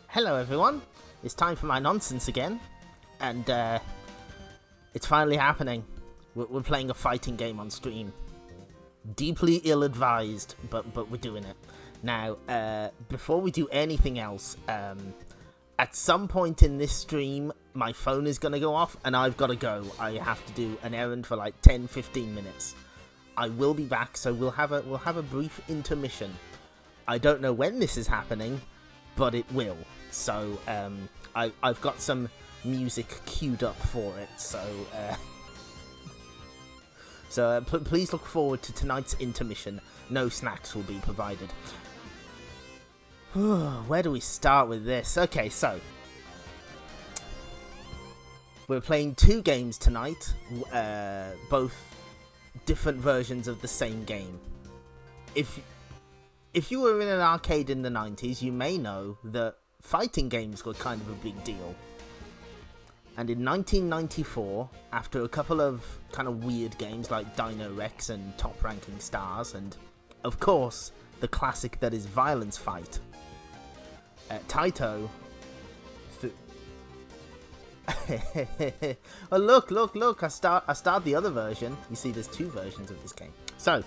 Hello everyone, it's time for my nonsense again, and it's finally happening. We're playing a fighting game on stream. Deeply ill-advised, but we're doing it. Now, before we do anything else, at some point in this stream, my phone is going to go off, and I've got to go. I have to do an errand for like 10-15 minutes. I will be back, so we'll have a brief intermission. I don't know when this is happening, but it will. So I've got some music queued up for it. So please look forward to tonight's intermission. No snacks will be provided. Where do we start with this? Okay, so we're playing two games tonight, both different versions of the same game. If you were in an arcade in the 90s, you may know that fighting games were kind of a big deal. And in 1994, after a couple of kind of weird games like Dino Rex and Top Ranking Stars, and of course, the classic that is Violence Fight, Taito... Oh, look, I start the other version. You see, there's two versions of this game. So,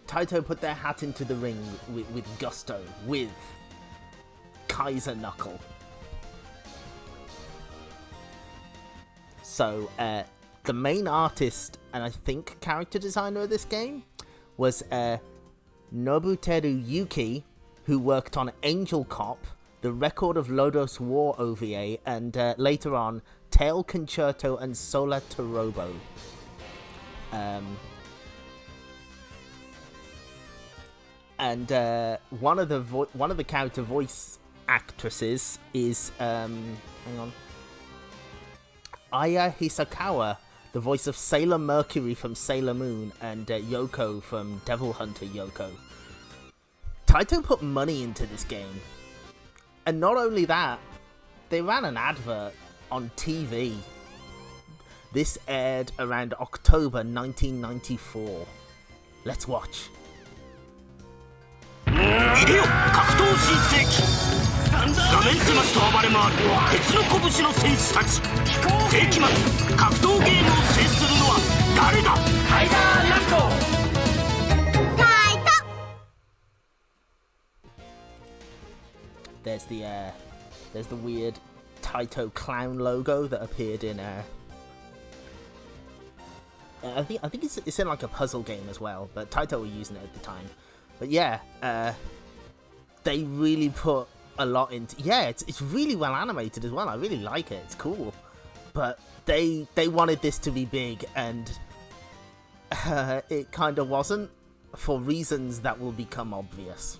Taito put their hat into the ring with gusto, with Kaiser Knuckle. So, the main artist, and I think character designer of this game, was Nobuteru Yuki, who worked on Angel Cop, the Record of Lodos War OVA, and later on, Tail Concerto and Sola Torobo. And one of the character voice actresses is hang on, Aya Hisakawa, the voice of Sailor Mercury from Sailor Moon, and Yoko from Devil Hunter Yoko. Taito put money into this game, and not only that, they ran an advert on TV. This aired around October 1994. Let's watch. 入れよ格闘新世紀画面狭しと暴れ回る鉄の拳の戦士たち世紀末格闘ゲームを制するのは誰だカイザーナッコタイト There's the weird Taito clown logo that appeared in I think it's in like a puzzle game as well, but Taito were using it at the time. But yeah, they really put a lot into... Yeah, it's really well animated as well. I really like it. It's cool. But they wanted this to be big, and it kind of wasn't, for reasons that will become obvious.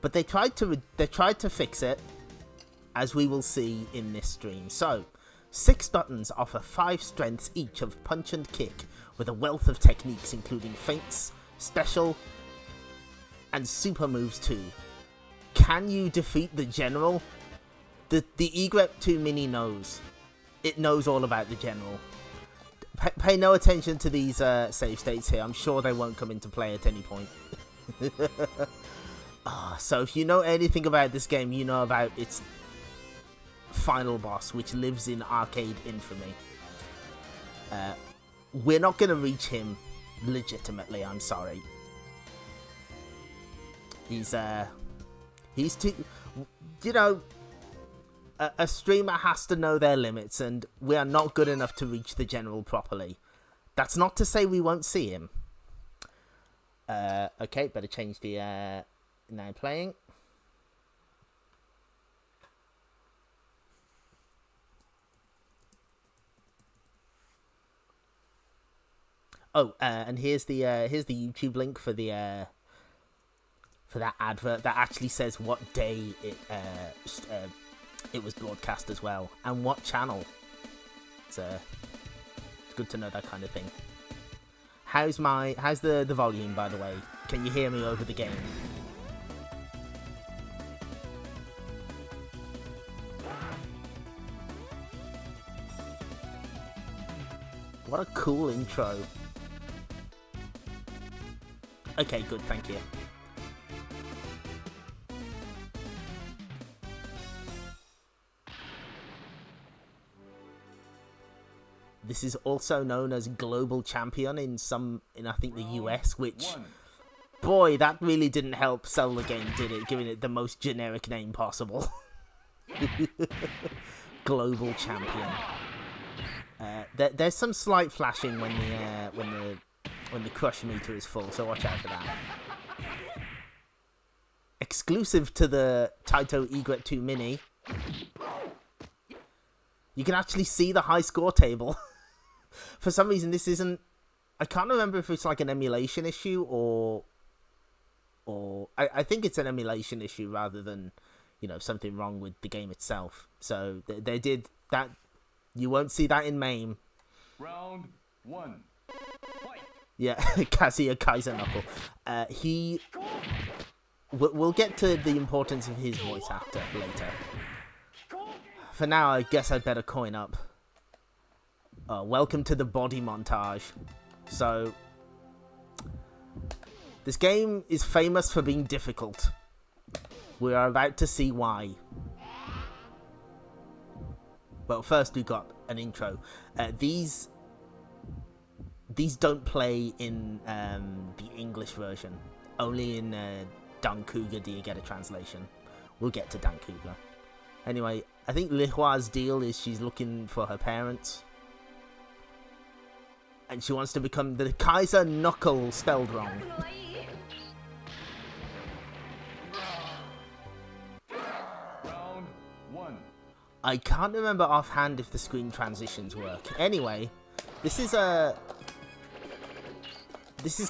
But they tried to fix it, as we will see in this stream. So, 6 buttons offer 5 strengths each of punch and kick, with a wealth of techniques including feints, special, and super moves too. Can you defeat the general? The Egret 2 Mini knows. It knows all about the general. Pay no attention to these save states here. I'm sure they won't come into play at any point. So if you know anything about this game, you know about its final boss, which lives in arcade infamy. We're not going to reach him legitimately, I'm sorry. He's too, you know, a streamer has to know their limits, and we are not good enough to reach the general properly. That's not to say we won't see him. Okay, better change the, now playing. Oh, and here's the YouTube link for the, for that advert that actually says what day it was broadcast as well, and what channel. It's good to know that kind of thing. How's the volume, by the way? Can you hear me over the game? What a cool intro. Okay, good, thank you. This is also known as Global Champion in I think the US, which, boy, that really didn't help sell the game, did it? Giving it the most generic name possible. Global Champion. There's some slight flashing when the crush meter is full, so watch out for that. Exclusive to the Taito Egret 2 Mini, you can actually see the high score table. For some reason, this isn't... I can't remember if it's like an emulation issue or I think it's an emulation issue rather than, you know, something wrong with the game itself. So they did that. You won't see that in MAME. Round 1. Fight. Yeah, Kaiser Knuckle. We'll get to the importance of his voice actor later. For now, I guess I'd better coin up. Welcome to the body montage. So, this game is famous for being difficult. We are about to see why. Well, first we got an intro. These don't play in the English version. Only in Dan-Ku-Ga do you get a translation. We'll get to Dan-Ku-Ga. Anyway, I think Li Hua's deal is she's looking for her parents. And she wants to become the Kaiser Knuckle spelled wrong. Round 1. I can't remember offhand if the screen transitions work. Anyway, this is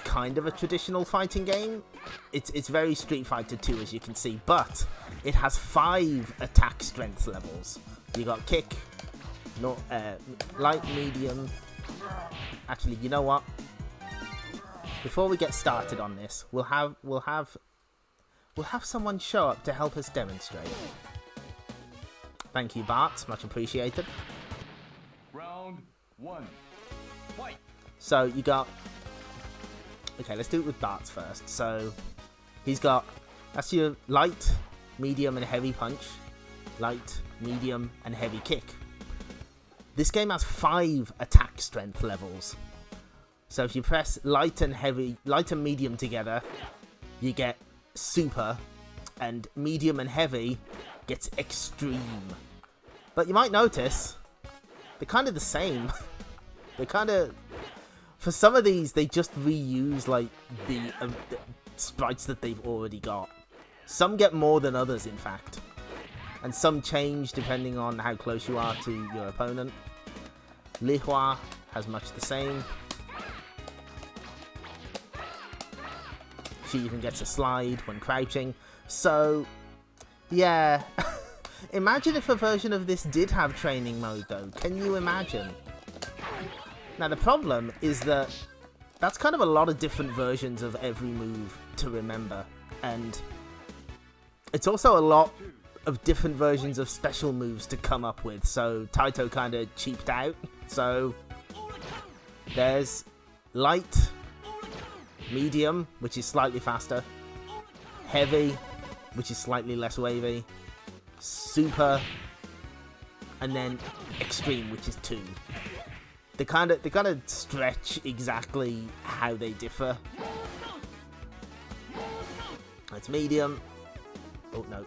kind of a traditional fighting game. It's very Street Fighter 2, as you can see, but it has 5 attack strength levels. You got kick, light, medium. Actually, you know what? Before we get started on this, we'll have someone show up to help us demonstrate. Thank you, Bart. Much appreciated. Round 1. Fight. So you got... Okay, let's do it with Bart's first. So he's got... That's your light, medium, and heavy punch. Light, medium, and heavy kick. This game has 5 attack strength levels. So if you press light and medium together, you get super, and medium and heavy gets extreme. But you might notice, they're kind of the same. They're kind of... For some of these, they just reuse, like, the sprites that they've already got. Some get more than others, in fact. And some change depending on how close you are to your opponent. Li Hua has much the same. She even gets a slide when crouching. So, yeah. Imagine if a version of this did have training mode, though. Can you imagine? Now, the problem is that that's kind of a lot of different versions of every move to remember. And it's also a lot of different versions of special moves to come up with. So Taito kind of cheaped out. So there's light, medium, which is slightly faster, heavy, which is slightly less wavy, super, and then extreme, which is 2. They kind of stretch exactly how they differ. That's medium. Oh no.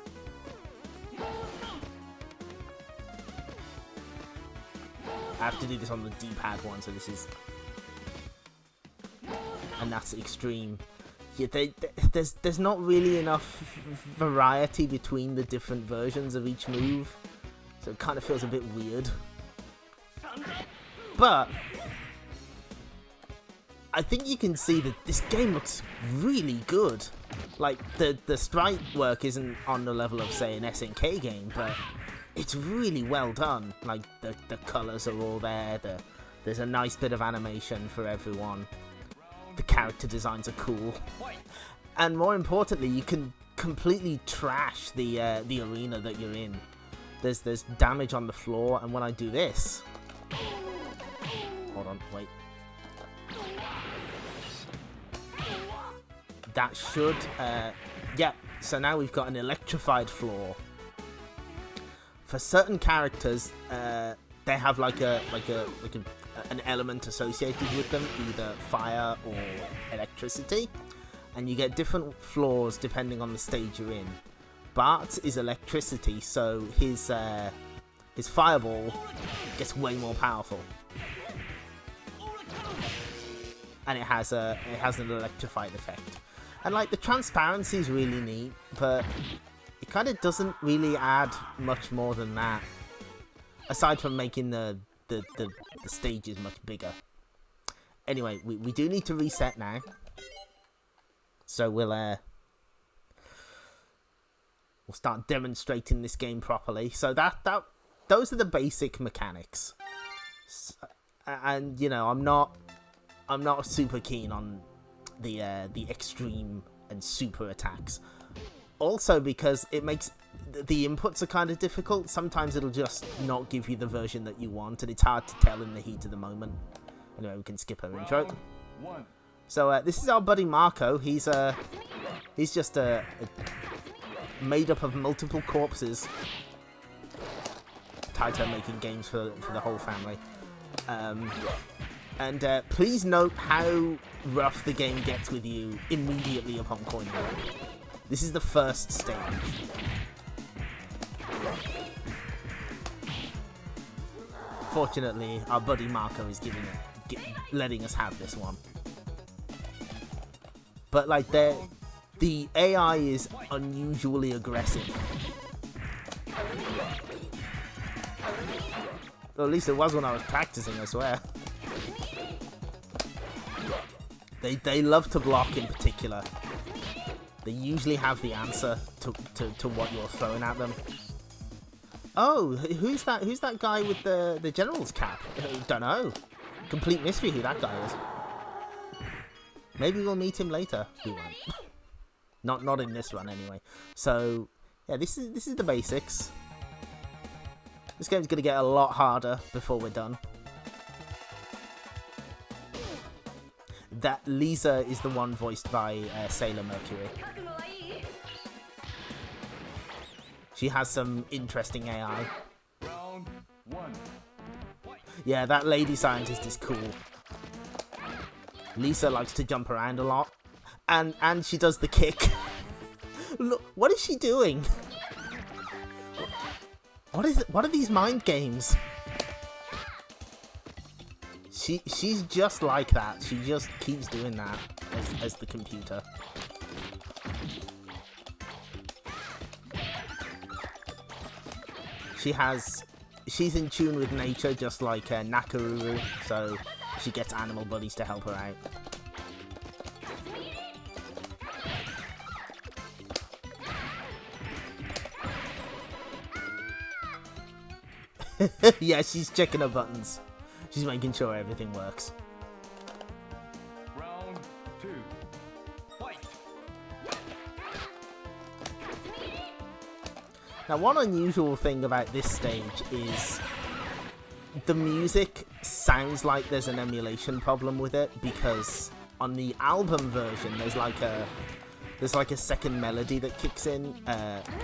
I have to do this on the D-pad one, so this is... And that's extreme. Yeah, there's not really enough variety between the different versions of each move, so it kind of feels a bit weird. But I think you can see that this game looks really good. Like, the sprite work isn't on the level of, say, an SNK game, but it's really well done. Like, the colours are all there, there's a nice bit of animation for everyone. The character designs are cool. And more importantly, you can completely trash the arena that you're in. There's damage on the floor, and when I do this... Hold on, wait. That should... yeah, so now we've got an electrified floor. For certain characters, they have like a an element associated with them, either fire or electricity, and you get different floors depending on the stage you're in. Bart's is electricity, so his fireball gets way more powerful, and it has an electrified effect. And like the transparency is really neat, but it kind of doesn't really add much more than that, aside from making the stages much bigger. Anyway, we do need to reset now, so we'll start demonstrating this game properly. So those are the basic mechanics, and you know, I'm not super keen on the extreme and super attacks. Also because it makes the inputs are kind of difficult. Sometimes it'll just not give you the version that you want, and it's hard to tell in the heat of the moment. Anyway, we can skip our intro. So this is our buddy Marco. He's just made up of multiple corpses. Taito making games for the whole family. And please note how rough the game gets with you immediately upon coining it. This is the first stage. Fortunately, our buddy Marco is letting us have this one. But like the AI is unusually aggressive. Or at least it was when I was practicing, I swear. They love to block in particular. They usually have the answer to what you're throwing at them. Oh, who's that guy with the general's cap? Don't know. Complete mystery who that guy is. Maybe we'll meet him later. We won't. Not in this run anyway. So yeah, this is the basics. This game's gonna get a lot harder before we're done. That Lisa is the one voiced by Sailor Mercury. She has some interesting AI. Round one. Yeah, that lady scientist is cool. Lisa likes to jump around a lot, and she does the kick. Look, what is she doing? What is it? What are these mind games? She's just like that. She just keeps doing that as the computer. She's in tune with nature, just like Nakaruru, so she gets animal buddies to help her out. Yeah, she's checking her buttons. She's making sure everything works. Round two. Fight. Now, one unusual thing about this stage is the music sounds like there's an emulation problem with it, because on the album version there's like a second melody that kicks in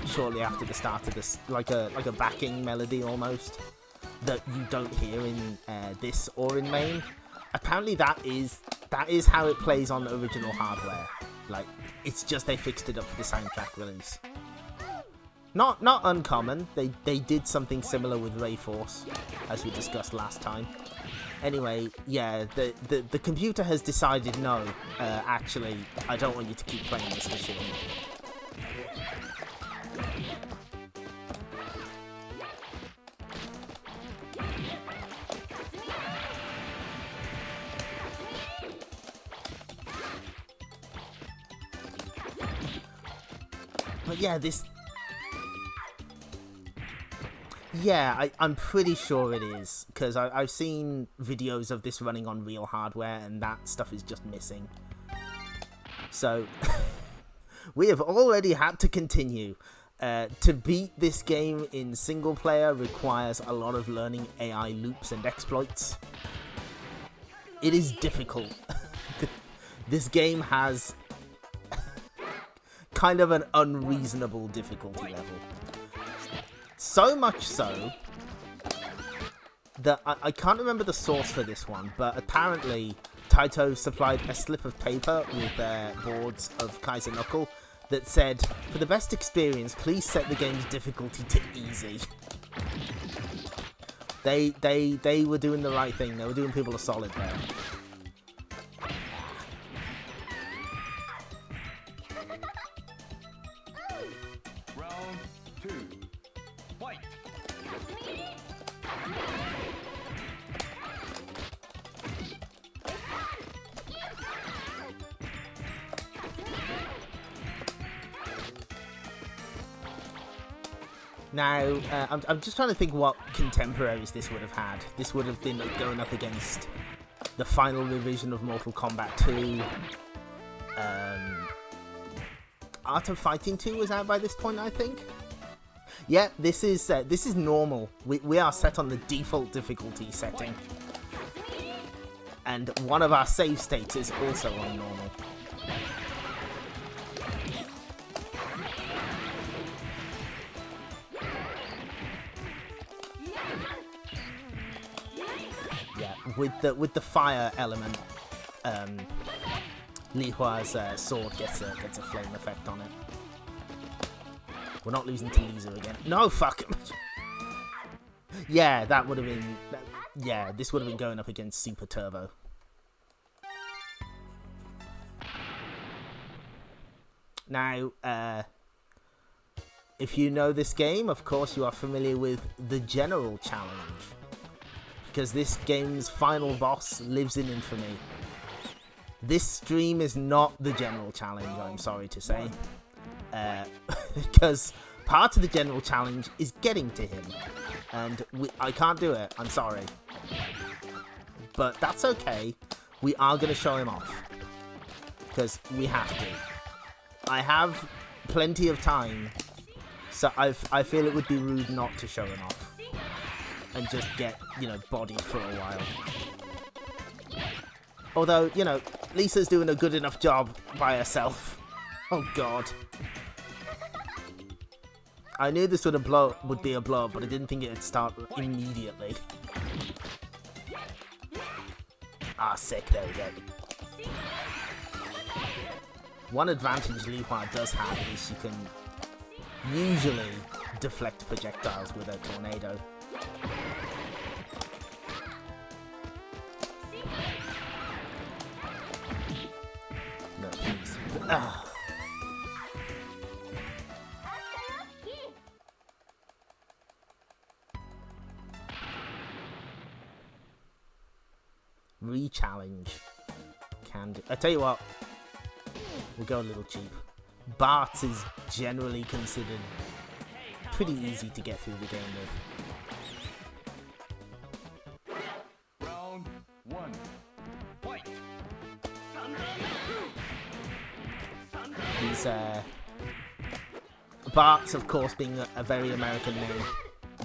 shortly after the start of this, like a backing melody almost, that you don't hear in this or in main. Apparently that is how it plays on the original hardware. Like, it's just they fixed it up for the soundtrack release. Not uncommon. They did something similar with Ray Force, as we discussed last time. Anyway, yeah, the computer has decided, no, actually, I don't want you to keep playing this machine. But yeah, I'm pretty sure it is, because I've seen videos of this running on real hardware, and that stuff is just missing. So, we have already had to continue. To beat this game in single player requires a lot of learning AI loops and exploits. It is difficult. This game has kind of an unreasonable difficulty level. So much so I can't remember the source for this one, but apparently Taito supplied a slip of paper with their boards of Kaiser Knuckle that said, "For the best experience, please set the game's difficulty to easy." They were doing the right thing. They were doing people a solid there. Round 2. Fight. Now, I'm just trying to think what contemporaries this would have had. This would have been going up against the final revision of Mortal Kombat 2. Art of Fighting 2 was out by this point, I think. Yeah, this is normal. We are set on the default difficulty setting. And one of our save states is also on normal. With the fire element, Li Hua's sword gets a flame effect on it. We're not losing to Liza again. No, fuck. Yeah, that would have been. Yeah, this would have been going up against Super Turbo. Now, if you know this game, of course you are familiar with the General Challenge, because this game's final boss lives in infamy. This stream is not the General Challenge, I'm sorry to say. Because part of the General Challenge is getting to him. And I can't do it, I'm sorry. But that's okay. We are going to show him off. Because we have to. I have plenty of time. So I feel it would be rude not to show him off. And just get, bodied for a while. Although, Lisa's doing a good enough job by herself. Oh god. I knew this would be a blow, but I didn't think it'd start immediately. Ah, sick, there we go. One advantage Li Hua does have is she can usually deflect projectiles with her tornado. No, please. Ah. Re-challenge. Can do. I tell you what, we'll go a little cheap. Bart's is generally considered pretty easy to get through the game with. Round 1. Fight. He's Bart's, of course, being a very American name,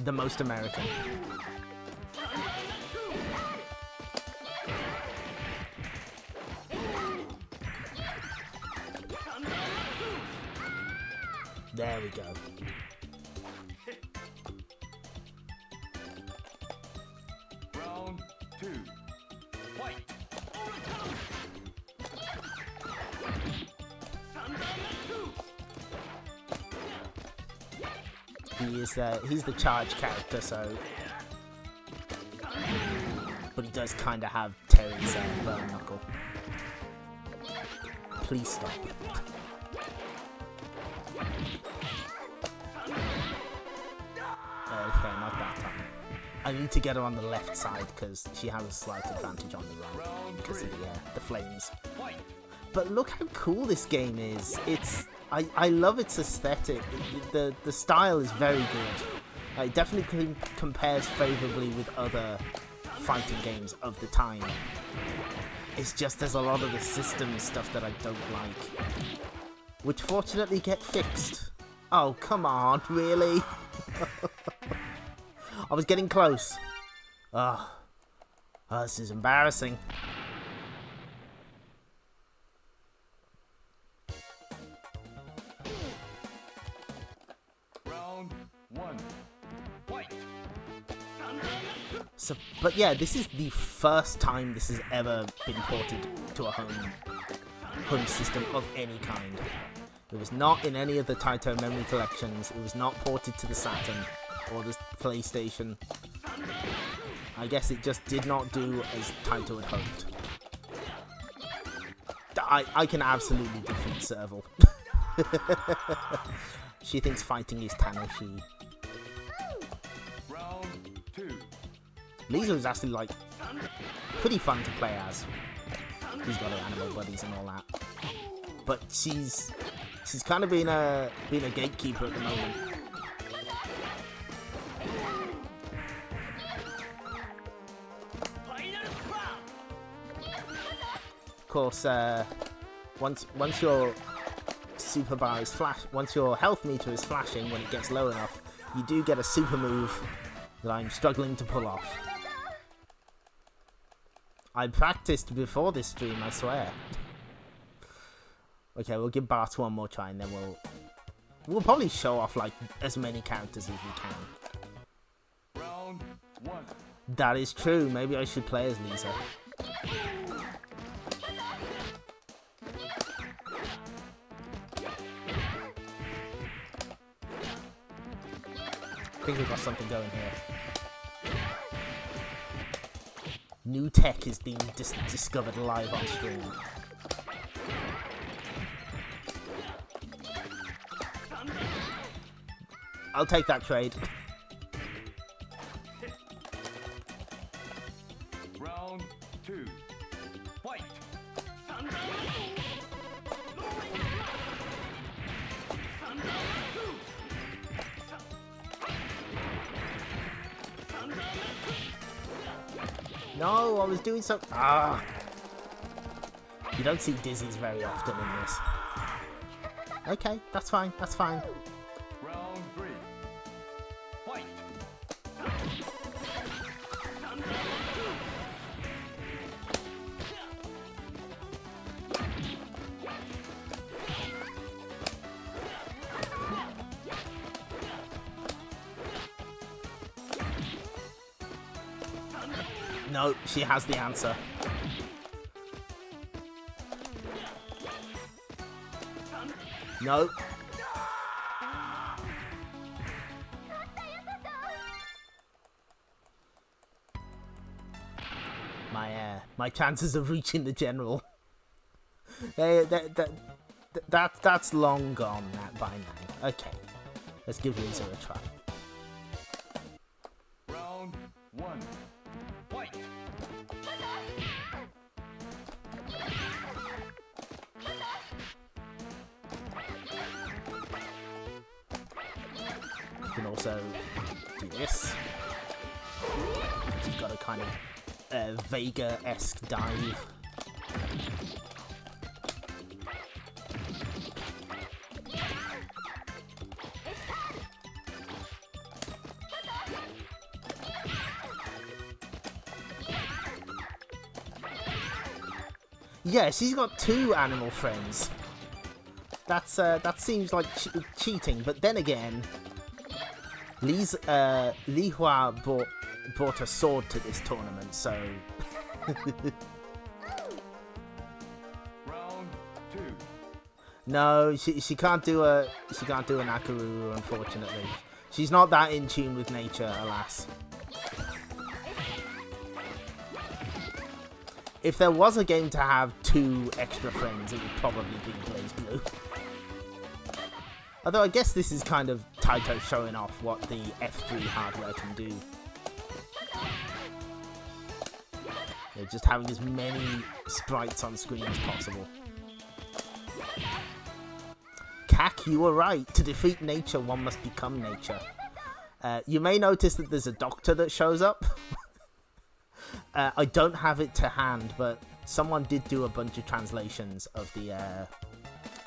the most American. There we go. Round 2. Fight. He's the charge character, so. But he does kind of have Terry's burn knuckle. Please stop. Okay, not that time. I need to get her on the left side because she has a slight advantage on the right because of the flames. But look how cool this game is. I love its aesthetic. The style is very good. It definitely compares favorably with other fighting games of the time. It's just there's a lot of the system stuff that I don't like, which fortunately get fixed. Oh, come on, really? I was getting close. Oh, this is embarrassing. Round 1. Fight. So, but yeah, this is the first time this has ever been ported to a home system of any kind. It was not in any of the Taito memory collections. It was not ported to the Saturn or the PlayStation. I guess it just did not do as Taito had hoped. I can absolutely defeat Serval. She thinks fighting is Tanoshi. Round 2. Lisa is actually like pretty fun to play as. She's got her animal buddies and all that. But she's kind of being a gatekeeper at the moment. Of course, once your super bar is once your health meter is flashing when it gets low enough, you do get a super move that I'm struggling to pull off. I practiced before this stream, I swear. Okay, we'll give Bart one more try and then we'll probably show off like as many characters as we can. Round 1. That is true. Maybe I should play as Lisa. I think we've got something going here. New tech is being discovered live on stream. I'll take that trade. Round 2. Fight. No, I was doing so. Ah! You don't see dizzies very often in this. Okay, that's fine. That's fine. Round 3. Fight. No, she has the answer. No. My chances of reaching the general. That's long gone by now. Okay, let's give Lisa a try. Round 1. Fight. You can also do this. She's got a kind of Vega-esque dive. Yeah, she's got 2 animal friends. That seems like cheating, but then again, Li Hua brought a sword to this tournament, so. Round 2. No, she can't do an Akaruru, unfortunately. She's not that in tune with nature, alas. If there was a game to have 2 extra friends, it would probably be BlazBlue. Although I guess this is kind of Taito showing off what the F3 hardware can do. They're just having as many sprites on screen as possible. Kak, you were right. To defeat nature, one must become nature. You may notice that there's a doctor that shows up. I don't have it to hand, but someone did do a bunch of translations of the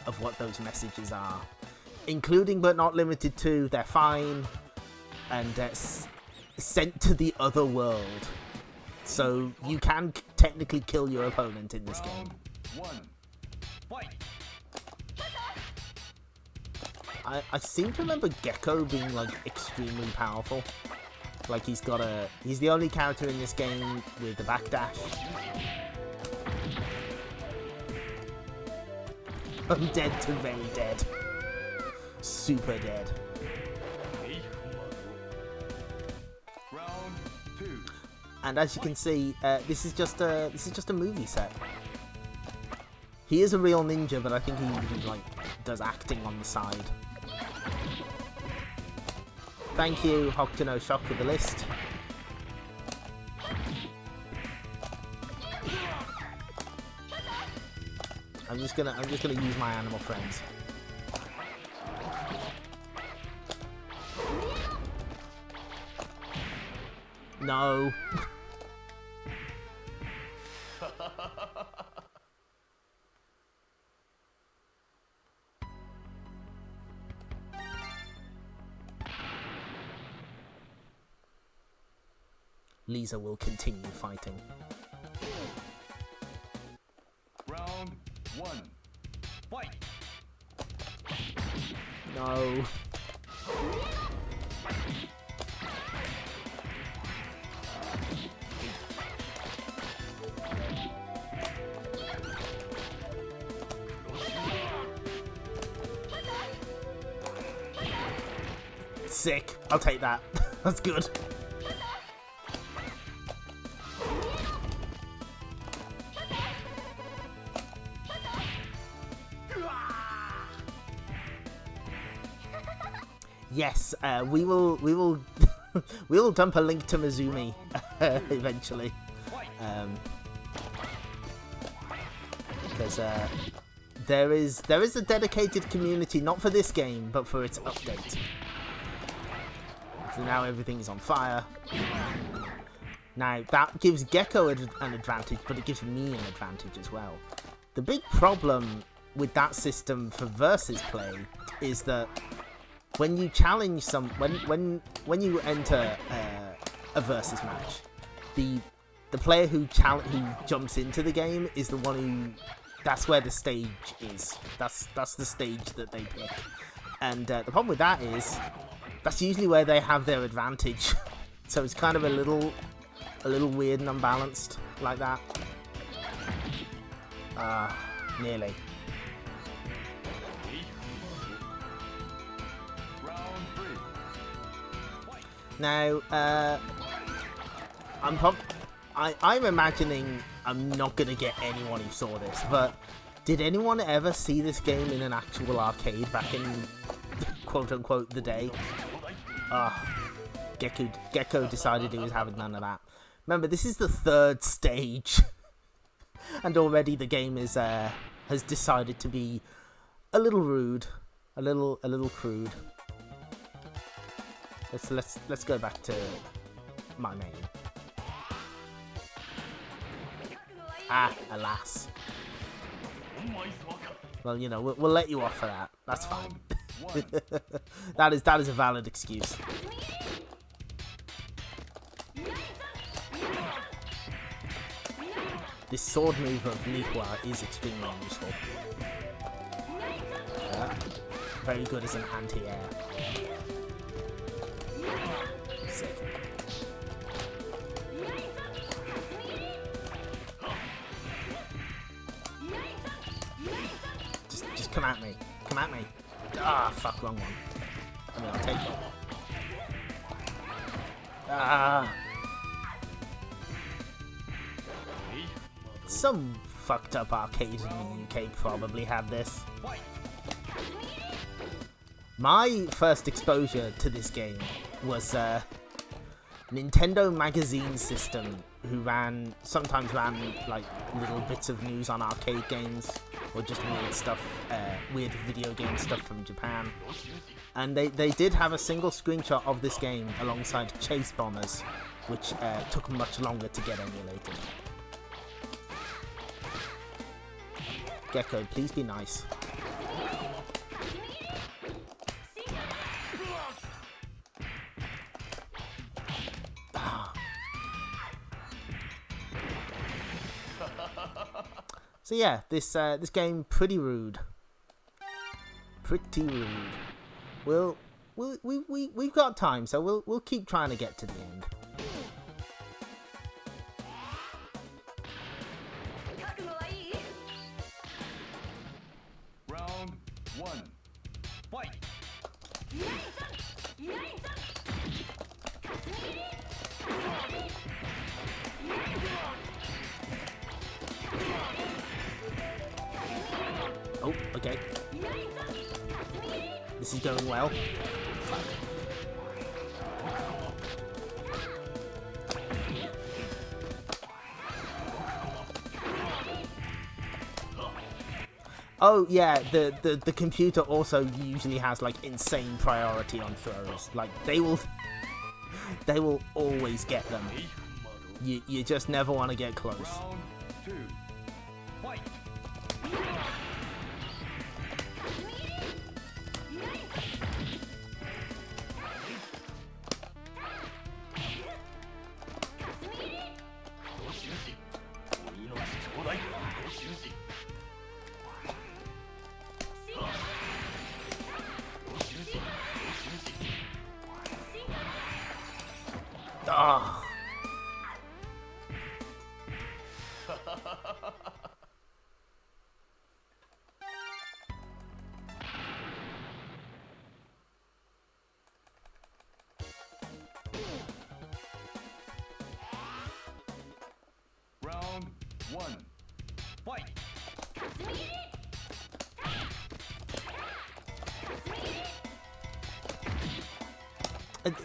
of what those messages are, including but not limited to "they're fine" and "sent to the other world." So you can technically kill your opponent in this game. 1. Fight. I seem to remember Gecko being like extremely powerful. Like he's the only character in this game with the backdash. Undead to very dead. Super dead. Round 2. And as you can see, this is just a movie set. He is a real ninja, but I think he like does acting on the side. Thank you, Hokuto Shock, for the list. I'm just gonna use my animal friends. No. Lisa will continue fighting. Round 1. Fight! No. Sick. I'll take that. That's good. Yes, we will we will dump a link to Mizumi eventually, because there is a dedicated community, not for this game but for its update. So now everything is on fire. Now that gives Gecko an advantage, but it gives me an advantage as well. The big problem with that system for versus play is that when you challenge when you enter a versus match, the player who jumps into the game is the one who, that's where the stage is. That's the stage that they pick. And the problem with that is that's usually where they have their advantage. So it's kind of a little weird and unbalanced like that. Nearly. Now, I'm imagining I'm not gonna get anyone who saw this, but did anyone ever see this game in an actual arcade back in quote unquote the day? Gecko decided he was having none of that. Remember, this is the third stage, and already the game is has decided to be a little rude, a little crude. Let's go back to my main. Alas. Well, you know, we'll let you off for that. That's fine. that is a valid excuse. This sword move of Nihua is extremely useful. Very good as an anti-air. Sick. Just come at me. Come at me. Ah, fuck, wrong one. I mean, I'll take it. Some fucked up arcade in the UK probably had this. My first exposure to this game was Nintendo Magazine System, who sometimes ran like little bits of news on arcade games or just weird stuff, weird video game stuff from Japan. And they did have a single screenshot of this game alongside Chase Bombers, which took much longer to get emulated. Gecko, please be nice. So yeah, this game pretty rude. Pretty rude. we've got time, so we'll keep trying to get to the end. Round 1. Fight! Oh, okay. This is going well. Oh yeah, the computer also usually has like insane priority on throws. Like they will always get them. You just never want to get close. Round 2. Fight! Ah. Round 1. Fight!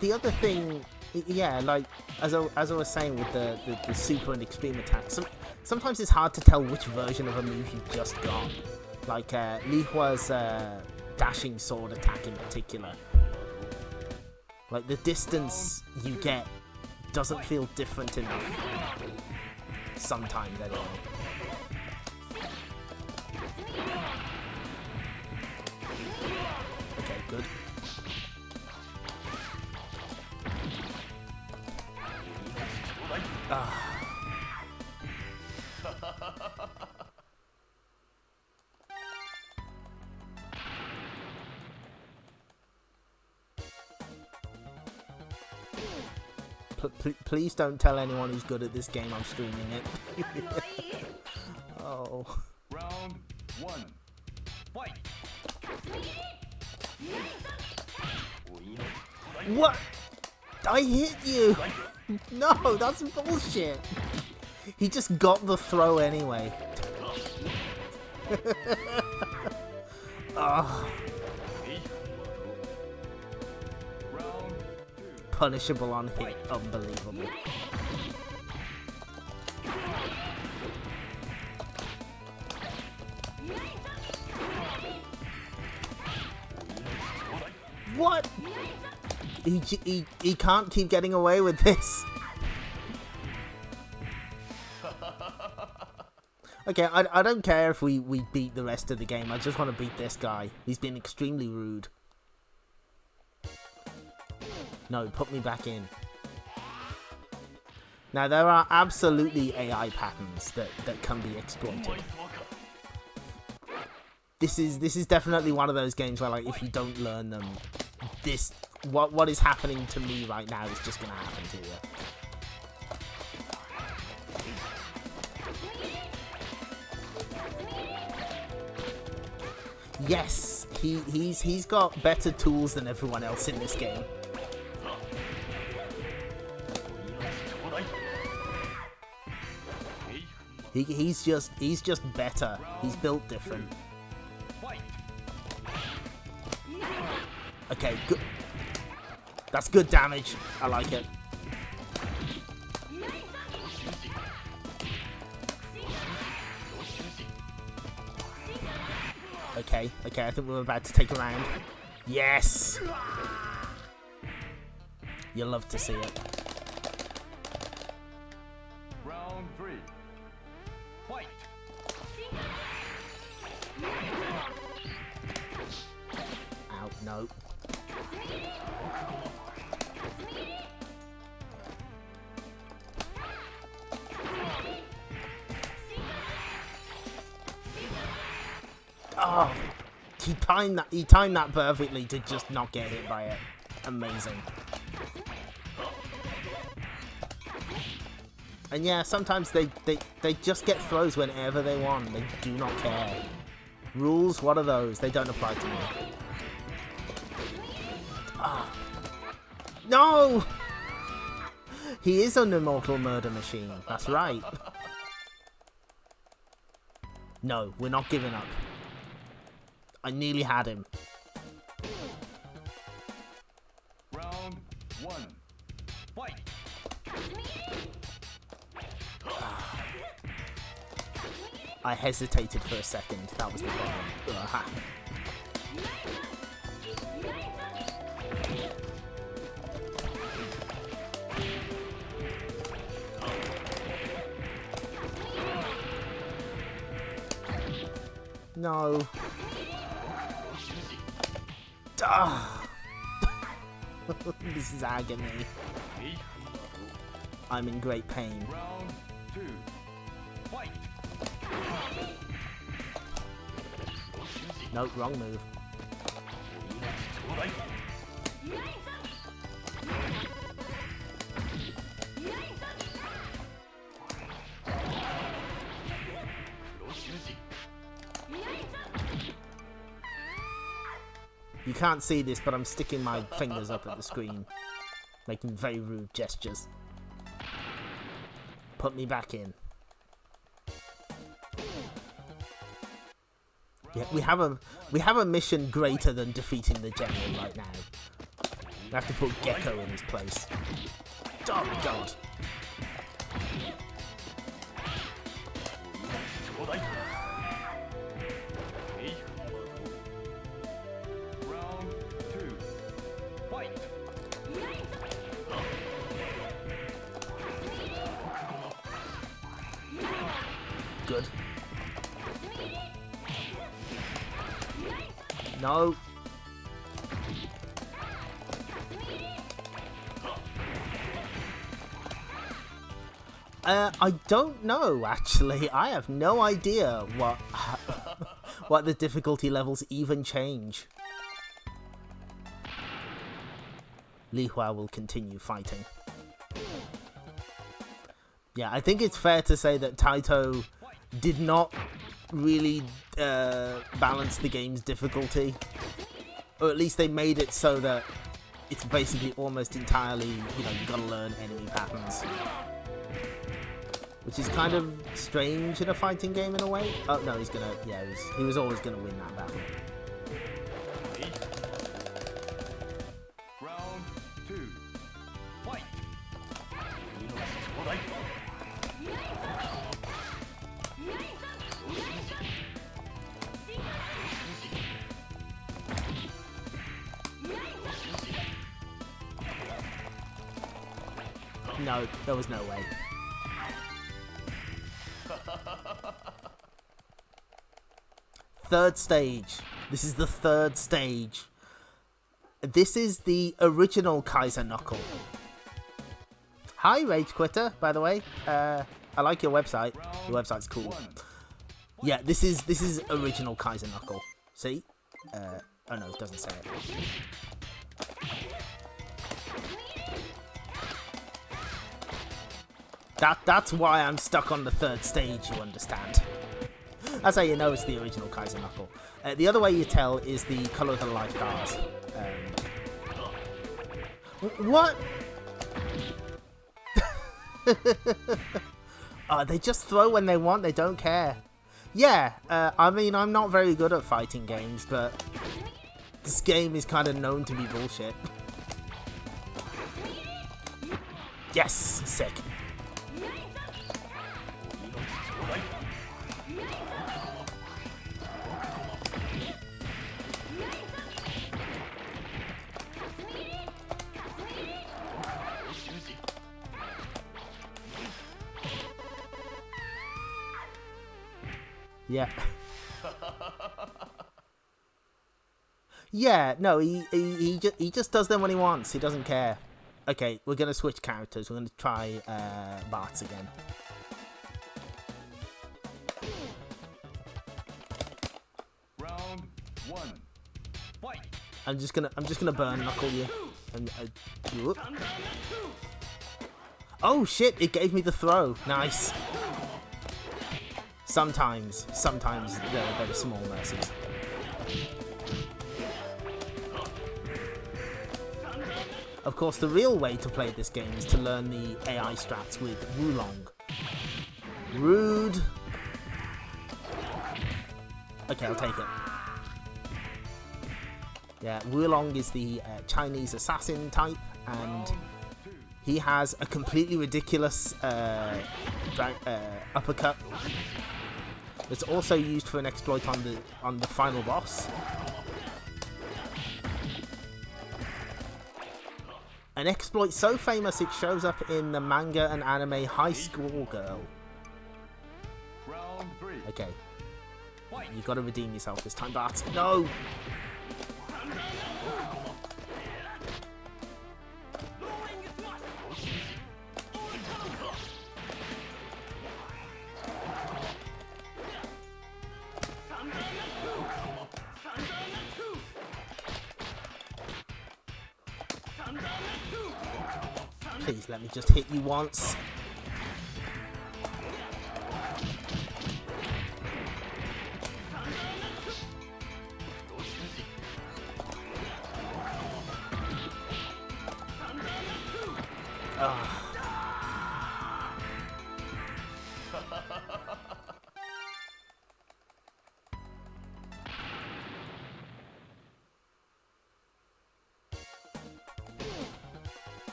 The other thing, yeah, like as I was saying with the super and extreme attacks, sometimes it's hard to tell which version of a move you just got. Like Li Hua's dashing sword attack in particular. Like the distance you get doesn't feel different enough. Sometimes anyway. Okay, good. Please don't tell anyone who's good at this game I'm streaming it. Oh. Round 1. Fight! What? I hit you! No, that's bullshit! He just got the throw anyway. Oh. Round 2. Punishable on hit. Unbelievable. What? He can't keep getting away with this. Okay, I don't care if we beat the rest of the game. I just want to beat this guy. He's been extremely rude. No, put me back in. Now, there are absolutely AI patterns that can be exploited. This is definitely one of those games where, like, if you don't learn them, what is happening to me right now is just gonna happen to you. Yes, he's got better tools than everyone else in this game. He's just better. He's built different. Okay, good. That's good damage. I like it. Okay, I think we're about to take a round. Yes! You'll love to see it. Round 3. Fight! Ow, no. Oh, he timed that perfectly to just not get hit by it. Amazing. And yeah, sometimes they just get throws whenever they want. They do not care. Rules, what are those? They don't apply to me. Ah. No! He is an immortal murder machine. That's right. No, we're not giving up. I nearly had him. Round 1. Fight. I hesitated for a second. That was the problem. Aha. No. Ah. This is agony. I'm in great pain. Round 2. Fight. No, wrong move. You can't see this, but I'm sticking my fingers up at the screen, making very rude gestures. Put me back in. Yeah, we have a mission greater than defeating the general right now. We have to put Gecko in his place. Oh my god. Round 2. Fight. Good. No. I don't know, actually. I have no idea what the difficulty levels even change. Li Hua will continue fighting. Yeah, I think it's fair to say that Taito did not really balance the game's difficulty. Or at least they made it so that it's basically almost entirely, you know, you gotta learn enemy patterns. Which is kind of strange in a fighting game in a way. Oh no, he's gonna, yeah, he was always gonna win that battle. Round 2. Fight. No, there was no way. Third stage. This is the third stage. This is the original Kaiser Knuckle. Hi, Rage Quitter, by the way. I like your website. Your website's cool. Yeah, this is original Kaiser Knuckle. See? Oh no, it doesn't say it. That's why I'm stuck on the third stage, you understand. That's how you know it's the original Kaiser Knuckle. The other way you tell is the colour of the life bars. What? Oh, they just throw when they want, they don't care. Yeah, I mean, I'm not very good at fighting games, but this game is kind of known to be bullshit. Yes, sick. Yeah. Yeah, no, he just does them when he wants. He doesn't care. Okay, we're gonna switch characters. We're gonna try Bart's again. Round one. Fight. I'm just gonna burn knuckle you. And, whoop. Oh shit! It gave me the throw. Nice. Sometimes there are very small mercies. Of course, the real way to play this game is to learn the AI strats with Wulong. Rude. Okay, I'll take it. Yeah, Wulong is the Chinese assassin type, and he has a completely ridiculous uppercut. It's also used for an exploit on the final boss. An exploit so famous it shows up in the manga and anime High School Girl. Round three. Okay. You gotta redeem yourself this time, Bart. No! Please let me just hit you once.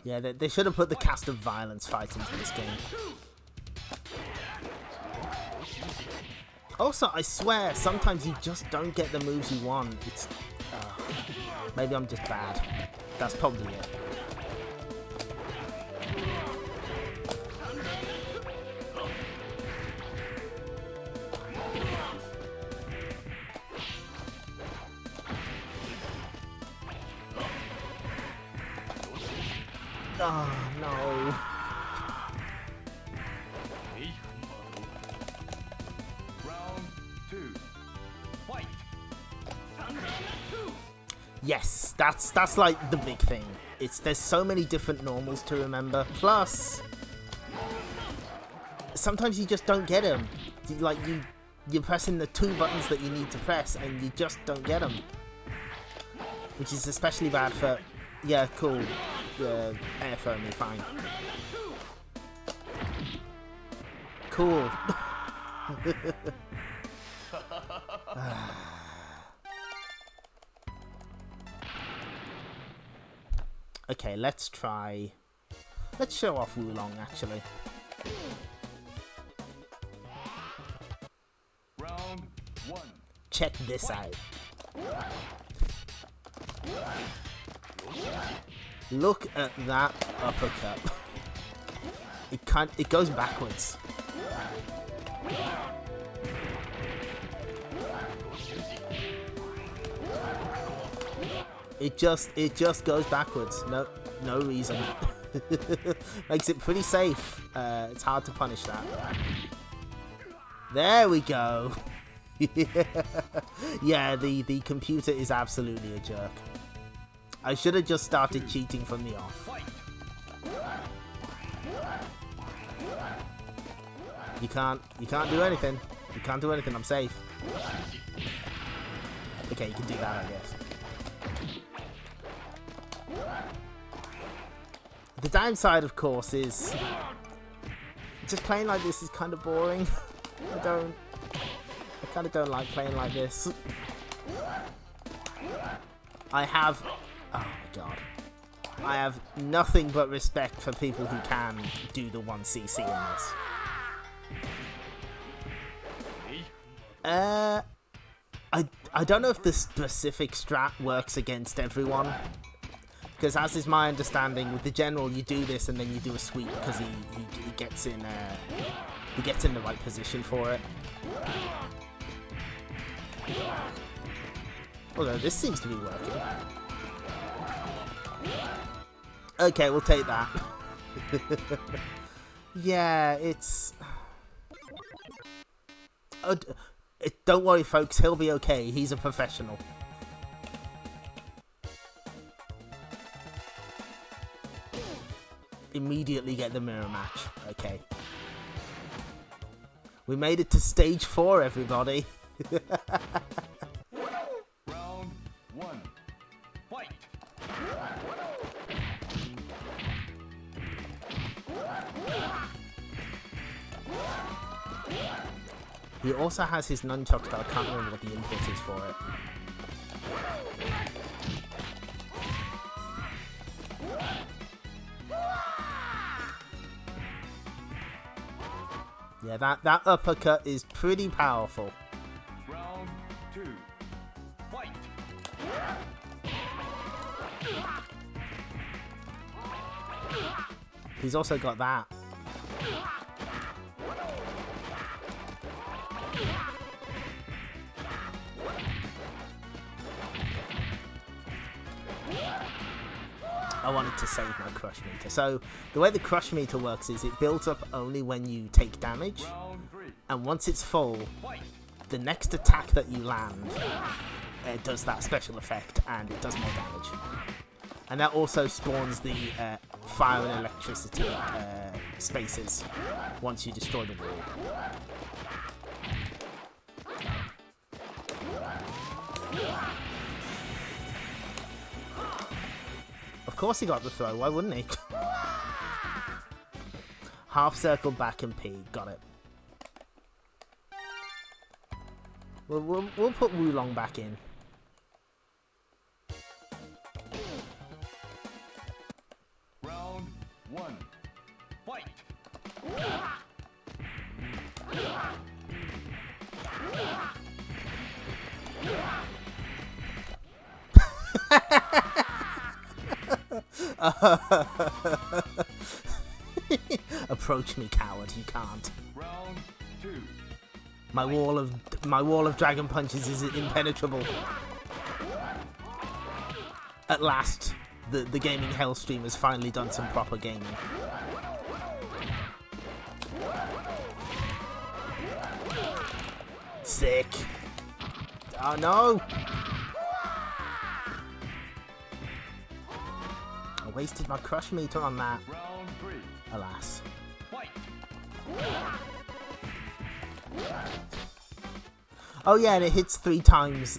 Yeah, they should have put the cast of violence fight into this game. Also, I swear, sometimes you just don't get the moves you want. It's maybe I'm just bad. That's probably it. Oh, no. Round two. Fight. Yes, that's like the big thing. There's so many different normals to remember. Plus, sometimes you just don't get them. Like you're pressing the 2 buttons that you need to press, and you just don't get them. Which is especially bad for. Yeah, cool. AFO me, fine. Cool. Okay, let's show off Wulong, actually. Round one. Check this out. Look at that uppercut. It goes backwards. It just goes backwards. No reason. Makes it pretty safe. It's hard to punish that. There we go. Yeah, the computer is absolutely a jerk. I should have just started cheating from the off. You can't do anything. You can't do anything, I'm safe. Okay, you can do that, I guess. The downside, of course, is just playing like this is kind of boring. I kind of don't like playing like this. Oh my god. I have nothing but respect for people who can do the 1cc in this. I don't know if the specific strat works against everyone. Because as is my understanding, with the general you do this and then you do a sweep because he gets in the right position for it. Although this seems to be working. Okay, we'll take that. Yeah, it's... don't worry, folks. He'll be okay. He's a professional. Immediately get the mirror match. Okay. We made it to stage 4, everybody. Round 1. Fight! He also has his nunchucks, but I can't remember what the input is for it. Yeah, that uppercut is pretty powerful. Round 2. Fight! He's also got that. I wanted to save my crush meter. So the way the crush meter works is it builds up only when you take damage, Round 3. and once it's full, Fight! the next attack that you land does that special effect, and it does more damage. And that also spawns the fire and electricity spaces once you destroy the wall. Of course he got the throw, why wouldn't he? Half circle back and P, got it. We'll put Wulong back in. Round 1. Fight! Approach me, coward, you can't. Round 2. My wall of dragon punches is impenetrable. At last, the gaming hellstream has finally done some proper gaming. Sick. Oh no! I wasted my crush meter on that. Round 3. Alas. Fight! Oh yeah, and it hits 3 times,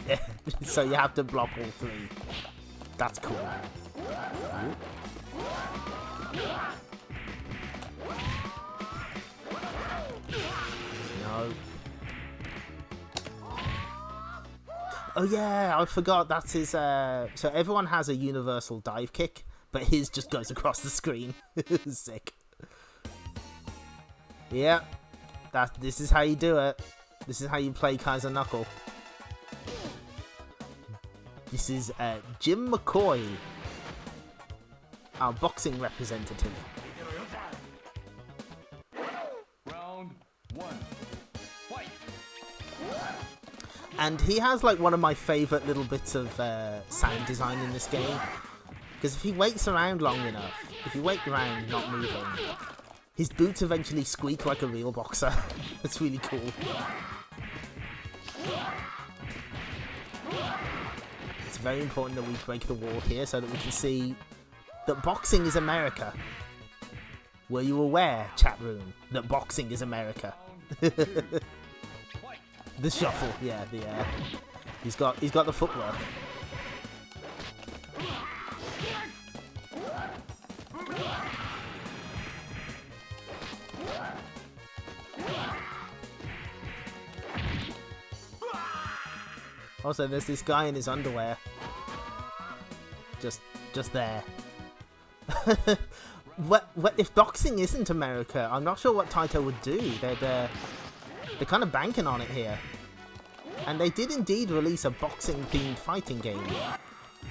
so you have to block all 3. That's cool. No. Oh yeah, I forgot that's his, so everyone has a universal dive kick, but his just goes across the screen. Sick. Yeah, this is how you do it. This is how you play Kaiser Knuckle. This is Jim McCoy, our boxing representative. Round 1. Fight! And he has like one of my favourite little bits of sound design in this game. Because if he waits around long enough, if you wait around not moving, his boots eventually squeak like a real boxer. It's really cool. It's very important that we break the wall here so that we can see that boxing is America. Were you aware, chat room, that boxing is America? The shuffle, yeah, he's got the footwork. Also, there's this guy in his underwear. Just there. What if boxing isn't America? I'm not sure what Taito would do. They're kind of banking on it here. And they did indeed release a boxing-themed fighting game,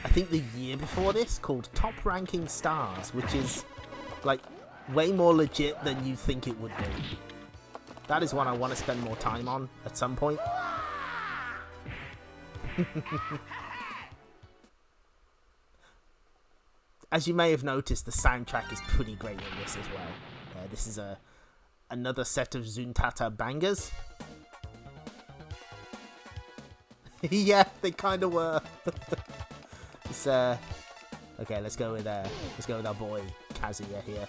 I think the year before this, called Top Ranking Stars, which is, like, way more legit than you think it would be. That is one I want to spend more time on at some point. As you may have noticed, the soundtrack is pretty great in this as well. This is a another set of Zuntata bangers. Yeah, they kind of were. It's, okay, let's go with our boy Kazuya here.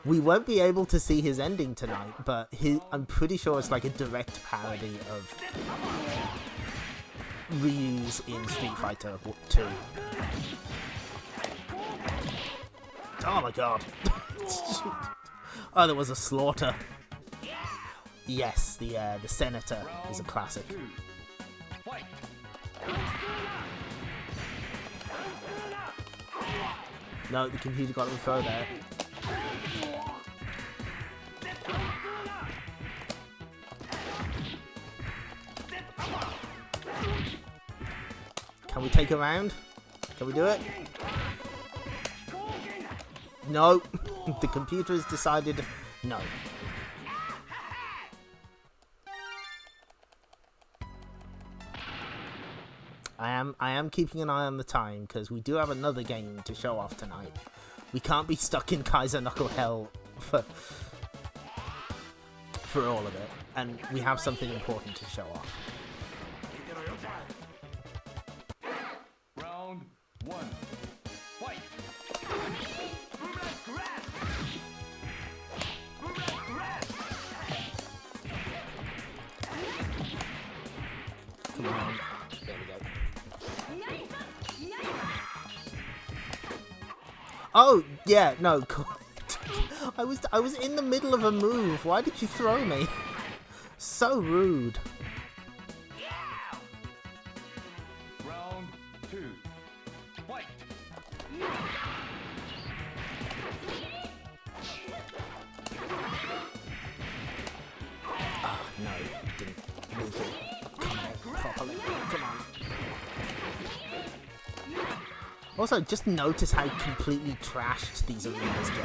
We won't be able to see his ending tonight, but I'm pretty sure it's like a direct parody of Ryu's in Street Fighter 2. Oh my god. Oh, there was a slaughter. Yes, the Senator is a classic. No, the computer got him throw there. Can we take a round? Can we do it? No. The computer has decided no. I am keeping an eye on the time because we do have another game to show off tonight. We can't be stuck in Kaiser Knuckle Hell for all of it, and we have something important to show off. Round 1. Fight! Come on. There we go. Oh, yeah, no. I was in the middle of a move. Why did you throw me? So rude. Round 2. Fight! Oh, no, didn't move it properly. Come on. Also, just notice how completely trashed these arenas go.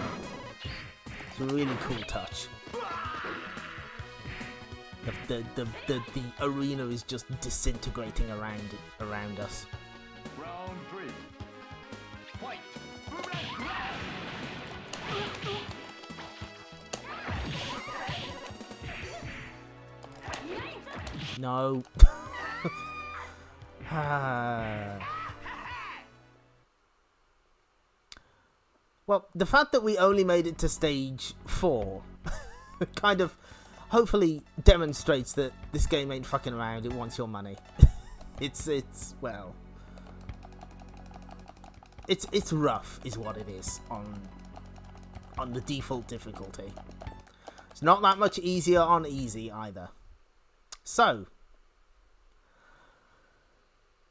It's a really cool touch. The arena is just disintegrating around us. Round 3. Fight! No. Well, the fact that we only made it to stage 4 kind of hopefully demonstrates that this game ain't fucking around. It wants your money. It's well, it's rough is what it is on the default difficulty. It's not that much easier on easy either. So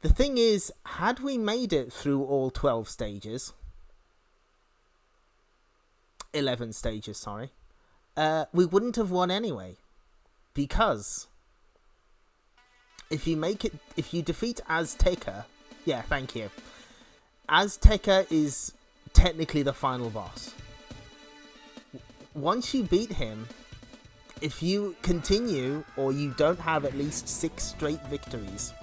the thing is, had we made it through all 12 stages, 11 stages, sorry, we wouldn't have won anyway, because if you defeat Azteca, yeah, thank you. Azteca is technically the final boss. Once you beat him, if you continue or you don't have at least 6 straight victories,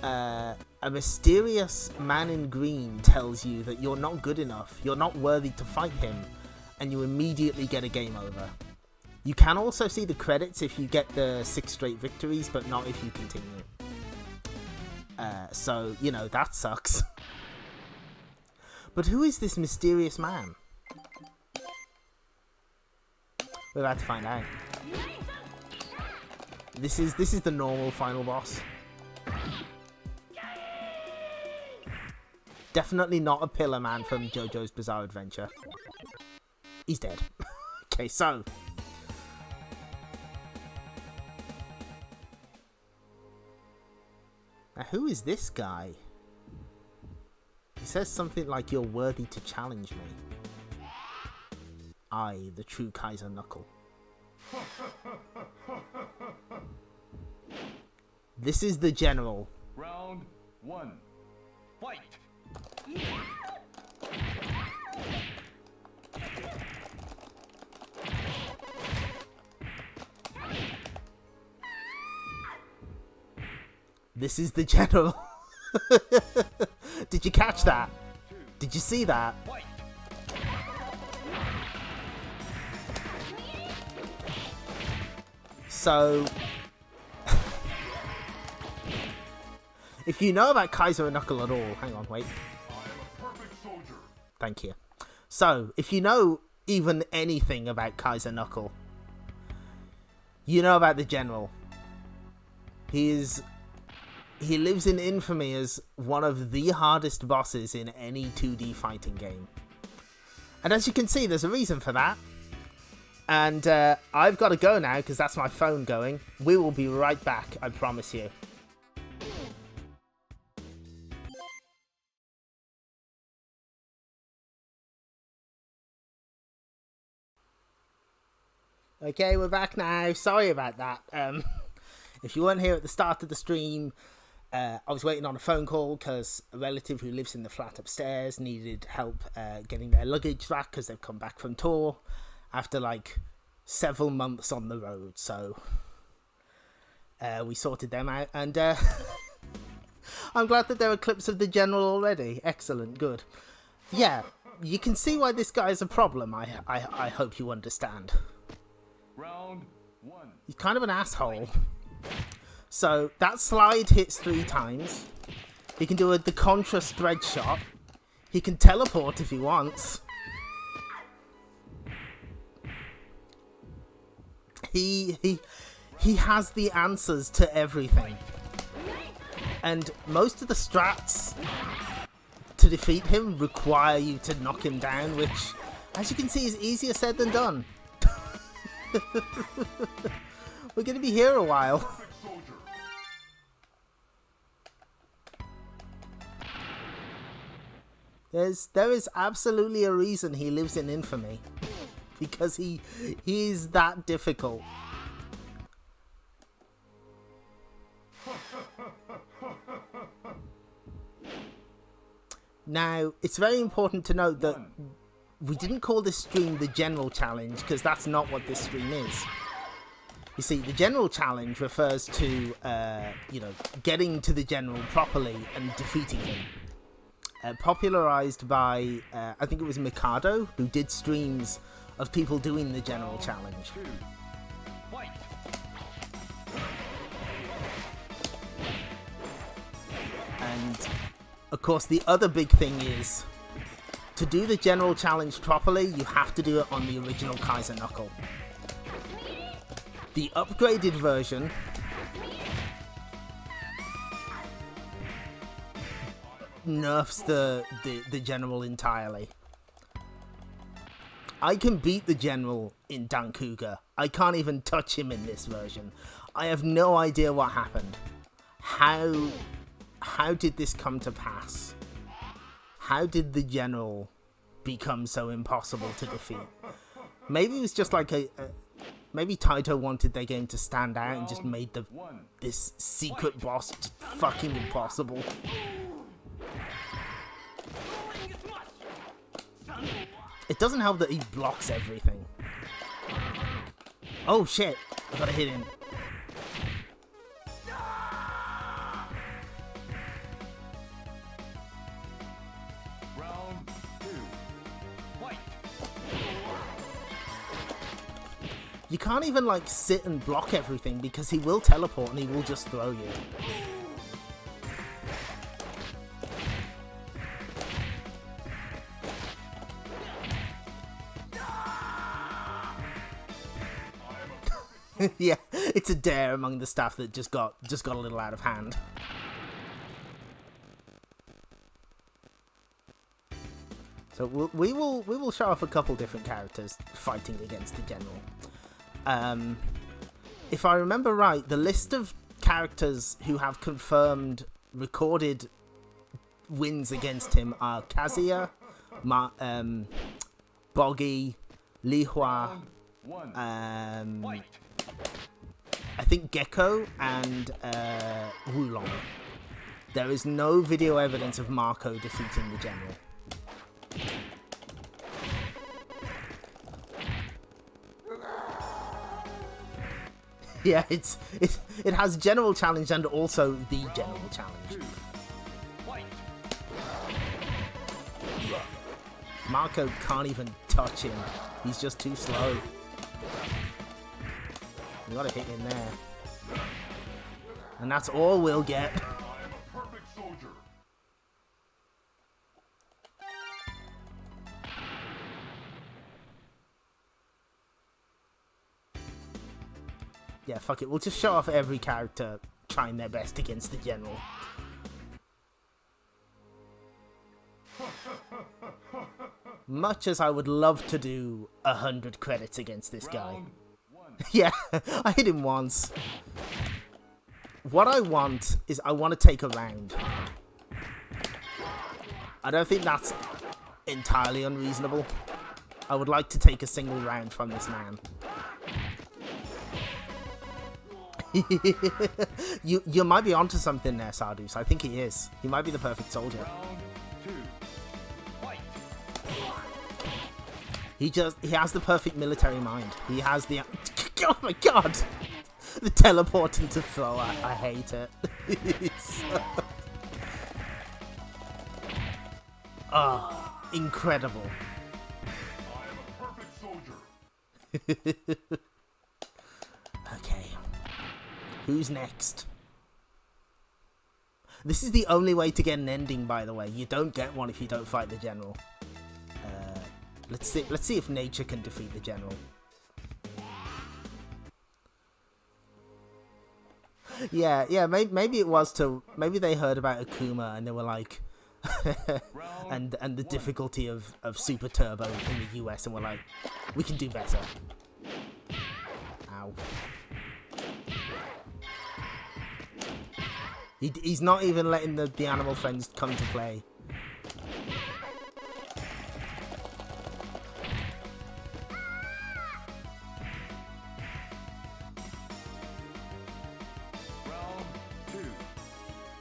a mysterious man in green tells you that you're not good enough, you're not worthy to fight him, and you immediately get a game over. You can also see the credits if you get the 6 straight victories, but not if you continue. So, you know, that sucks. But who is this mysterious man? We're about to find out. This is the normal final boss. Definitely not a pillar man from JoJo's Bizarre Adventure. He's dead. Okay, so now who is this guy? He says something like, "You're worthy to challenge me. I, the true Kaiser Knuckle." This is the general. Round 1. Fight! This is the general. Did you catch that? Did you see that? Fight. So, if you know about Kaiser Knuckle at all, hang on, wait. I am a perfect soldier. Thank you. So, if you know even anything about Kaiser Knuckle, you know about the General. He lives in infamy as one of the hardest bosses in any 2D fighting game. And as you can see, there's a reason for that. And I've got to go now because that's my phone going. We will be right back, I promise you. Okay, we're back now. Sorry about that. If you weren't here at the start of the stream, I was waiting on a phone call because a relative who lives in the flat upstairs needed help getting their luggage back because they've come back from tour after like several months on the road. So we sorted them out, and I'm glad that there are clips of the General already. Excellent, good. Yeah, you can see why this guy is a problem. I hope you understand. Round 1. He's kind of an asshole. So that slide hits 3 times. He can do the contra spread shot. He can teleport if he wants. He has the answers to everything. And most of the strats to defeat him require you to knock him down, which, as you can see, is easier said than done. We're going to be here a while. There is absolutely a reason he lives in infamy. Because he is that difficult. Now, it's very important to note that we didn't call this stream the General Challenge, because that's not what this stream is. You see, the General Challenge refers to, you know, getting to the General properly and defeating him. Popularized by, I think it was Mikado, who did streams of people doing the General Challenge. Fight. And, of course, the other big thing is, to do the General Challenge properly, you have to do it on the original Kaiser Knuckle. The upgraded version nerfs the General entirely. I can beat the General in Dan-Ku-Ga. I can't even touch him in this version. I have no idea what happened. How did this come to pass? How did the General become so impossible to defeat? Maybe it was just like maybe Taito wanted their game to stand out and just made this secret boss just fucking impossible. It doesn't help that he blocks everything. Oh shit, I gotta hit him. Round 2. Fight. You can't even like sit and block everything because he will teleport and he will just throw you. Yeah, it's a dare among the staff that just got a little out of hand. So we will show off a couple different characters fighting against the General. If I remember right, the list of characters who have confirmed recorded wins against him are Kazuya, Boggy, Lihua, Fight. I think Gecko, and Wulong. There is no video evidence of Marco defeating the General. Yeah, it has General Challenge and also the General Challenge. Fight. Marco can't even touch him. He's just too slow. You gotta hit in there. And that's all we'll get. I am a perfect soldier. Yeah, fuck it. We'll just show off every character trying their best against the general. Much as I would love to do 100 credits against this guy. Round 1. Yeah, I hit him once. What I want is I want to take a round. I don't think that's entirely unreasonable. I would like to take a single round from this man. You might be onto something there, Sardus. I think he is. He might be the perfect soldier. Round 2. Fight. He has the perfect military mind. He has the oh my god, the teleport into throw. I hate it. Oh, incredible. I am a perfect soldier. Okay, who's next? This is the only way to get an ending, by the way. You don't get one if you don't fight the general. Let's see if nature can defeat the general. Yeah. Maybe it was to. Maybe they heard about Akuma and they were like, and the difficulty of Super Turbo in the US, and were like, we can do better. Ow. He's not even letting the animal friends come to play. Round 2.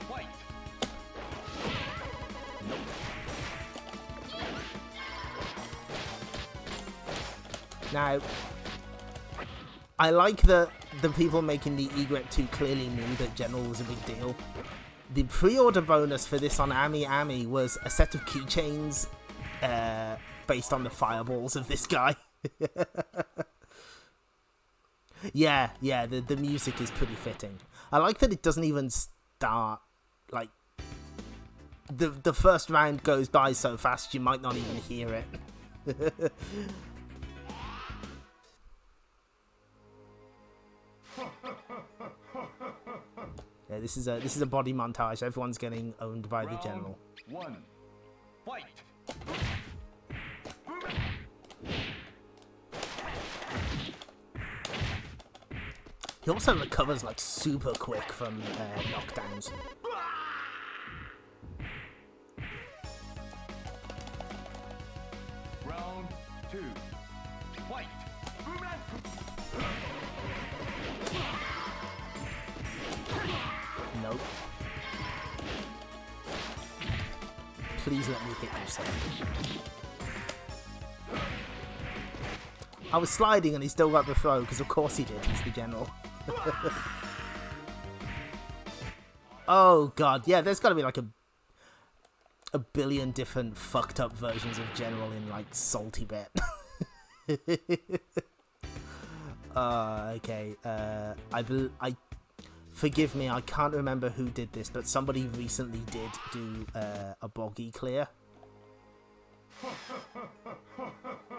Fight. Now, I like that the people making the Egret 2 clearly knew that General was a big deal. The pre-order bonus for this on Ami was a set of keychains based on the fireballs of this guy. Yeah, the music is pretty fitting. I like that it doesn't even start, like, the first round goes by so fast you might not even hear it. Yeah, this is a body montage. Everyone's getting owned by the general. Round 1. Fight. He also recovers like super quick from knockdowns. Round 2. Fight. Nope. Please let me hit you, sir. I was sliding and he still got the throw, because of course he did. He's the general. Oh god, yeah, there's got to be like a billion different fucked up versions of General in like Salty Bet. Okay, I forgive me, I can't remember who did this, but somebody recently did do a boggy clear,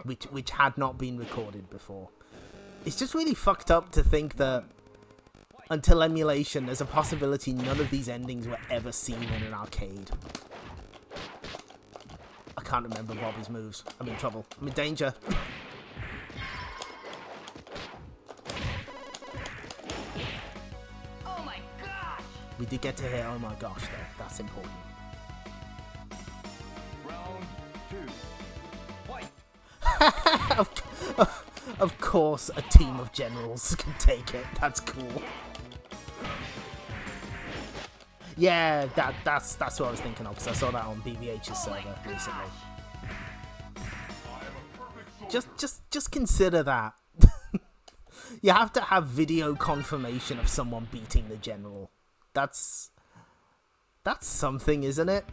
which had not been recorded before. It's just really fucked up to think that until emulation, there's a possibility none of these endings were ever seen in an arcade. I can't remember Bobby's moves. I'm in trouble. I'm in danger. Oh my gosh! We did get to hear oh my gosh there. That's important. Round 2. Fight. Of course a team of generals can take it. That's cool. Yeah, that's what I was thinking of, because I saw that on BBH's server recently. Just consider that. You have to have video confirmation of someone beating the general. That's something, isn't it?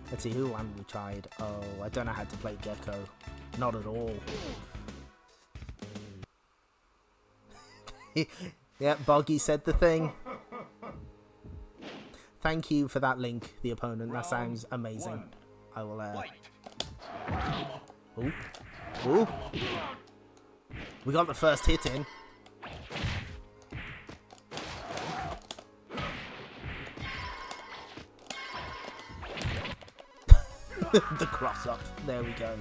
Let's see, who haven't we tried? Oh, I don't know how to play Gecko. Not at all. Yeah, Boggy said the thing. Thank you for that link, the opponent. That sounds amazing. I will, Ooh. Ooh. We got the first hit in. The cross up. There we go.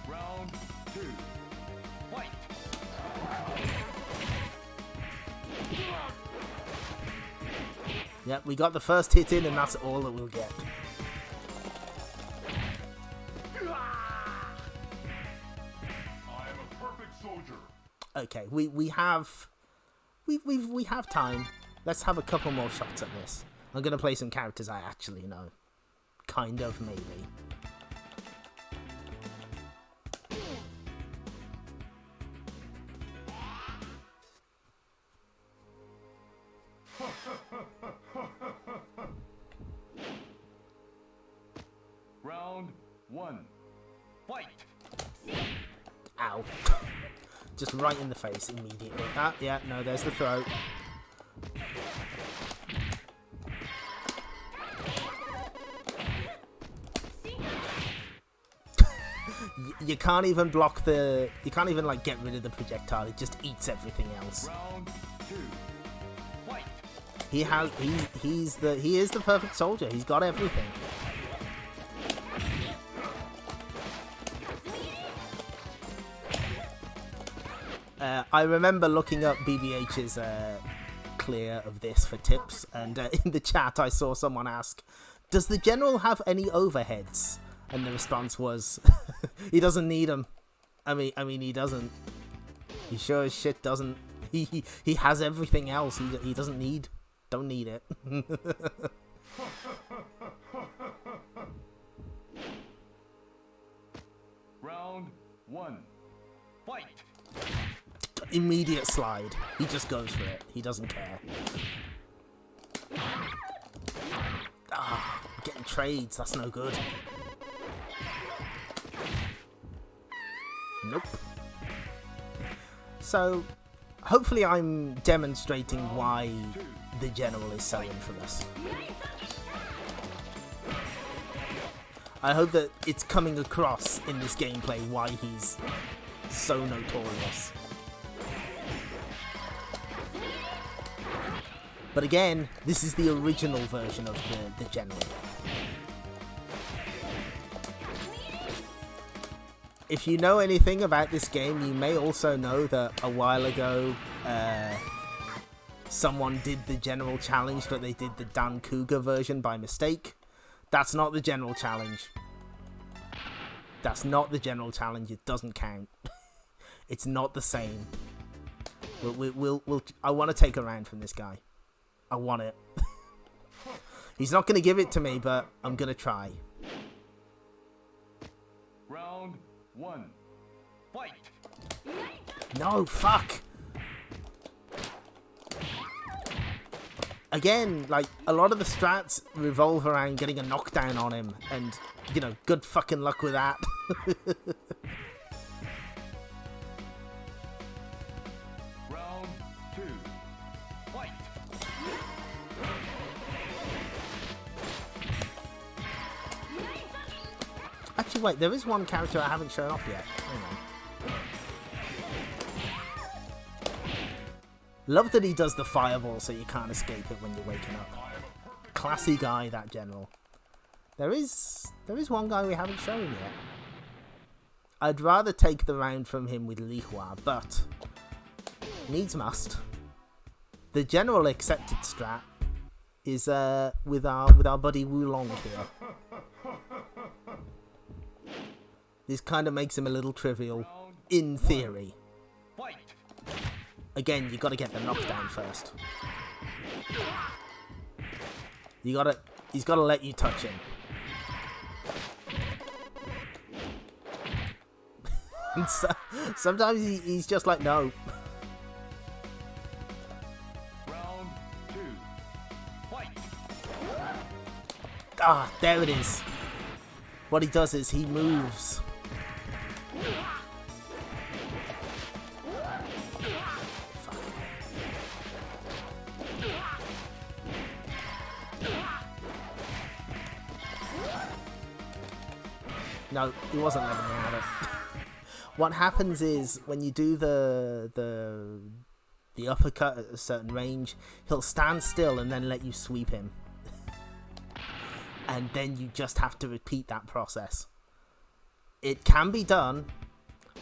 Round 2. Fight. Yep, we got the first hit in, and that's all that we'll get. I am a perfect soldier. Okay, we have time. Let's have a couple more shots at this. I'm gonna play some characters I actually know. Kind of, maybe. Round 1. Fight. Ow. Just right in the face immediately. Ah, yeah, no, there's the throw. You can't even block the... You can't even, like, get rid of the projectile. It just eats everything else. Round 2. Fight. He is the perfect soldier. He's got everything. I remember looking up BBH's clear of this for tips, and in the chat I saw someone ask, does the general have any overheads? And the response was, he doesn't need them. I mean, he doesn't. He sure as shit doesn't. He has everything else. He don't need it. Round 1. Fight. Immediate slide. He just goes for it. He doesn't care. Ah, getting trades. That's no good. Nope. So, hopefully I'm demonstrating why the general is so infamous. I hope that it's coming across in this gameplay why he's so notorious. But again, this is the original version of the general. If you know anything about this game, you may also know that a while ago, someone did the general challenge, but they did the Dan-Ku-Ga version by mistake. That's not the general challenge. That's not the general challenge. It doesn't count. It's not the same. I want to take a round from this guy. I want it. He's not going to give it to me, but I'm going to try. Round 1. Fight. No, fuck. Again, like, a lot of the strats revolve around getting a knockdown on him, and, you know, good fucking luck with that. Round 2. Fight. Actually, wait, there is one character I haven't shown off yet. Hang on. Love that he does the fireball so you can't escape it when you're waking up. Classy guy, that general. There is one guy we haven't shown yet. I'd rather take the round from him with Li Hua, but needs must. The general accepted strat is with our buddy Wulong here. This kind of makes him a little trivial, in theory. Fight. Again, you got to get the knockdown first. He's got to let you touch him. And sometimes he's just like, no. Round 2. Fight. Ah, there it is. What he does is he moves. Fuck. No, he wasn't letting me have it. What happens is when you do the uppercut at a certain range, he'll stand still and then let you sweep him. And then you just have to repeat that process. It can be done.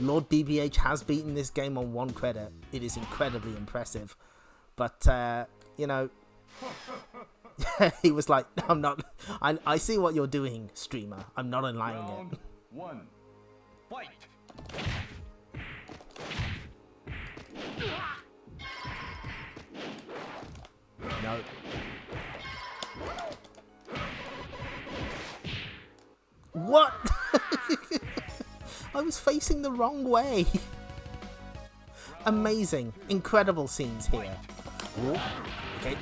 Lord BBH has beaten this game on 1 credit. It is incredibly impressive. But, you know, he was like, I'm not... I see what you're doing, streamer. I'm not allowing Round it. 1. Fight! No. What? I was facing the wrong way. Amazing. Incredible scenes here. Ooh. Okay.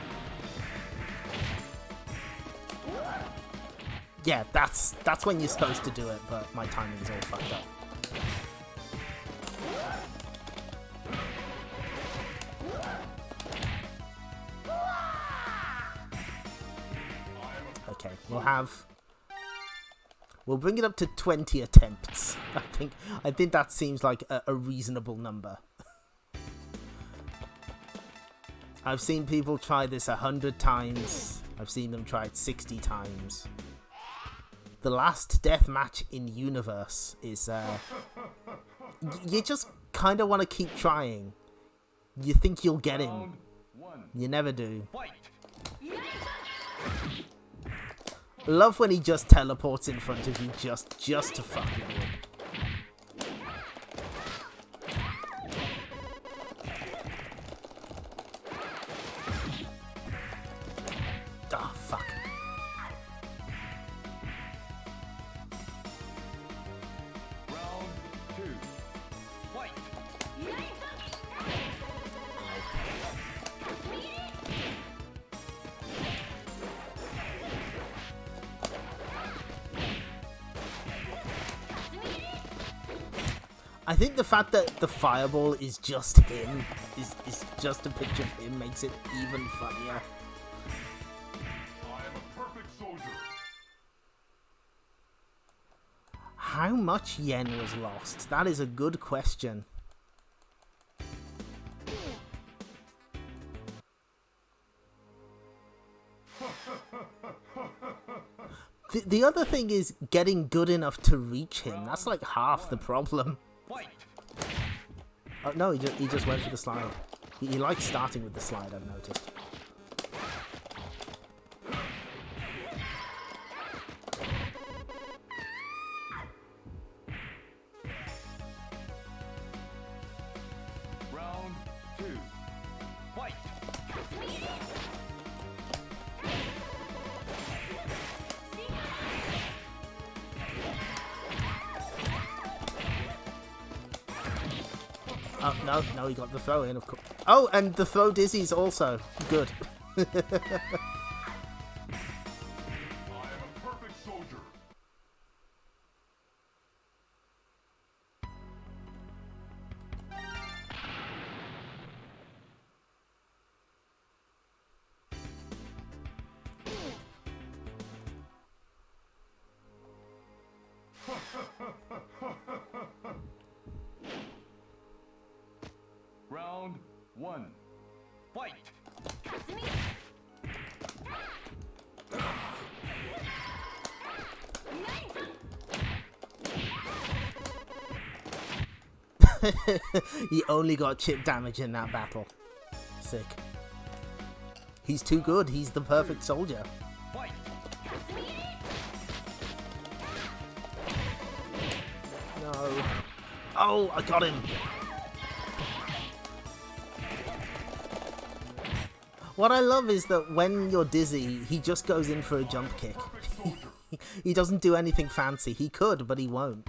Yeah, that's when you're supposed to do it, but my timing's all fucked up. Okay, we'll bring it up to 20 attempts. I think that seems like a reasonable number. I've seen people try this 100 times. I've seen them try it 60 times. The last death match in universe is you just kind of want to keep trying. You think you'll get him. You never do. Love when he just teleports in front of you just to fuck with you. Ah, fuck. Round 2. Fight! I think the fact that the fireball is just him, is just a picture of him, makes it even funnier. I am a perfect soldier. How much yen was lost? That is a good question. The other thing is getting good enough to reach him. That's like half the problem. Fight! Oh, no, he just went for the slide. He likes starting with the slide, I've noticed. Round 2. Fight! Oh, no, he got the throw in, of course. Oh, and the throw dizzy's also good. I am a perfect soldier. Round 1. Fight! He only got chip damage in that battle. Sick. He's too good. He's the perfect soldier. Fight! No. Oh, I got him. What I love is that when you're dizzy, he just goes in for a jump kick. He doesn't do anything fancy. He could, but he won't.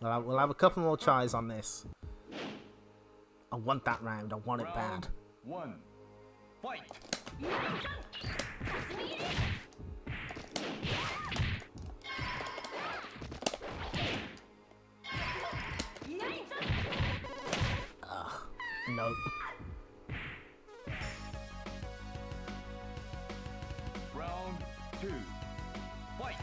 We'll have a couple more tries on this. I want that round. I want it bad. One. Fight. Nope. Round 2. Fight.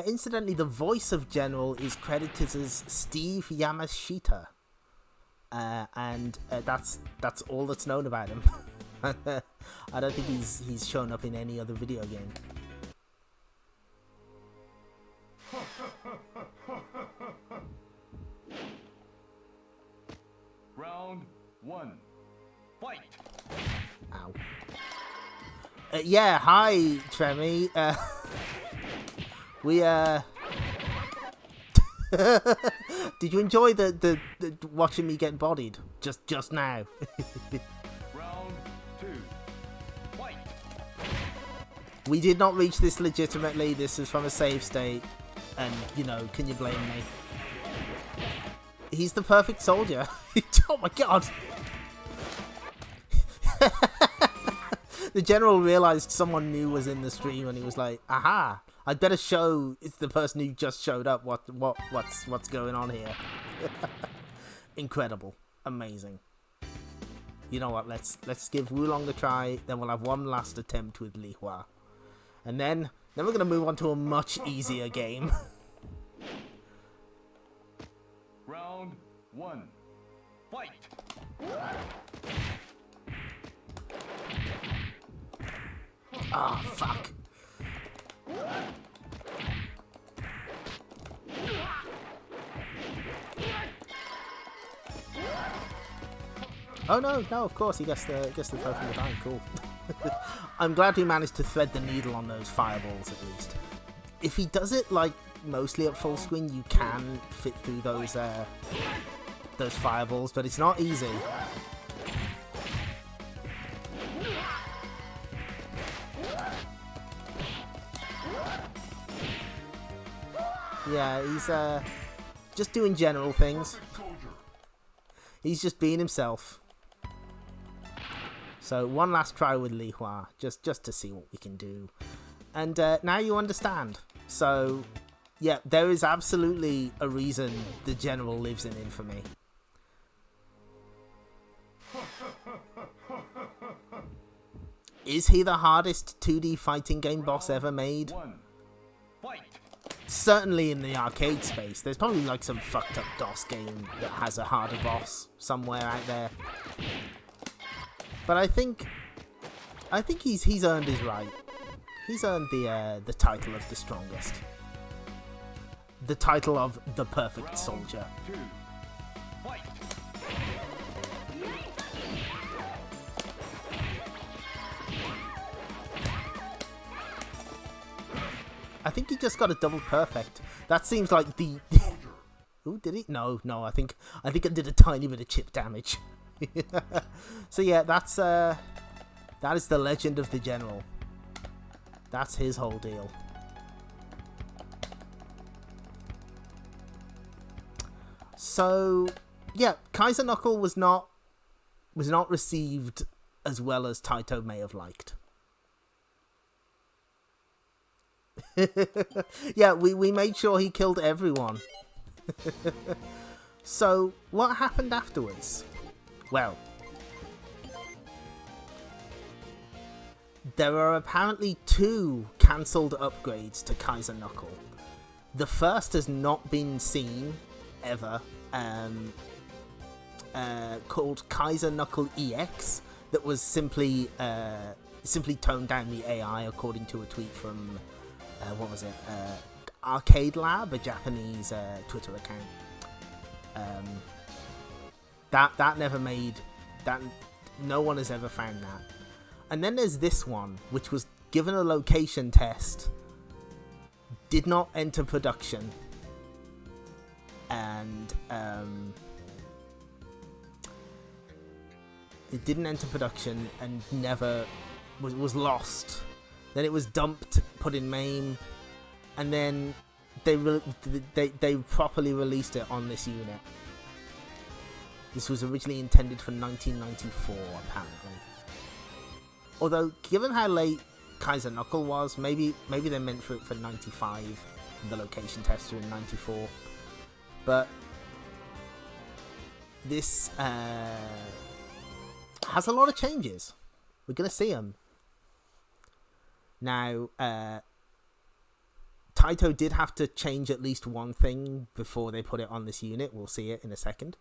Incidentally, the voice of General is credited as Steve Yamashita, and that's all that's known about him. I don't think he's shown up in any other video game. Round 1. Fight. Ow. Yeah, hi, Tremy. We did you enjoy the watching me get bodied just now? Round 2. Fight. We did not reach this legitimately. This is from a save state, and you know, can you blame me? He's the perfect soldier. Oh my god. The general realized someone new was in the stream, and he was like, "Aha! I'd better show it's the person who just showed up what's going on here." Incredible, amazing. You know what? Let's give Wulong a try. Then we'll have one last attempt with Li Hua, and then we're gonna move on to a much easier game. Round 1. Fight. Ah, oh, fuck. Oh no, of course he gets the throw from the bank. Cool. I'm glad we managed to thread the needle on those fireballs at least. If he does it like mostly at full screen, you can fit through those fireballs, but it's not easy. Yeah, he's just doing general things. He's just being himself. So one last try with Li Hua, just to see what we can do. And now you understand. So yeah, there is absolutely a reason the general lives in infamy. Is he the hardest 2D fighting game boss ever made? Certainly in the arcade space. There's probably like some fucked up DOS game that has a harder boss somewhere out there. But I think he's earned his right. He's earned the title of the strongest. The title of the perfect soldier. I think he just got a double perfect. That seems like the... Ooh, did he? No. I think I did a tiny bit of chip damage. So yeah, that is the legend of the general. That's his whole deal. So yeah, Kaiser Knuckle was not received as well as Taito may have liked. Yeah, we made sure he killed everyone. So what happened afterwards? Well, there are apparently 2 cancelled upgrades to Kaiser Knuckle. The first has not been seen ever, called Kaiser Knuckle EX, that was simply toned down the AI according to a tweet from what was it? Arcade Lab, a Japanese Twitter account. That never made that. No one has ever found that. And then there's this one, which was given a location test, did not enter production, and it didn't enter production and never was lost. Then it was dumped, put in MAME, and then they properly released it on this unit. This was originally intended for 1994, apparently. Although, given how late Kaiser Knuckle was, maybe they meant for it for 95, the location tester in 94. But this has a lot of changes. We're gonna see them now. Taito did have to change at least one thing before they put it on this unit. We'll see it in a second.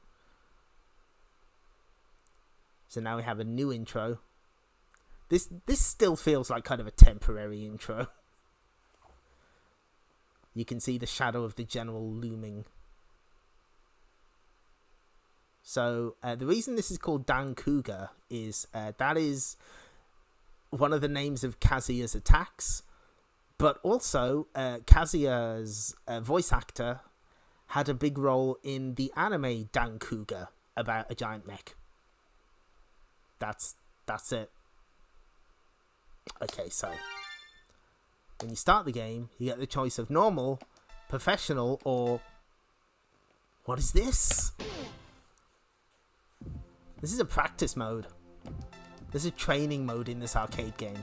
So now we have a new intro. This still feels like kind of a temporary intro. You can see the shadow of the general looming. So the reason this is called Dan-Ku-Ga is that is one of the names of Kazuya's attacks, but also Kazuya's voice actor had a big role in the anime Dan-Ku-Ga about a giant mech. That's it. Okay, so when you start the game, you get the choice of normal, professional, or what is this? This is a practice mode. There's a training mode in this arcade game.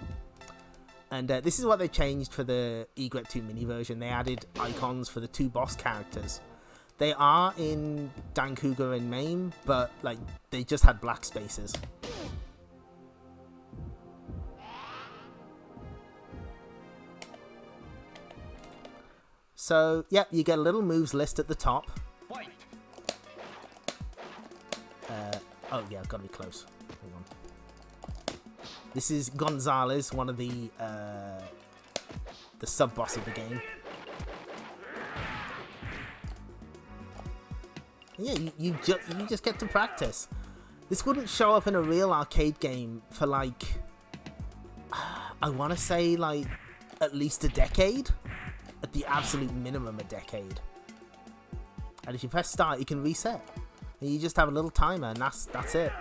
And this is what they changed for the Egret 2 mini version. They added icons for the 2 boss characters. They are in Dan-Ku-Ga and MAME, but like they just had black spaces. So, yeah, you get a little moves list at the top. Oh, yeah, I've got to be close. Hang on. This is Gonzalez, one of the sub-boss of the game. And yeah, you just get to practice. This wouldn't show up in a real arcade game for, like, I want to say, like, at least a decade. At the absolute minimum, a decade. And if you press start, you can reset. And you just have a little timer, and that's it.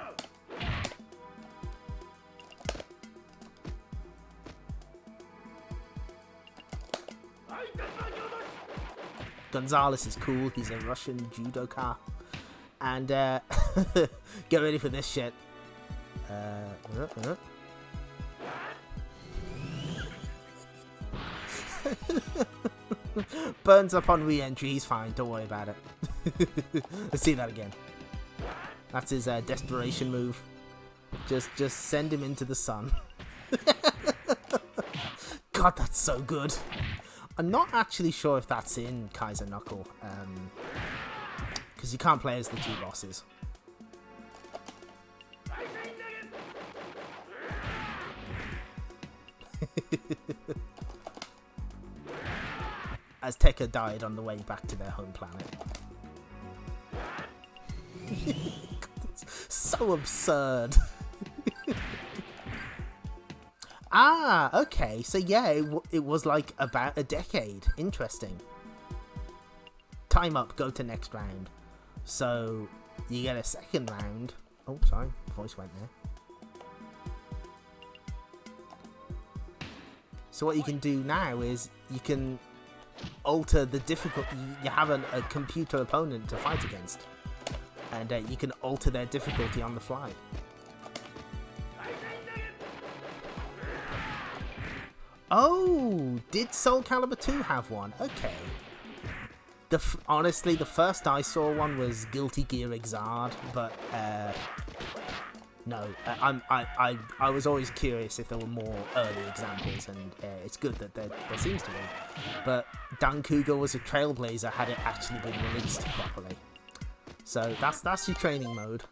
Gonzalez is cool. He's a Russian judoka. And get ready for this shit. Burns up on re-entry. He's fine. Don't worry about it. Let's see that again. That's his desperation move. Just send him into the sun. God, that's so good. I'm not actually sure if that's in Kaiser Knuckle, because you can't play as the 2 bosses. Azteca died on the way back to their home planet. So absurd. Ah, okay. So yeah, it was like about a decade. Interesting. Time up. Go to next round. So you get a second round. Oh, sorry. Voice went there. So what you can do now is you can alter the difficulty. You have a computer opponent to fight against. And you can alter their difficulty on the fly. Oh, did Soul Calibur 2 have one? Okay. Honestly, the first I saw one was Guilty Gear Xrd, but no, I was always curious if there were more early examples, and it's good that there seems to be. But Dan-Ku-Ga was a trailblazer had it actually been released properly. So that's your training mode.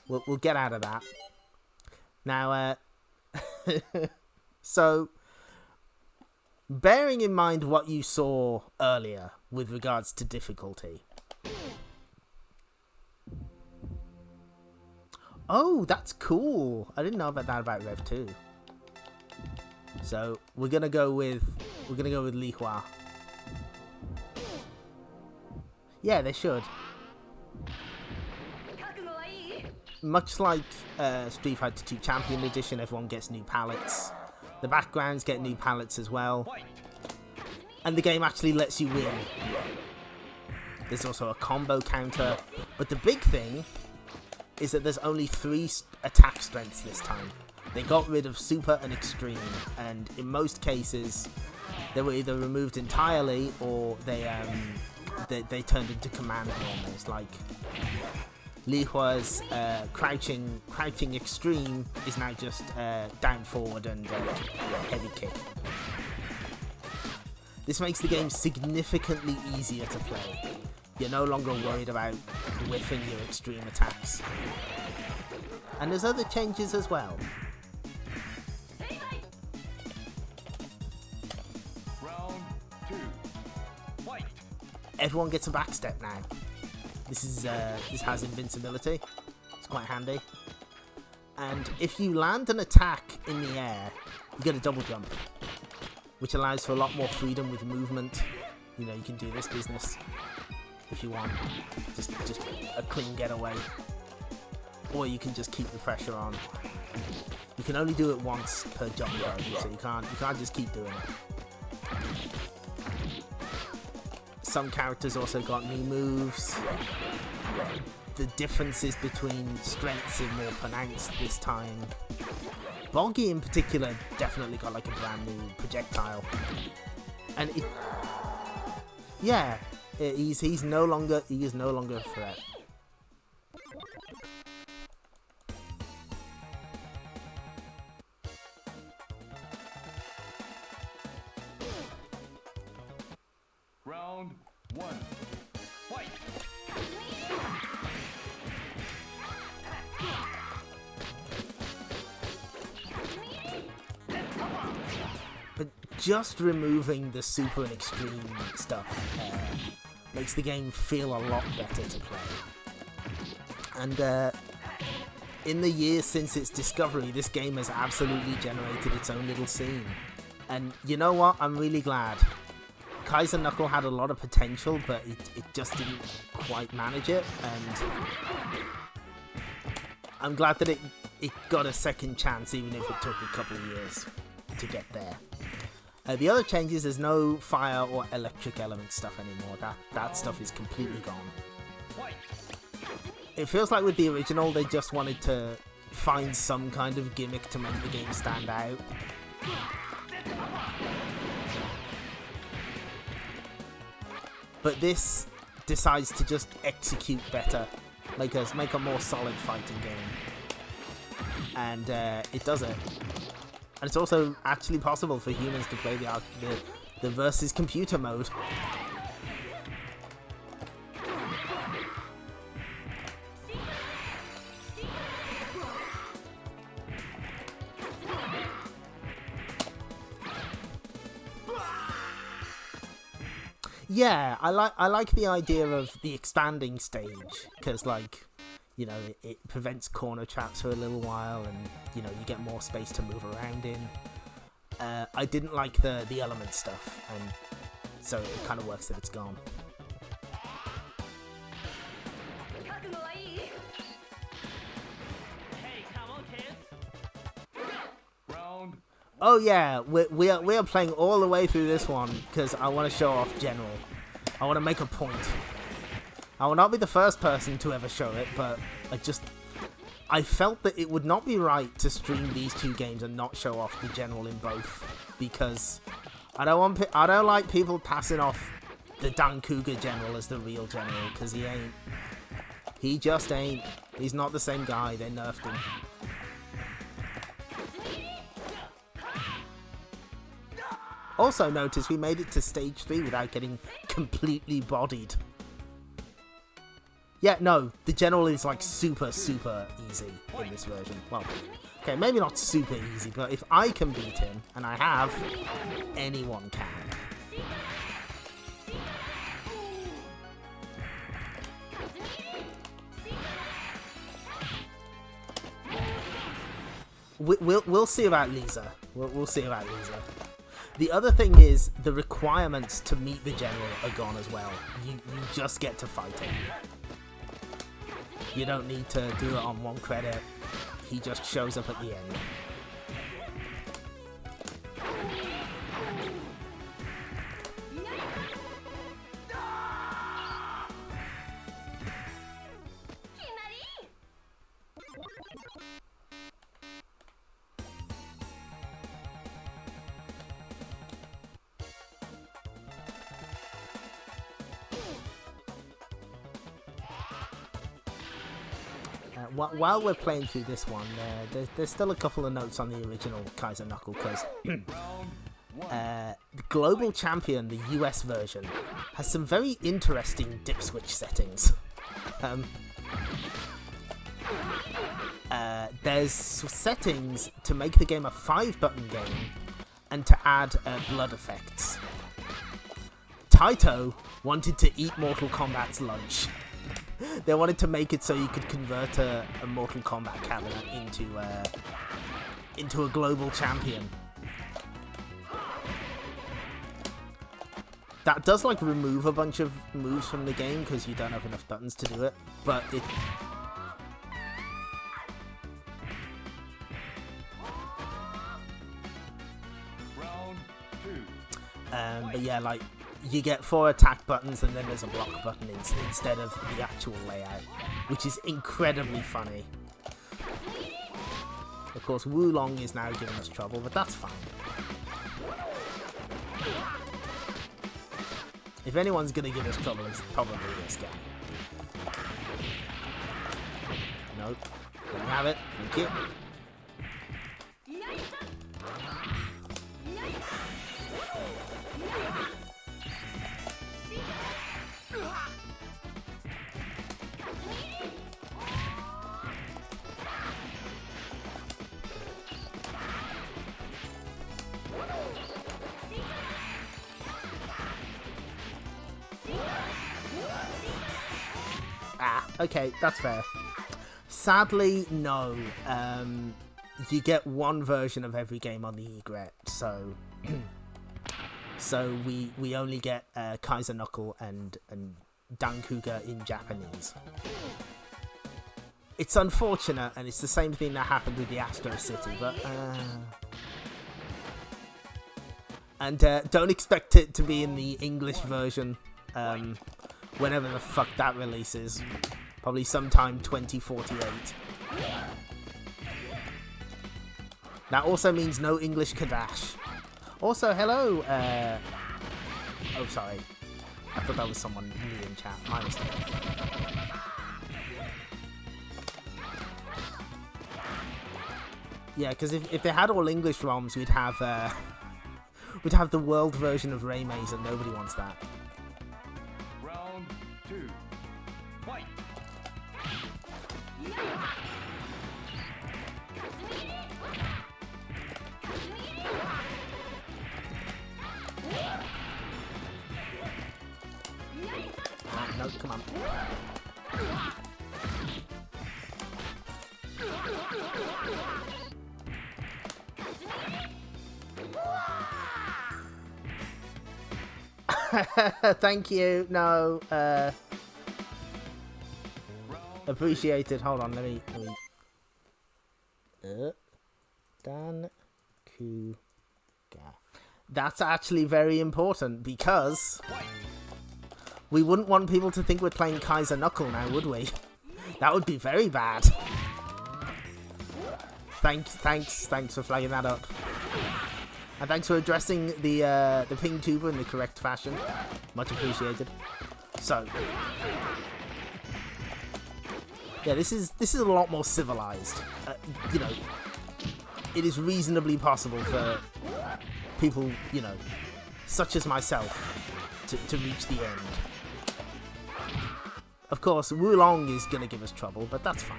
We'll get out of that. Now, so bearing in mind what you saw earlier with regards to difficulty. Oh, that's cool. I didn't know about that about Rev 2. So we're gonna go with Li Hua. Yeah, they should. Much like Street Fighter 2 Champion Edition, everyone gets new palettes. The backgrounds get new palettes as well. And the game actually lets you win. There's also a combo counter. But the big thing is that there's only 3 attack strengths this time. They got rid of Super and Extreme. And in most cases, they were either removed entirely or they turned into command normals. Like Li Hua's crouching extreme is now just down forward and heavy kick. This makes the game significantly easier to play. You're no longer worried about whiffing your extreme attacks. And there's other changes as well. Round 2. Fight. Everyone gets a backstep now. This has invincibility. It's quite handy. And if you land an attack in the air, you get a double jump, which allows for a lot more freedom with movement. You know, you can do this business if you want. Just a clean getaway. Or you can just keep the pressure on. You can only do it once per jump though, so you can't just keep doing it. Some characters also got new moves. The differences between strengths are more pronounced this time. Boggy in particular definitely got like a brand new projectile. And he's no longer a threat. Round 1. Fight. But just removing the super and extreme stuff makes the game feel a lot better to play. And in the years since its discovery, this game has absolutely generated its own little scene. And you know what? I'm really glad. Kaiser Knuckle had a lot of potential, but it just didn't quite manage it, and I'm glad that it got a second chance, even if it took a couple of years to get there. The other changes, there's no fire or electric element stuff anymore. That stuff is completely gone. It feels like with the original, they just wanted to find some kind of gimmick to make the game stand out. But this decides to just execute better, make a more solid fighting game, and it does it. And it's also actually possible for humans to play the versus computer mode. Yeah, I like the idea of the expanding stage, because, like, you know, it prevents corner traps for a little while, and, you know, you get more space to move around in. I didn't like the element stuff, and so it kind of works that it's gone. Oh yeah, we are playing all the way through this one because I want to show off General. I want to make a point. I will not be the first person to ever show it, but I felt that it would not be right to stream these two games and not show off the General in both, because I don't like people passing off the Dan-Ku-Ga General as the real General, because he ain't. He just ain't. He's not the same guy. They nerfed him. Also notice we made it to stage 3 without getting completely bodied. Yeah, no, the General is like super easy in this version. Well, okay, maybe not super easy, but if I can beat him, and I have, anyone can. We'll see about Lisa. We'll see about Lisa. The other thing is the requirements to meet the general are gone as well. You just get to fight him. You don't need to do it on 1 credit. He just shows up at the end. While we're playing through this one, there's still a couple of notes on the original Kaiser Knuckle, because the Global Champion, the US version, has some very interesting dip switch settings. There's settings to make the game a 5-button game and to add blood effects. Taito wanted to eat Mortal Kombat's lunch. They wanted to make it so you could convert a Mortal Kombat cabinet into a global champion. That does like remove a bunch of moves from the game because you don't have enough buttons to do it, but it. Round 2. But yeah, like. You get 4 attack buttons and then there's a block button instead of the actual layout, which is incredibly funny. Of course, Wulong is now giving us trouble, but that's fine. If anyone's gonna give us trouble, it's probably this guy. Nope. Didn't have it. Thank you. Okay, that's fair. Sadly, no. You get 1 version of every game on the Egret, so we only get Kaiser Knuckle and Dan-Ku-Ga in Japanese. It's unfortunate, and it's the same thing that happened with the Astro City, but and don't expect it to be in the English version whenever the fuck that releases. Probably sometime 2048. That also means no English Kadash. Also, hello. Oh, sorry. I thought that was someone new in chat. My mistake. Yeah, because if they had all English ROMs, we'd have the world version of Raymaze, and nobody wants that. Round 2. Fight. No, come on. Thank you. No. Appreciated. Hold on. Let me. Dan-Ku-Ga. That's actually very important because we wouldn't want people to think we're playing Kaiser Knuckle now, would we? That would be very bad. Thanks for flagging that up. And thanks for addressing the ping tuber in the correct fashion. Much appreciated. So, yeah, this is a lot more civilized. You know, it is reasonably possible for people, you know, such as myself, to reach the end. Of course, Wulong is gonna give us trouble, but that's fine.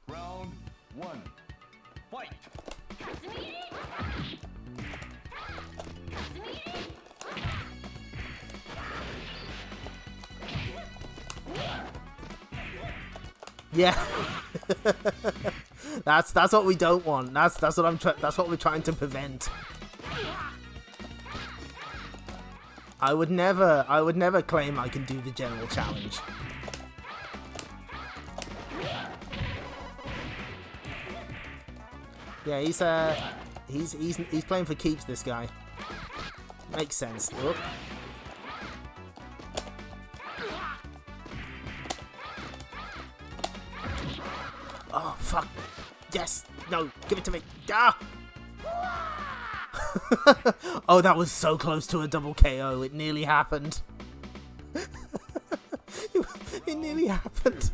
Round 1. Fight. Yeah. that's what we don't want. That's what we're trying to prevent. I would never claim I can do the general challenge. Yeah, he's playing for keeps, this guy. Makes sense. Oh. Oh, fuck. Yes. No, give it to me. Ah! Oh, that was so close to a double KO. It nearly happened. It nearly happened.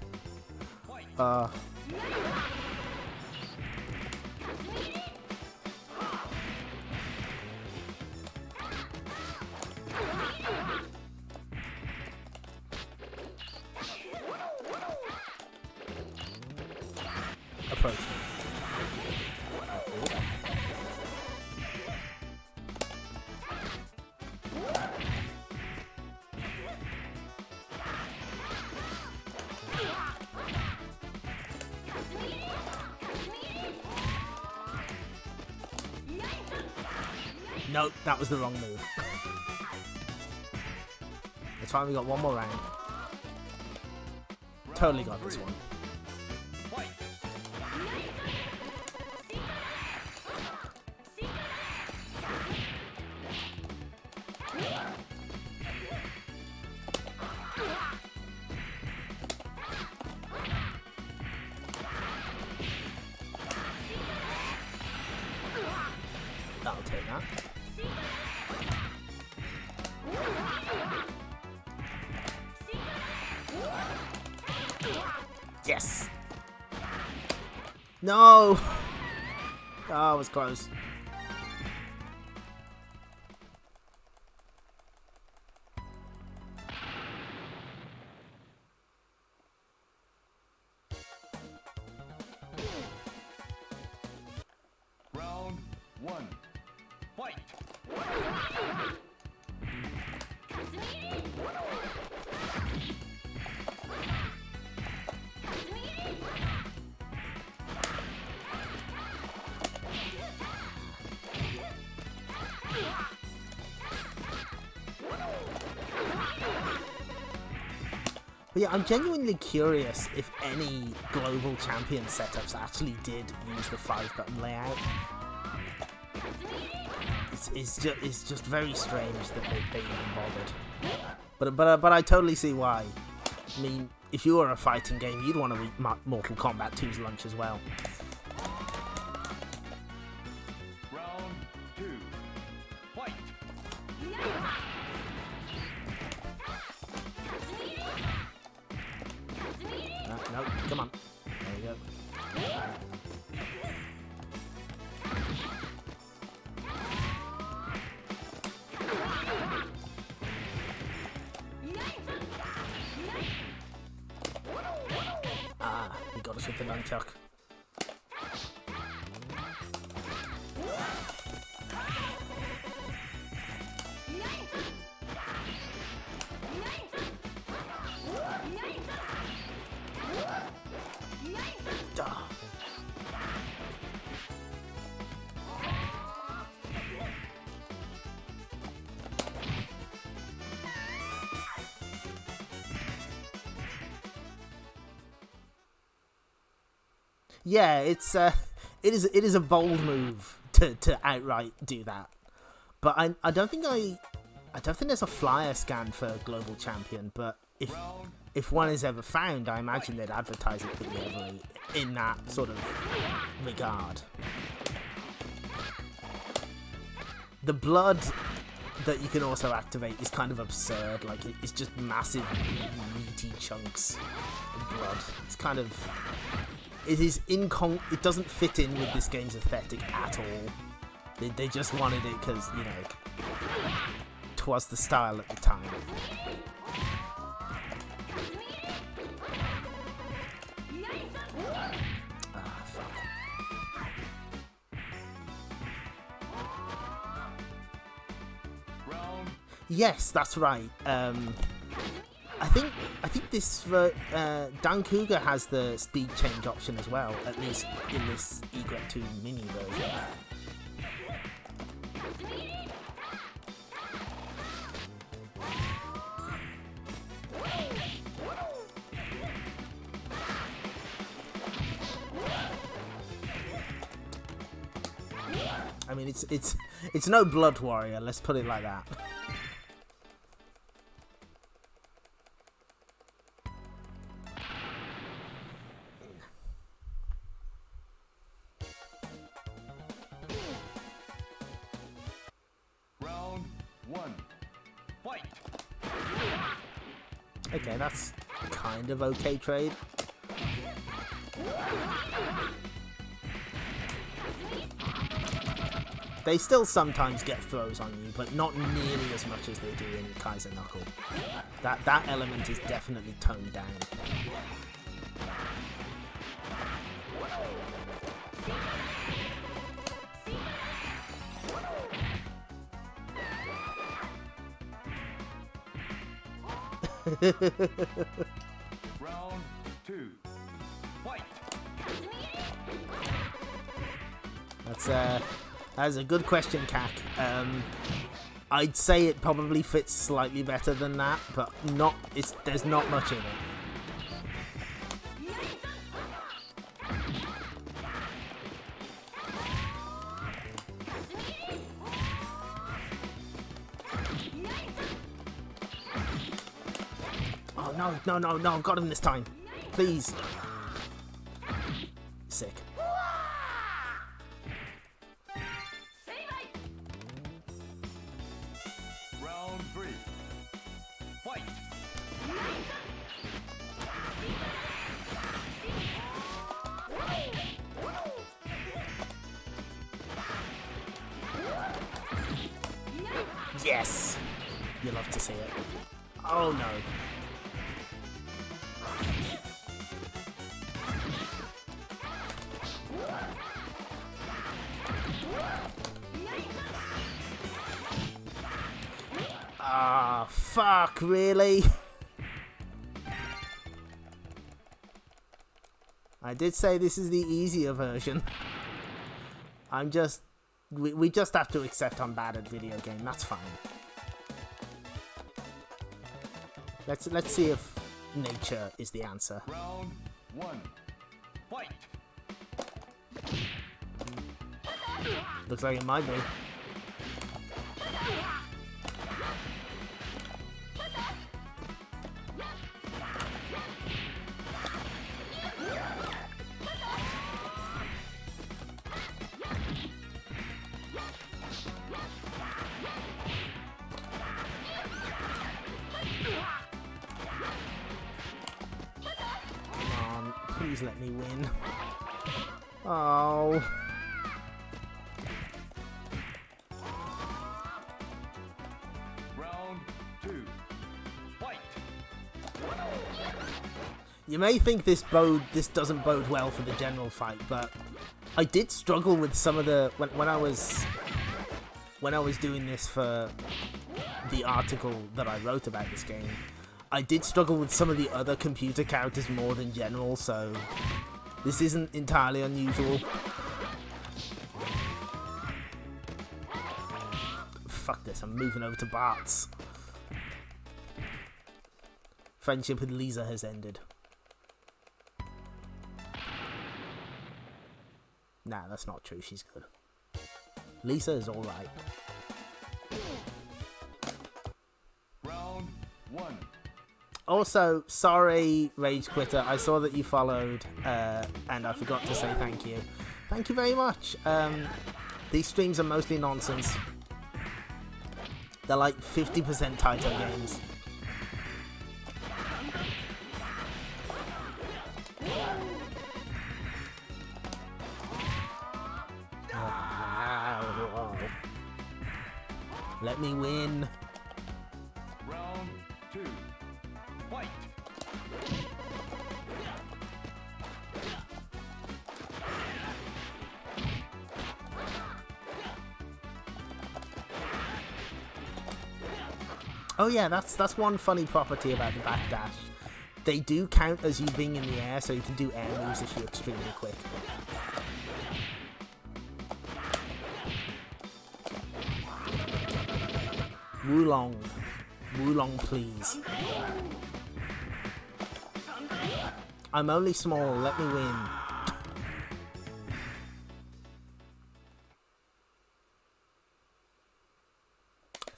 Approach me. Nope, that was the wrong move. It's fine, we got one more round. Totally got this one. That'll take that. Yes! No! Oh, it was close. Round 1. Fight! But yeah, I'm genuinely curious if any global champion setups actually did use the 5-button layout. It's just very strange that they even bothered. But I totally see why. I mean, if you were a fighting game, you'd want to eat Mortal Kombat 2's lunch as well. Round 2. Fight! No, come on. There we go. Ah, he got us with the nunchuck. Ah. Yeah, it is a bold move to outright do that. But I don't think there's a flyer scan for global champion, but if one is ever found, I imagine they'd advertise it pretty heavily in that sort of regard. The blood that you can also activate is kind of absurd. Like, it's just massive meaty chunks of blood. It's kind of... It doesn't fit in with this game's aesthetic at all. They just wanted it because, you know, 'twas the style at the time. Ah, fuck. Yes, that's right. I think this Dan-Ku-Ga has the speed change option as well, at least in this Egret 2 mini version. I mean, it's no Blood Warrior, let's put it like that. Round 1. Fight! Okay, that's kind of okay trade. They still sometimes get throws on you, but not nearly as much as they do in Kaiser Knuckle. That element is definitely toned down. Round 2. Fight! That's a good question, Kak. I'd say it probably fits slightly better than that, but there's not much in it. Oh no, I've got him this time. Please. Sick. Round 3. Fight! Yes! You love to see it. Oh no. Ah, fuck, really? I did say this is the easier version. We just have to accept I'm bad at video game, that's fine. Let's see if nature is the answer. Round 1. Fight! Looks like it might be. Please let me win. Oh. Round 2. Fight! You may think this doesn't bode well for the general fight, but I did struggle with some of the when I was doing this for the article that I wrote about this game. I did struggle with some of the other computer characters more than general, so this isn't entirely unusual. Fuck this, I'm moving over to Bart's. Friendship with Lisa has ended. Nah, that's not true, she's good. Lisa is alright. Round 1. Also, sorry, Rage Quitter, I saw that you followed, and I forgot to say thank you. Thank you very much. These streams are mostly nonsense. They're like 50% Taito games. Let me win. Round 2. Fight! Oh yeah, that's one funny property about the backdash. They do count as you being in the air, so you can do air moves if you're extremely quick. Wulong. Wulong, please. I'm only small, let me win.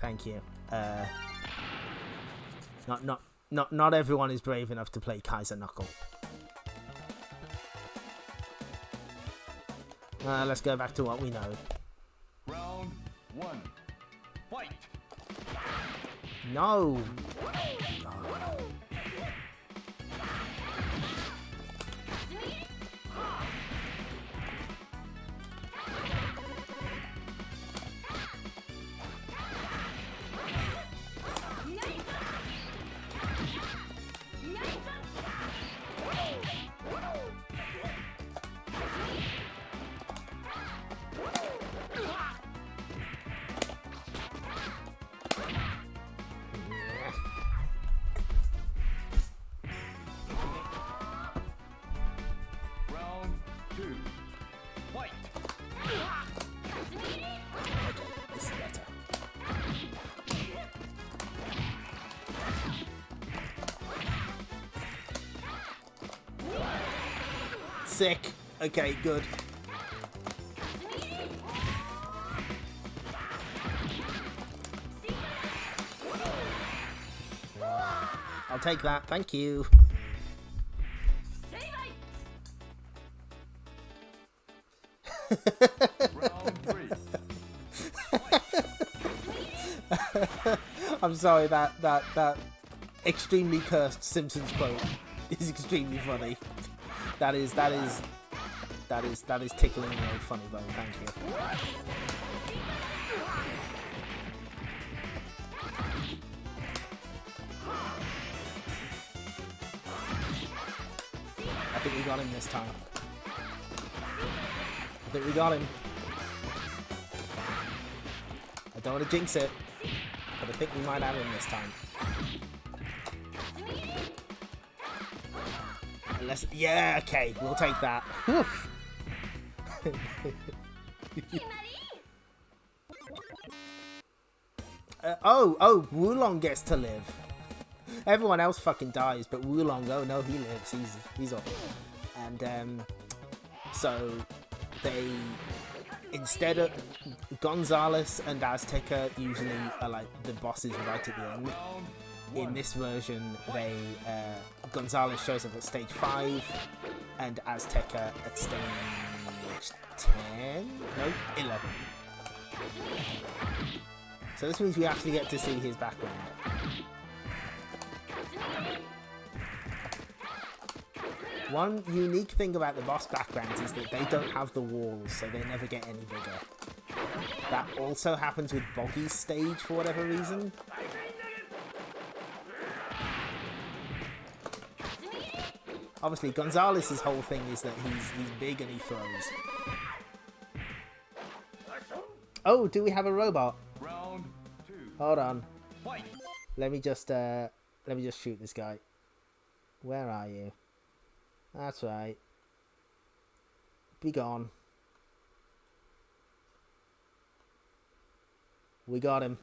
Thank you. Not everyone is brave enough to play Kaiser Knuckle. Let's go back to what we know. Round 1. Fight! No! Round 2. Fight! Okay, this is better. Sick. Okay, good. I'll take that, thank you. Round 3. I'm sorry, that extremely cursed Simpsons quote is extremely funny. That is tickling the old funny bone, thank you. I think we got him this time. I think we got him. I don't want to jinx it, but I think we might have him this time. Unless, yeah, okay, we'll take that. Oh, Wulong gets to live. Everyone else fucking dies, but Wulong, oh no, he lives. He's up. And so they, instead of Gonzalez and Azteca usually are like the bosses right at the end. In this version, they Gonzalez shows up at stage 5 and Azteca at stage 10? No, 11. So this means we actually get to see his background. One unique thing about the boss backgrounds is that they don't have the walls, so they never get any bigger. That also happens with Boggy's stage for whatever reason. Obviously, Gonzalez's whole thing is that he's big and he throws. Oh, do we have a robot? Round 2. Hold on. Fight! Let me just shoot this guy. Where are you? That's right. Be gone. We got him.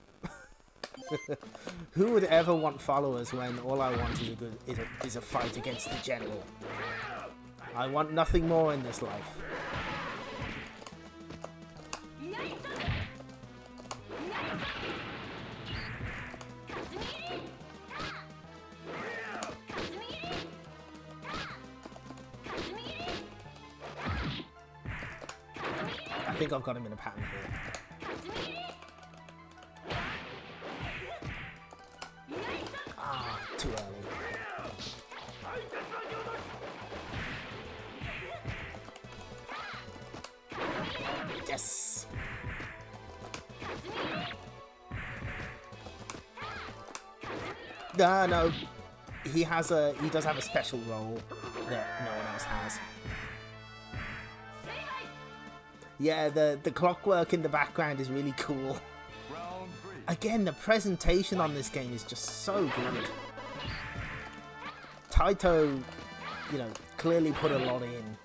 Who would ever want followers when all I want is a fight against the general? I want nothing more in this life. I think I've got him in a pattern here. Ah, too early. Yes! No. He does have a special role that no one else has. Yeah, the clockwork in the background is really cool. Again, the presentation on this game is just so good. Taito, you know, clearly put a lot in.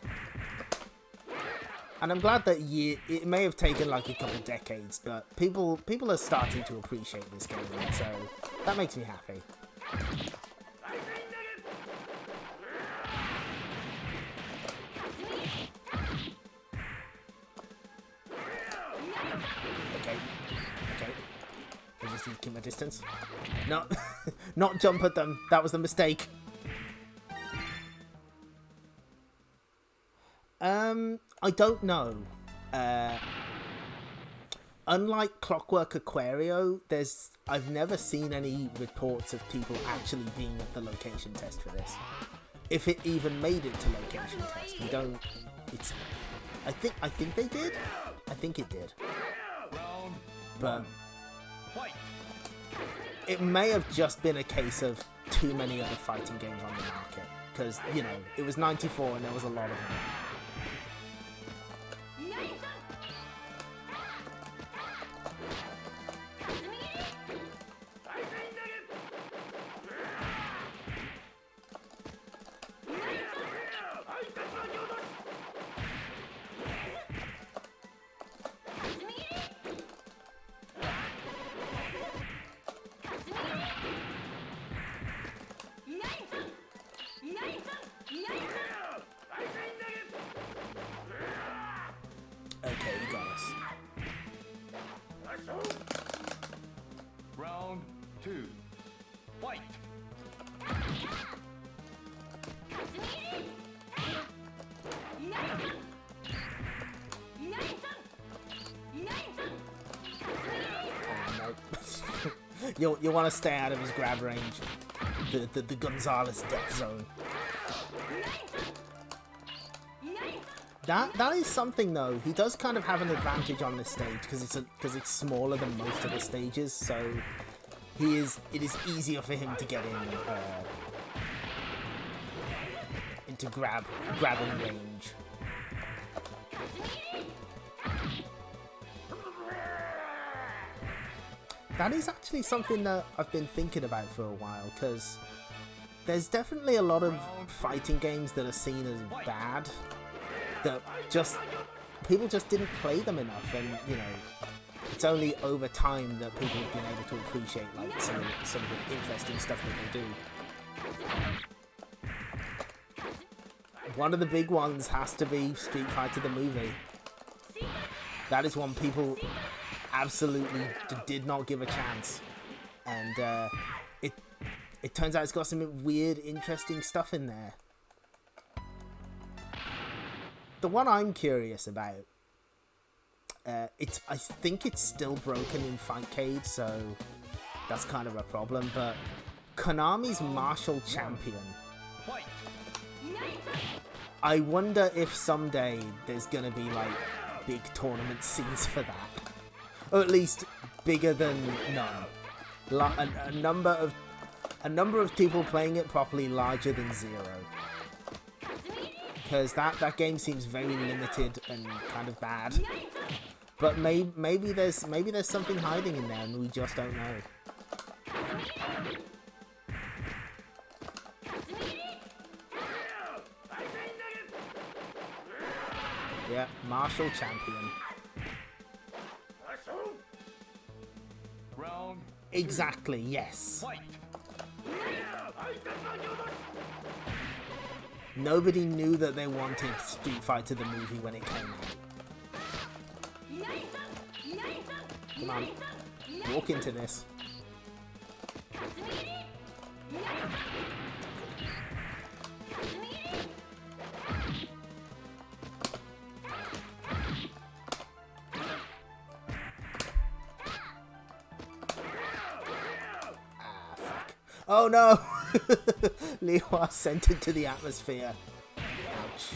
And I'm glad that it may have taken like a couple decades, but people are starting to appreciate this game, so that makes me happy. Okay. I just need to keep my distance. No, not jump at them. That was the mistake. I don't know. Unlike Clockwork Aquario, I've never seen any reports of people actually being at the location test for this. If it even made it to location test, we don't. I think they did. I think it did. But it may have just been a case of too many other fighting games on the market, because you know it was '94 and there was a lot of them. Okay, you got us. Round 2. Fight! No. You want to stay out of his grab range. The Gonzalez death zone. That is something though. He does kind of have an advantage on this stage because it's smaller than most of the stages, so it is easier for him to get into grabbing range. That is actually something that I've been thinking about for a while, because there's definitely a lot of fighting games that are seen as bad, that people just didn't play them enough, and you know, it's only over time that people have been able to appreciate like some of the interesting stuff that they do. One of the big ones has to be Street Fighter the movie. That is one people absolutely did not give a chance, and it turns out it's got some weird, interesting stuff in there. The one I'm curious about, I think it's still broken in Fightcade, so that's kind of a problem, but Konami's Martial Champion. I wonder if someday there's gonna be like big tournament scenes for that. Or at least bigger than none. A number of people playing it properly larger than 0. Because that game seems very limited and kind of bad. But maybe there's something hiding in there and we just don't know. Yeah, Martial Champion. Exactly, yes. Nobody knew that they wanted Street Fighter the movie when it came out. Come on, walk into this. Oh no! Liwa sent into the atmosphere. Ouch.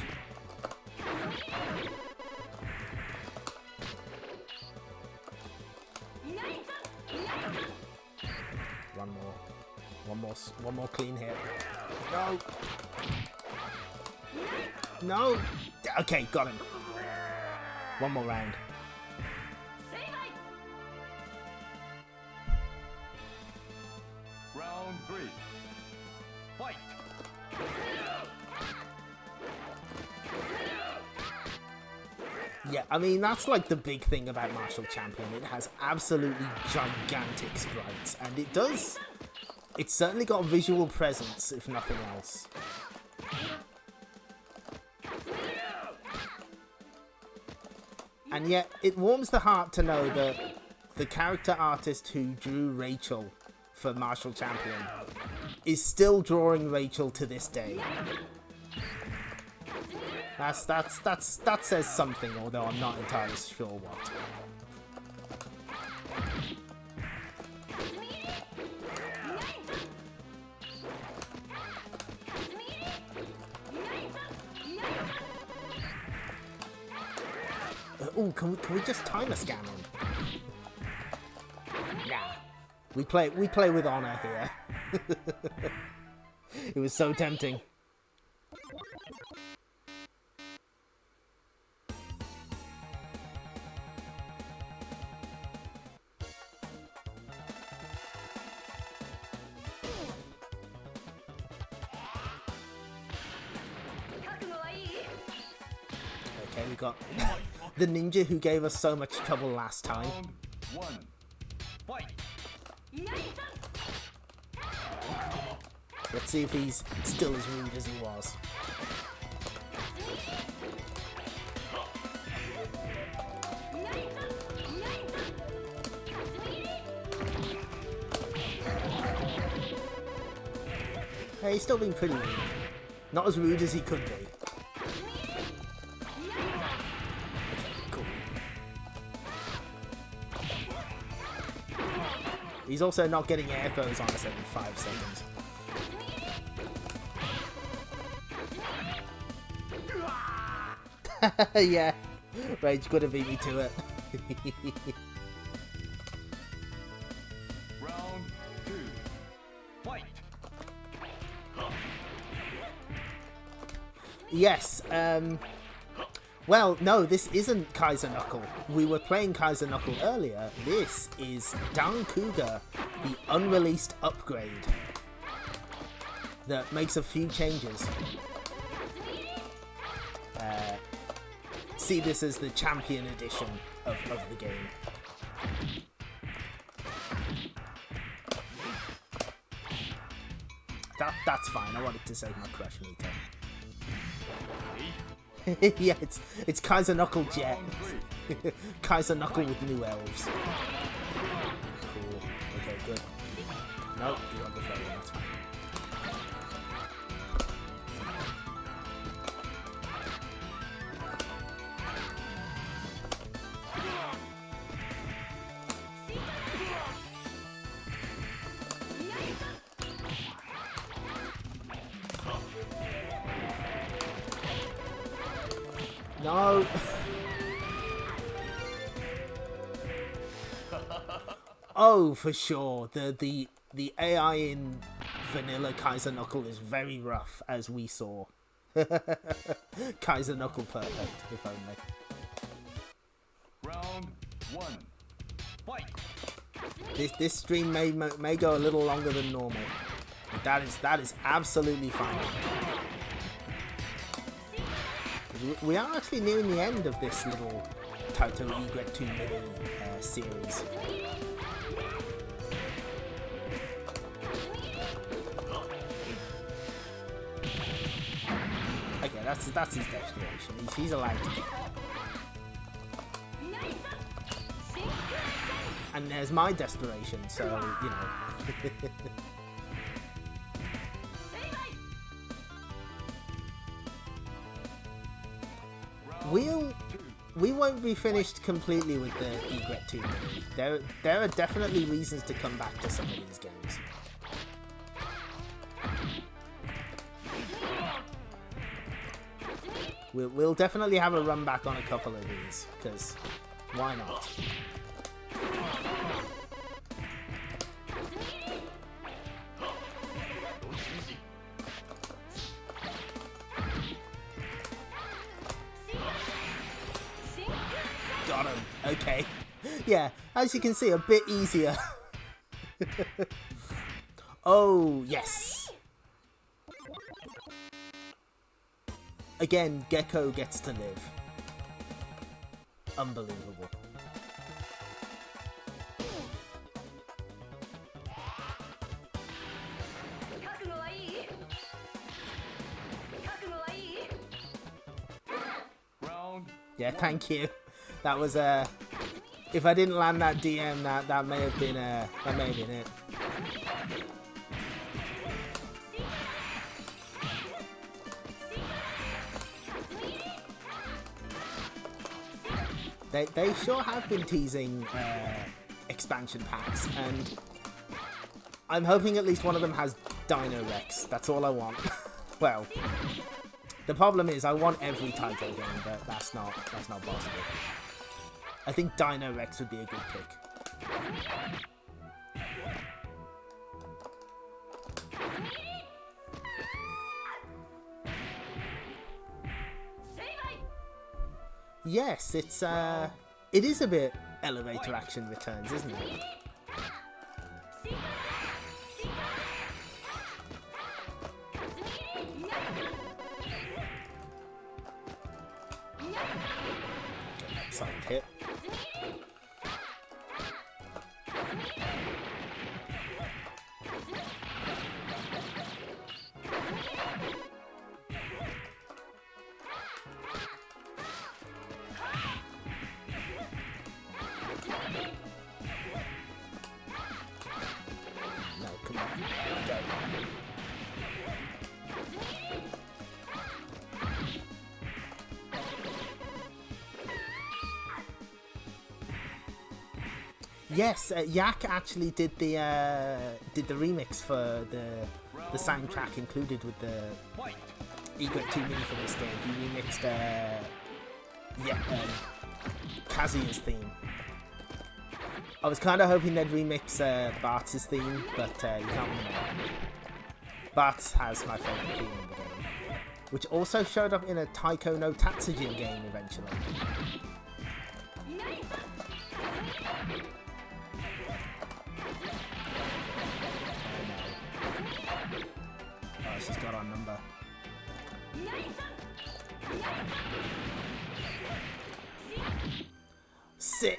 One more clean hit. No! No! Okay, got him. One more round. three, fight! Yeah, I mean, that's like the big thing about Martial Champion. It has absolutely gigantic sprites, and it does. It's certainly got visual presence, if nothing else. And yet, it warms the heart to know that the character artist who drew Rachel for Martial Champion is still drawing Rachel to this day. That says something, although I'm not entirely sure what. Oh, can we just timer scan him? Nah, we play with honor here. It was so tempting. Okay, we got the ninja who gave us so much trouble last time. Round one, fight! Let's see if he's still as rude as he was. Hey, he's still being pretty rude. Not as rude as he could be. Cool. He's also not getting air throws on us every 5 seconds. Yeah, Rage could have beat me to it. Round two, fight! Yes, well, no, this isn't Kaiser Knuckle. We were playing Kaiser Knuckle earlier. This is Dan-Ku-Ga, the unreleased upgrade that makes a few changes. See this as the champion edition of the game. That's fine. I wanted to save my crush meter. Yeah, it's Kaiser Knuckle Jet. Kaiser Knuckle with new elves. Cool. Okay, good. Nope, you want the throw, that's fine. No. Oh, for sure. The AI in vanilla Kaiser Knuckle is very rough, as we saw. Kaiser Knuckle perfect, if only. Round one, fight! This stream may go a little longer than normal. But that is absolutely fine. We are actually nearing the end of this little Taito Egret 2 mini series. Okay, that's his desperation. He's allowed to do that. And there's my desperation, so, you know. We won't be finished completely with the Egret 2 mini. There are definitely reasons to come back to some of these games. We'll definitely have a run back on a couple of these, because why not? Got him. Okay. Yeah, as you can see, a bit easier. Oh, yes. Again, Gecko gets to live. Unbelievable. Yeah, thank you. That was if I didn't land that DM, that may have been it. They sure have been teasing expansion packs, and I'm hoping at least one of them has Dino Rex. That's all I want. Well, the problem is I want every Taito game, but that's not possible. I think Dino Rex would be a good pick. Yes, it is a bit elevator action returns, isn't it? Solid hit. No, come on. Go. Yes, Yak actually did the remix for the soundtrack included with the Egret 2 mini for this game. He remixed Kazuya's theme. I was kind of hoping they'd remix Bart's theme, but you can't win that. Bart has my favourite theme in the game, which also showed up in a Taiko no Tatsujin game eventually. Oh, she's got our number. Sit.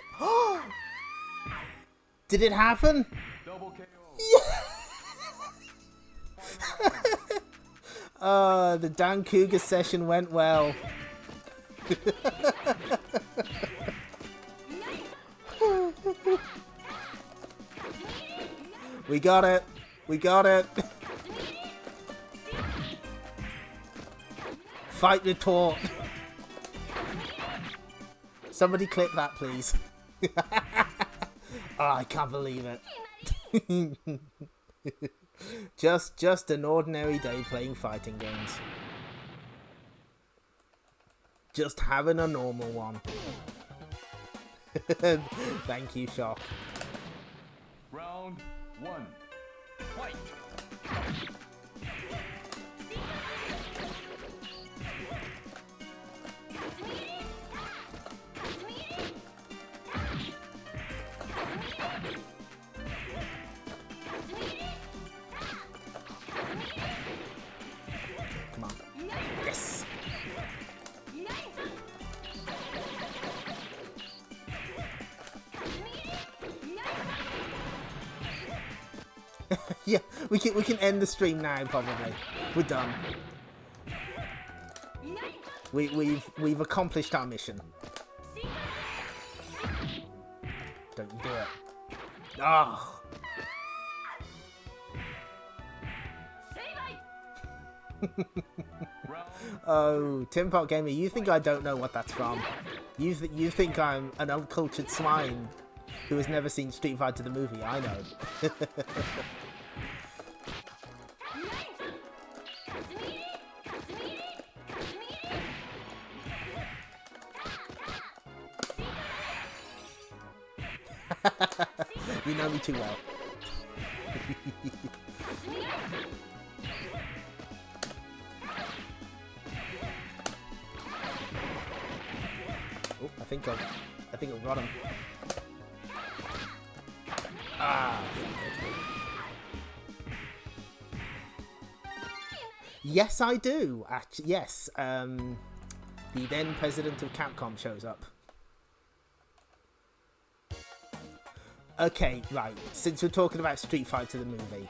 Did it happen? Double KO. Oh, the Dan-Ku-Ga session went well. We got it. We got it. Fight retort. Somebody clip that, please. Oh, I can't believe it. Just an ordinary day playing fighting games. Just having a normal one. Thank you, Shock. Round 1. Fight. Come on. Yes. Yeah, we can end the stream now. Probably, we're done. We've accomplished our mission. Don't you do it? Oh. Oh, Tim Pot Gamer, you think I don't know what that's from? You think I'm an uncultured swine who has never seen Street Fighter the movie? I know. You know me too well. Oh, I think I've got him. Ah. Yes, I do. Actually, yes. The then president of Capcom shows up. Okay, right. Since we're talking about Street Fighter the movie,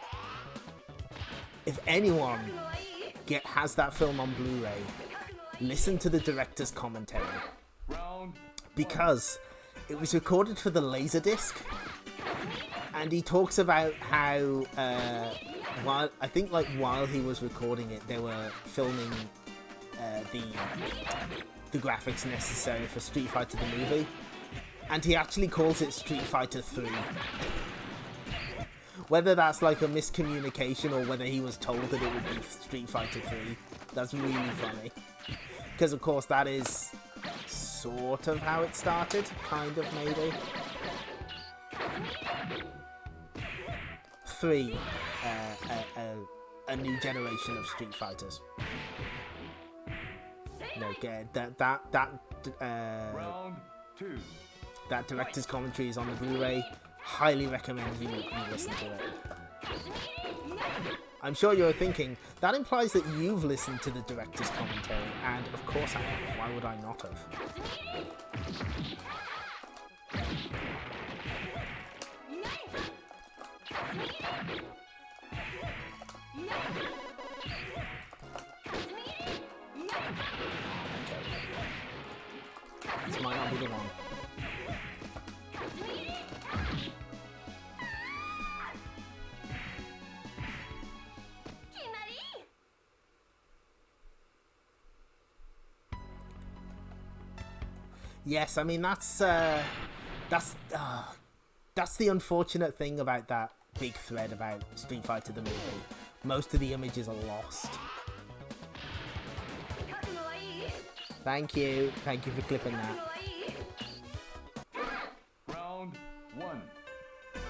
if anyone has that film on Blu-ray, listen to the director's commentary, because it was recorded for the Laserdisc, and he talks about how while he was recording it, they were filming the graphics necessary for Street Fighter the movie, and he actually calls it Street Fighter 3. Whether that's like a miscommunication or whether he was told that it would be Street Fighter 3, that's really funny. Because of course that is sort of how it started, kind of, maybe. 3, a new generation of Street Fighters. No, Round 2. that director's commentary is on the Blu-ray. Highly recommend you listen to it. I'm sure you're thinking, that implies that you've listened to the director's commentary, and of course I have. Why would I not have? This might not be the one. Yes, I mean that's the unfortunate thing about that big thread about Street Fighter the movie. Most of the images are lost. Thank you for clipping that. Round 1.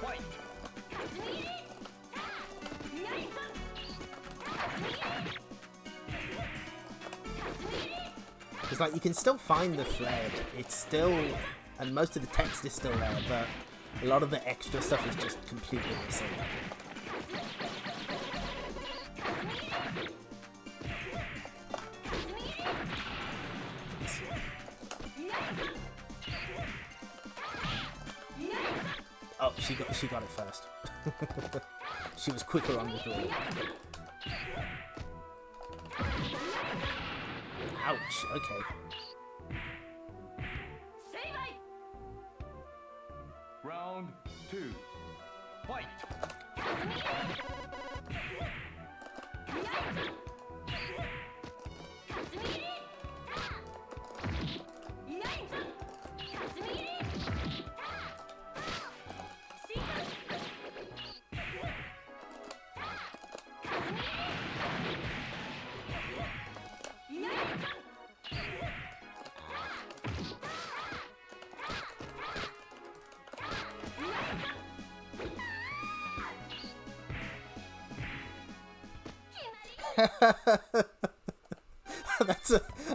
Fight. It's like you can still find the thread. It's still, and most of the text is still there, but a lot of the extra stuff is just completely missing. Oh, she got it first. She was quicker on the draw. Ouch, okay. Round 2. Fight.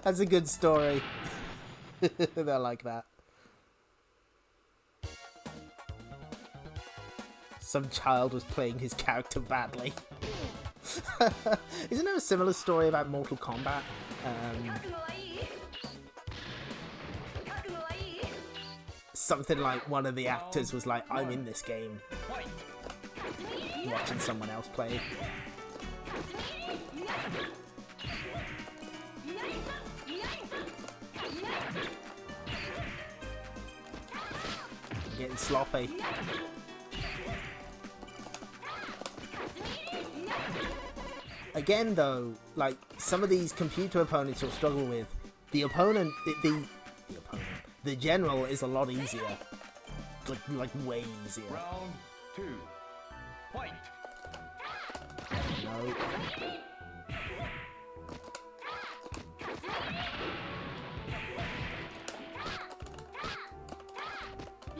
That's a good story. They're like that. Some child was playing his character badly. Isn't there a similar story about Mortal Kombat? Something like one of the actors was like, I'm in this game. Watching someone else play. Getting sloppy. Again though, like some of these computer opponents you'll struggle with, the opponent, the general is a lot easier. Like way easier. Round 2. Fight. No.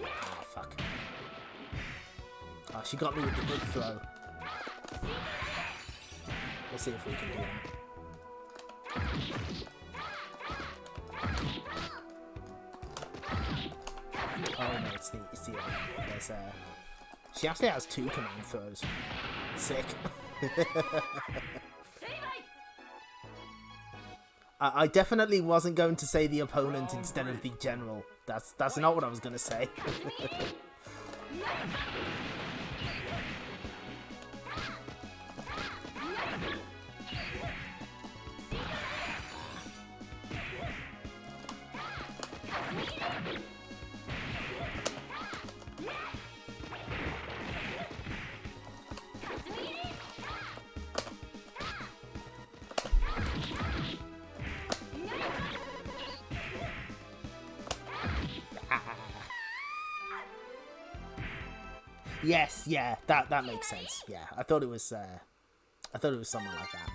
Ah, fuck. Oh, she got me with the big throw. We'll see if we can do that. Oh no, it's the there's she actually has 2 command throws. Sick. I definitely wasn't going to say the opponent instead of the general. That's not what I was going to say. Yes, yeah, that makes sense. Yeah, I thought it was something like that.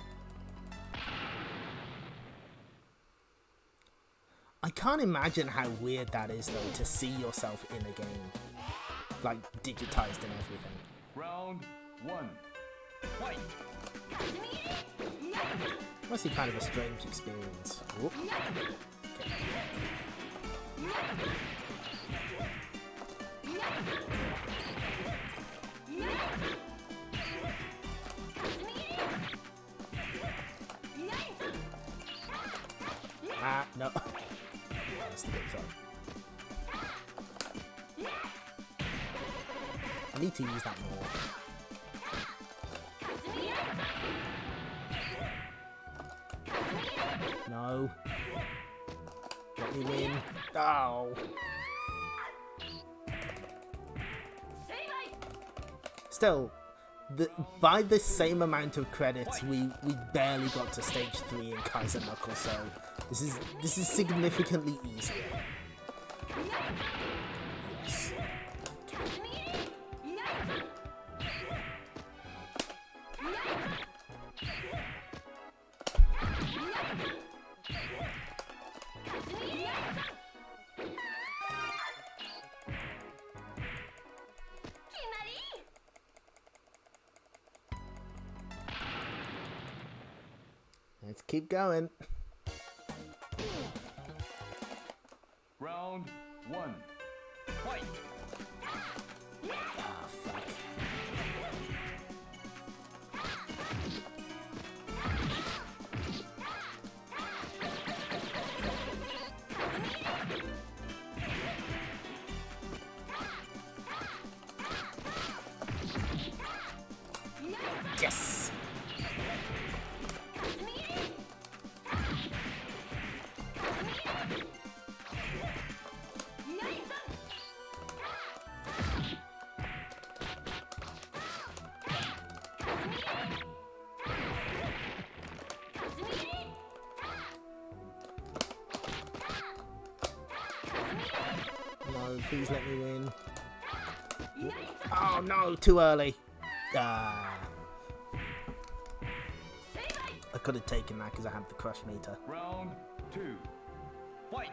I can't imagine how weird that is though, to see yourself in a game, like digitized and everything. Round 1. Fight! Must be kind of a strange experience. Whoop. Okay. Ah, no. That's the big fun. I need to use that more. No. Let me win. Oh. Still, by the same amount of credits, we barely got to stage 3 in Kaiser Knuckle, so this is significantly easier. Yes. Let's keep going. Round 1. Fight! Ah, fuck. Yes! No, please let me win. Oh no, too early. Ah. I could have taken that because I had the crush meter. Round 2. Fight!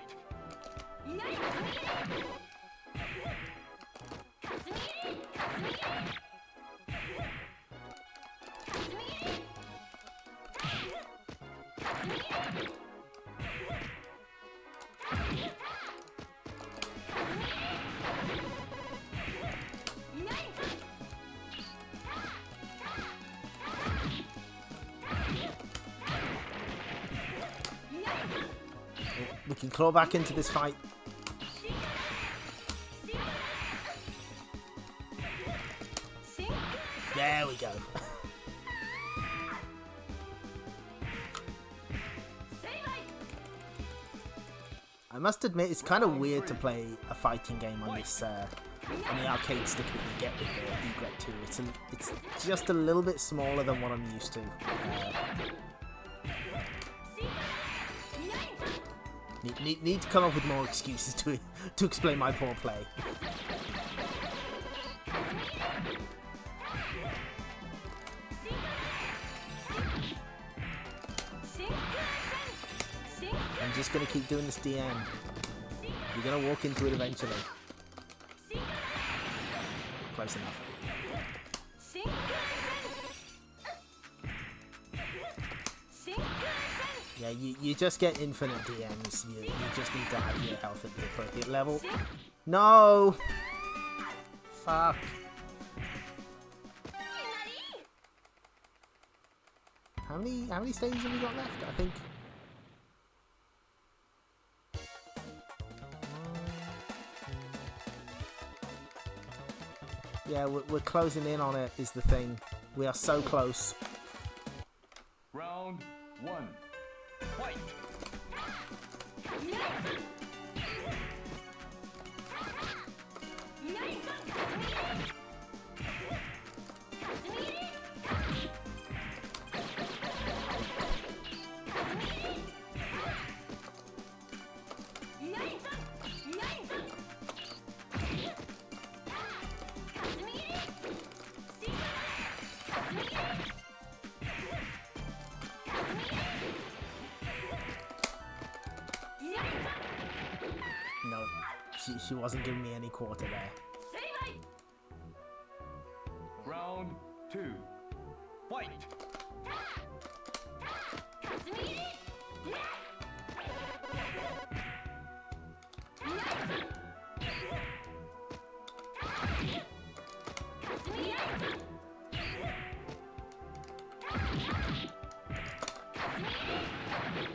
We can claw back into this fight. There we go. I must admit, it's kind of weird to play a fighting game on this on the arcade stick that you get with the Egret 2. It's just a little bit smaller than what I'm used to. Need to come up with more excuses to explain my poor play. I'm just gonna keep doing this DM. You're gonna walk into it eventually. Close enough. Yeah, you just get infinite DMs. You just need to have your health at the appropriate level. No! Fuck. How many stages have we got left? I think Yeah, we're closing in on it is the thing. We are so close. Round 1. Fight! No, she wasn't giving me any quarter there. Round 2. Fight!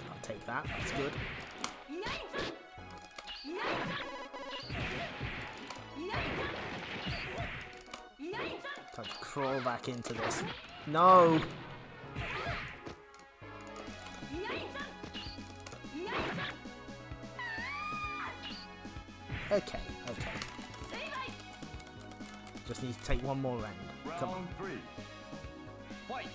I'll take that. That's good. Time to crawl back into this. No! Okay, okay. Just need to take one more round. Come on. Round 3. Fight!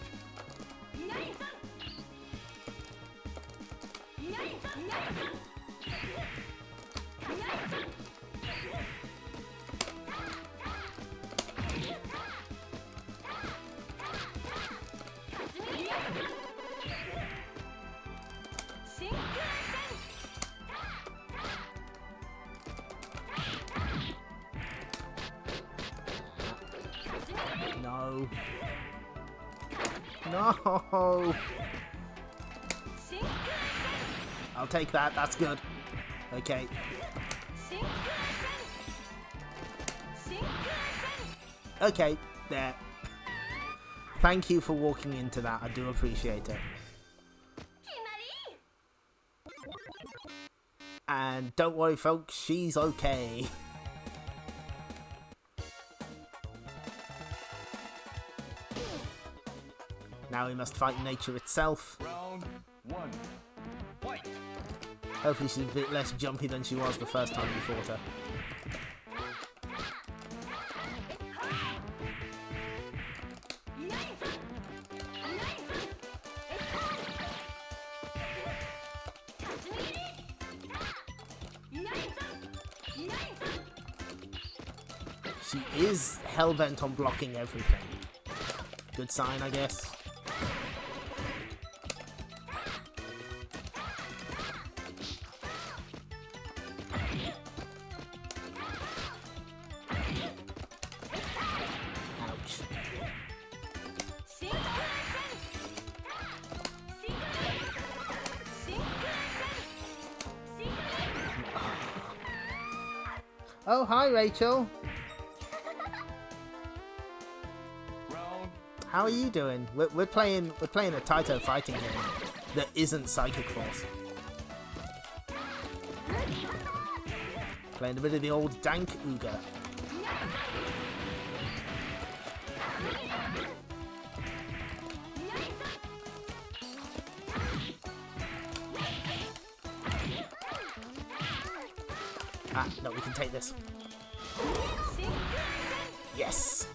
No. No! I'll take that, that's good. Okay. Okay, there. Thank you for walking into that, I do appreciate it. And don't worry folks, she's okay. Now we must fight nature itself. Round 1. Fight! Hopefully she's a bit less jumpy than she was the first time we fought her. She is hell-bent on blocking everything. Good sign, I guess. Ouch. Oh, hi, Rachel. How are you doing? We're playing a Taito fighting game that isn't Psychic Force. Playing a bit of the old Dan-Ku-Ga. Ah, no, we can take this. Yes!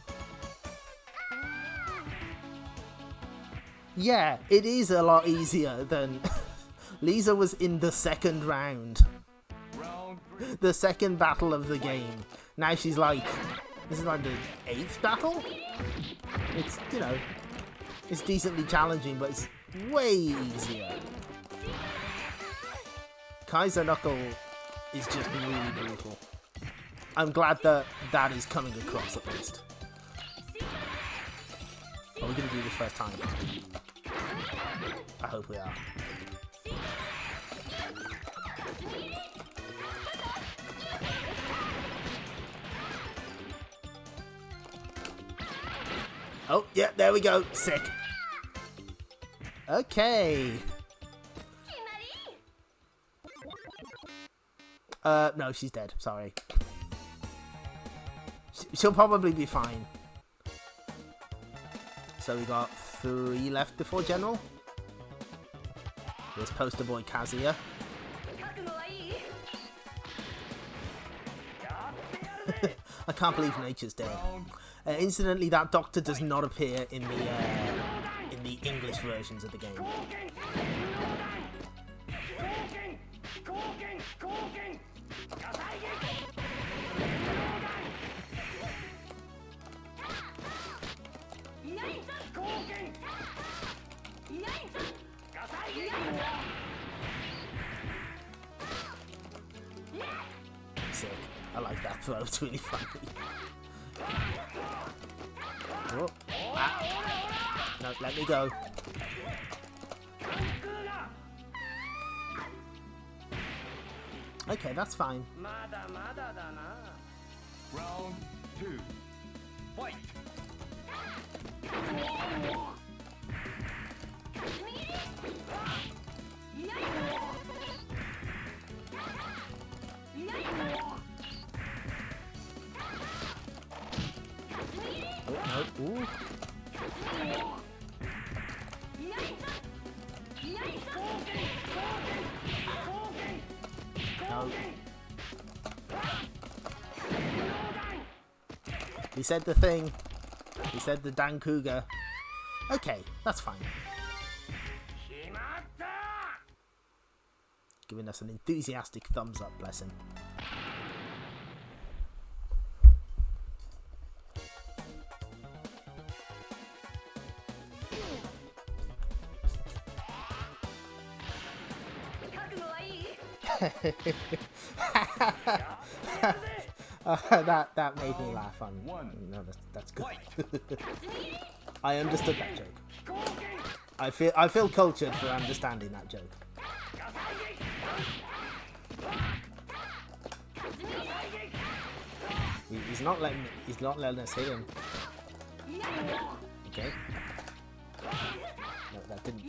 Yeah, it is a lot easier than... Lisa was in the second round. The second battle of the game. Now she's like... This is like the 8th battle? It's, you know... It's decently challenging, but it's way easier. Kaiser Knuckle is just really brutal. I'm glad that that is coming across at least. Are we going to do this first time? I hope we are. Oh, yeah, there we go. Sick. Okay. No, she's dead. Sorry. she'll probably be fine. So we got 3 left before General. There's poster boy Kazuya. I can't believe Nature's dead. Incidentally, that doctor does not appear in the English versions of the game. Sick. I like that throw. It's really funny. Oh. Ah. No, let me go. Okay, that's fine. Round 2. Fight! Oh, no. Ooh. No. He said the thing. He said the Dan-Ku-Ga. Okay, that's fine. Giving us an enthusiastic thumbs up, bless him. That made me laugh. No, that's good. I understood that joke. I feel cultured for understanding that joke. He's not letting us hit him. Okay. No, that didn't.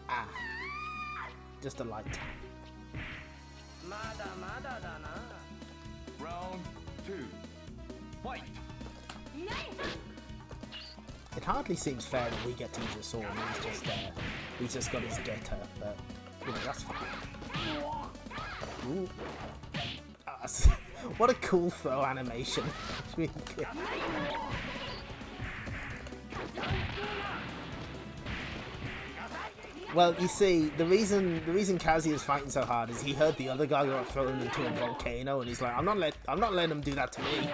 Ah. Just a light tap. Round 2. Fight! It hardly seems fair that we get to use a sword and he's just got his getter, but you know, that's fine. Ooh. What a cool throw animation. It's really good. Well, you see, the reason Kazuya is fighting so hard is he heard the other guy got thrown into a volcano, and he's like, I'm not letting him do that to me.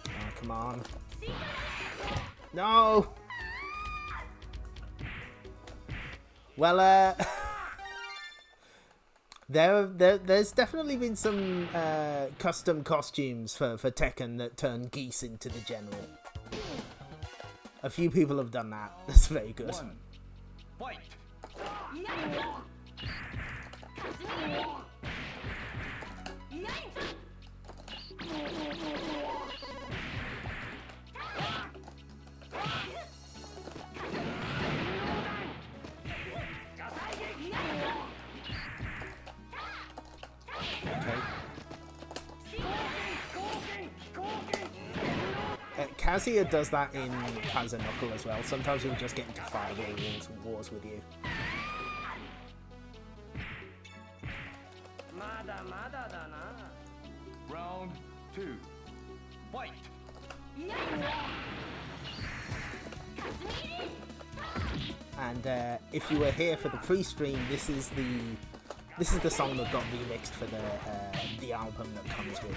Oh, come on. No. Well, There's definitely been some custom costumes for Tekken that turn geese into the general. A few people have done that. That's very good. Fight! Kazuya does that in Kaiser Knuckle as well. Sometimes he'll just get into fireball wars with you. Round 2. Fight! And if you were here for the pre-stream, this is the song that got remixed for the album that comes with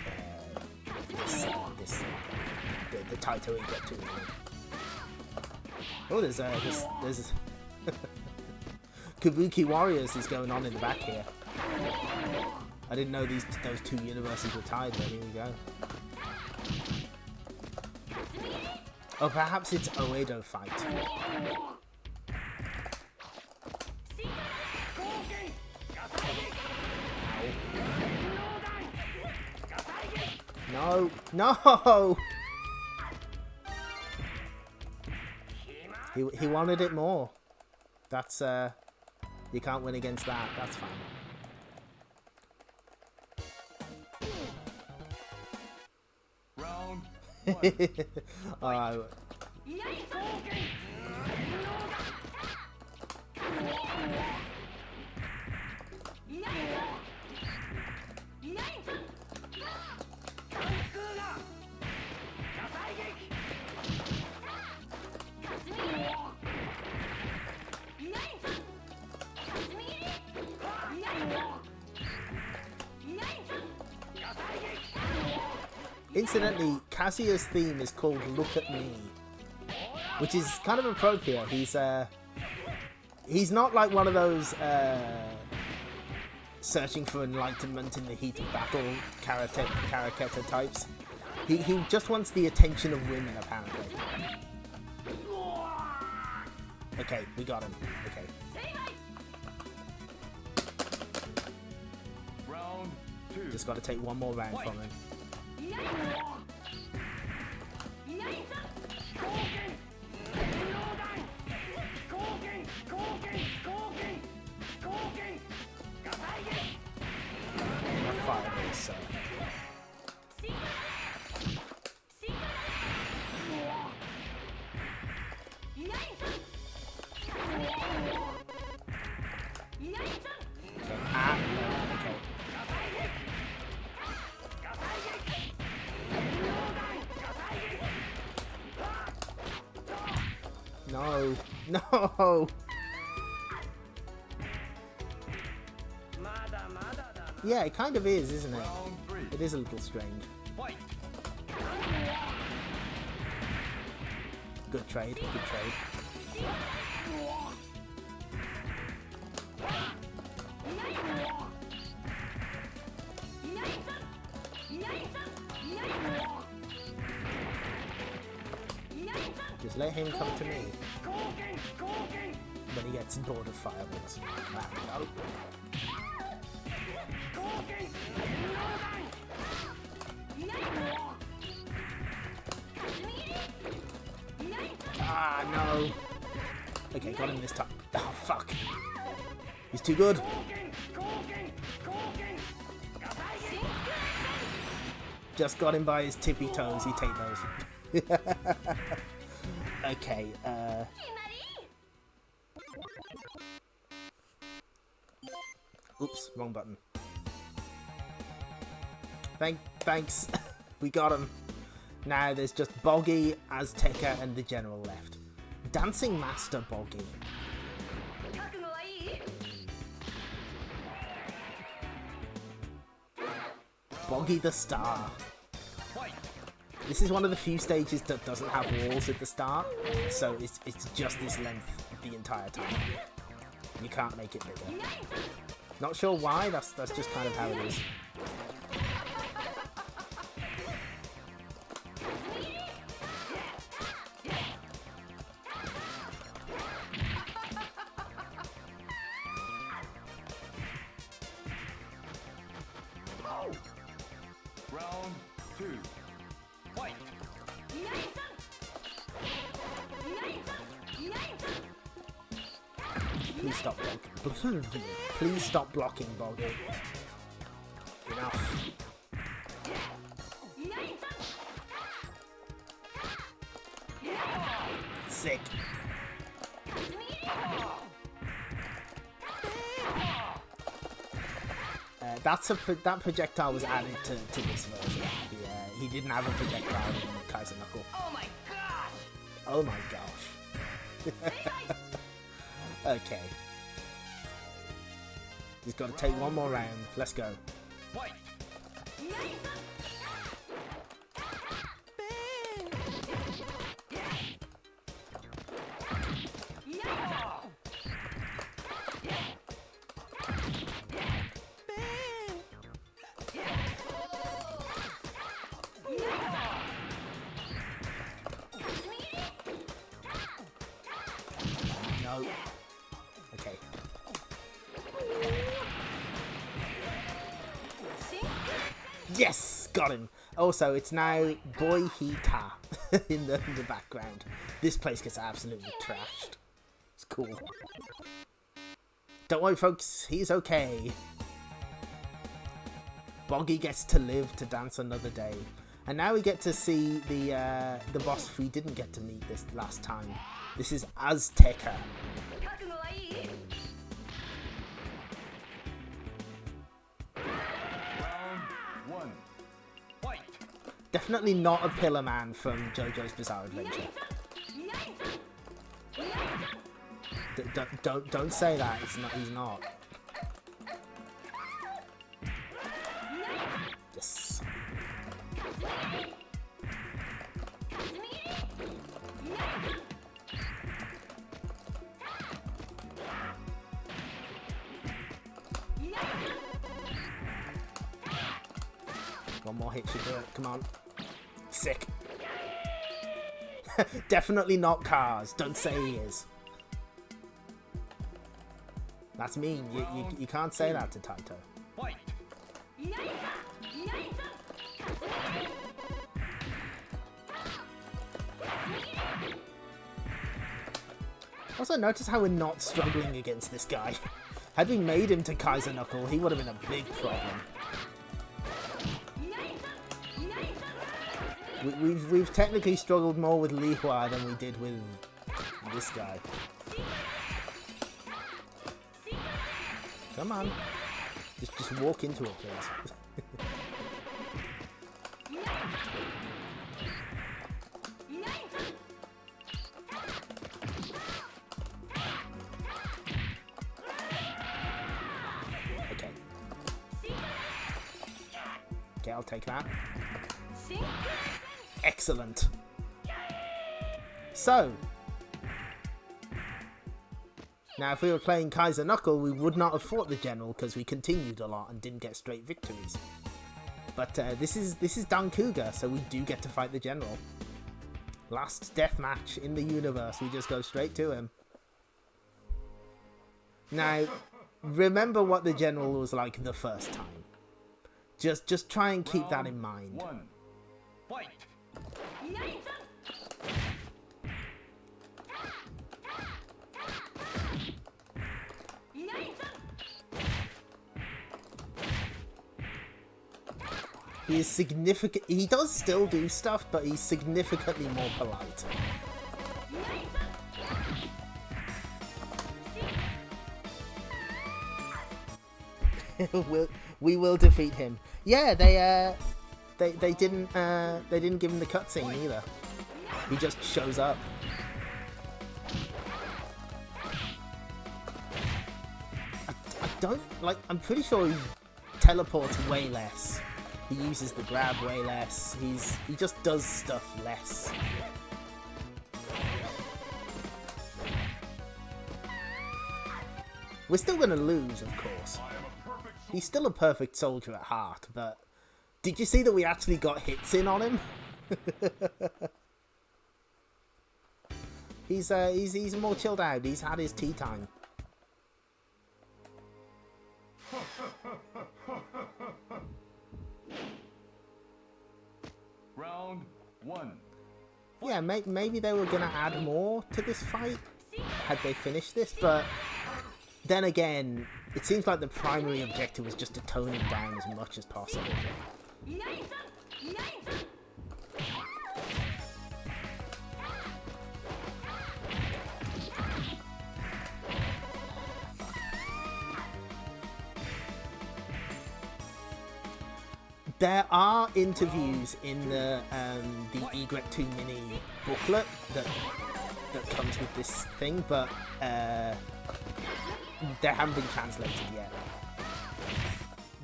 the Taito Egret tool. Oh, there's Kabuki Warriors is going on in the back here. I didn't know those two universes were tied, but here we go. Oh, perhaps it's Oedo fight. No, no! He wanted it more. That's, you can't win against that. That's fine. Round one. Oh, incidentally, Kazuya's theme is called "Look at Me," which is kind of appropriate. He's not like one of those searching for enlightenment in the heat of battle Karaketa types. He just wants the attention of women, apparently. Okay, we got him. Okay. Round two. Just got to take one more round from him. Fireballs, so. No, no. Yeah, it kind of is, isn't it? It is a little strange. Good trade, good trade. Just let him come to me. When he gets bored of fireballs. No. Ah, no. Okay, got him this time. Oh, fuck. He's too good. Just got him by his tippy toes. He take those. Okay, oops, wrong button. Thanks. We got him. Now there's just Boggy, Azteca, and the General left. Dancing Master Boggy. Boggy the Star. This is one of the few stages that doesn't have walls at the start, so it's just this length the entire time. You can't make it bigger. Not sure why, that's just kind of how it is. Round two. Fight. Please stop blocking. Please stop blocking, Boggy. Enough. Sick. That projectile was added to this version. He didn't have a projectile in Kaiser Knuckle. Oh my gosh! Oh my gosh. Okay. He's got to take one more round. Let's go. Fight. No. Okay. Yes! Got him! Also, it's now Boy Hita in the background. This place gets absolutely trashed. It's cool. Don't worry, folks. He's okay. Boggy gets to live to dance another day. And now we get to see the boss we didn't get to meet this last time. This is Azteca. Round one. Fight. Definitely not a Pillar Man from JoJo's Bizarre Adventure. Don't say that. It's not. He's not. Yes. One more hit should do it. Come on. Sick. Definitely not Cars. Don't say he is. That's mean. You can't say that to Taito. Fight. Also, notice how we're not struggling against this guy. Had we made him to Kaiser Knuckle, he would have been a big problem. We've technically struggled more with Li Hua than we did with this guy. Come on. Just walk into it, please. Okay. Okay, I'll take that. Excellent. So, now if we were playing Kaiser Knuckle, we would not have fought the general because we continued a lot and didn't get straight victories. But this is Dan-Ku-Ga, so we do get to fight the general. Last death match in the universe, we just go straight to him. Now, remember what the general was like the first time. Just try and keep that in mind. One. Fight. He is significant. He does still do stuff, but he's significantly more polite. we will defeat him. Yeah, they didn't give him the cutscene either. He just shows up. I don't like. I'm pretty sure he teleports way less. He uses the grab way less. He just does stuff less. We're still gonna lose, of course. He's still a perfect soldier at heart, but did you see that we actually got hits in on him? He's more chilled out. He's had his tea time. Round one. Yeah, maybe they were gonna add more to this fight had they finished this, but then again, it seems like the primary objective was just to tone him down as much as possible. There are interviews in the Egret 2 mini booklet that comes with this thing, but they haven't been translated yet.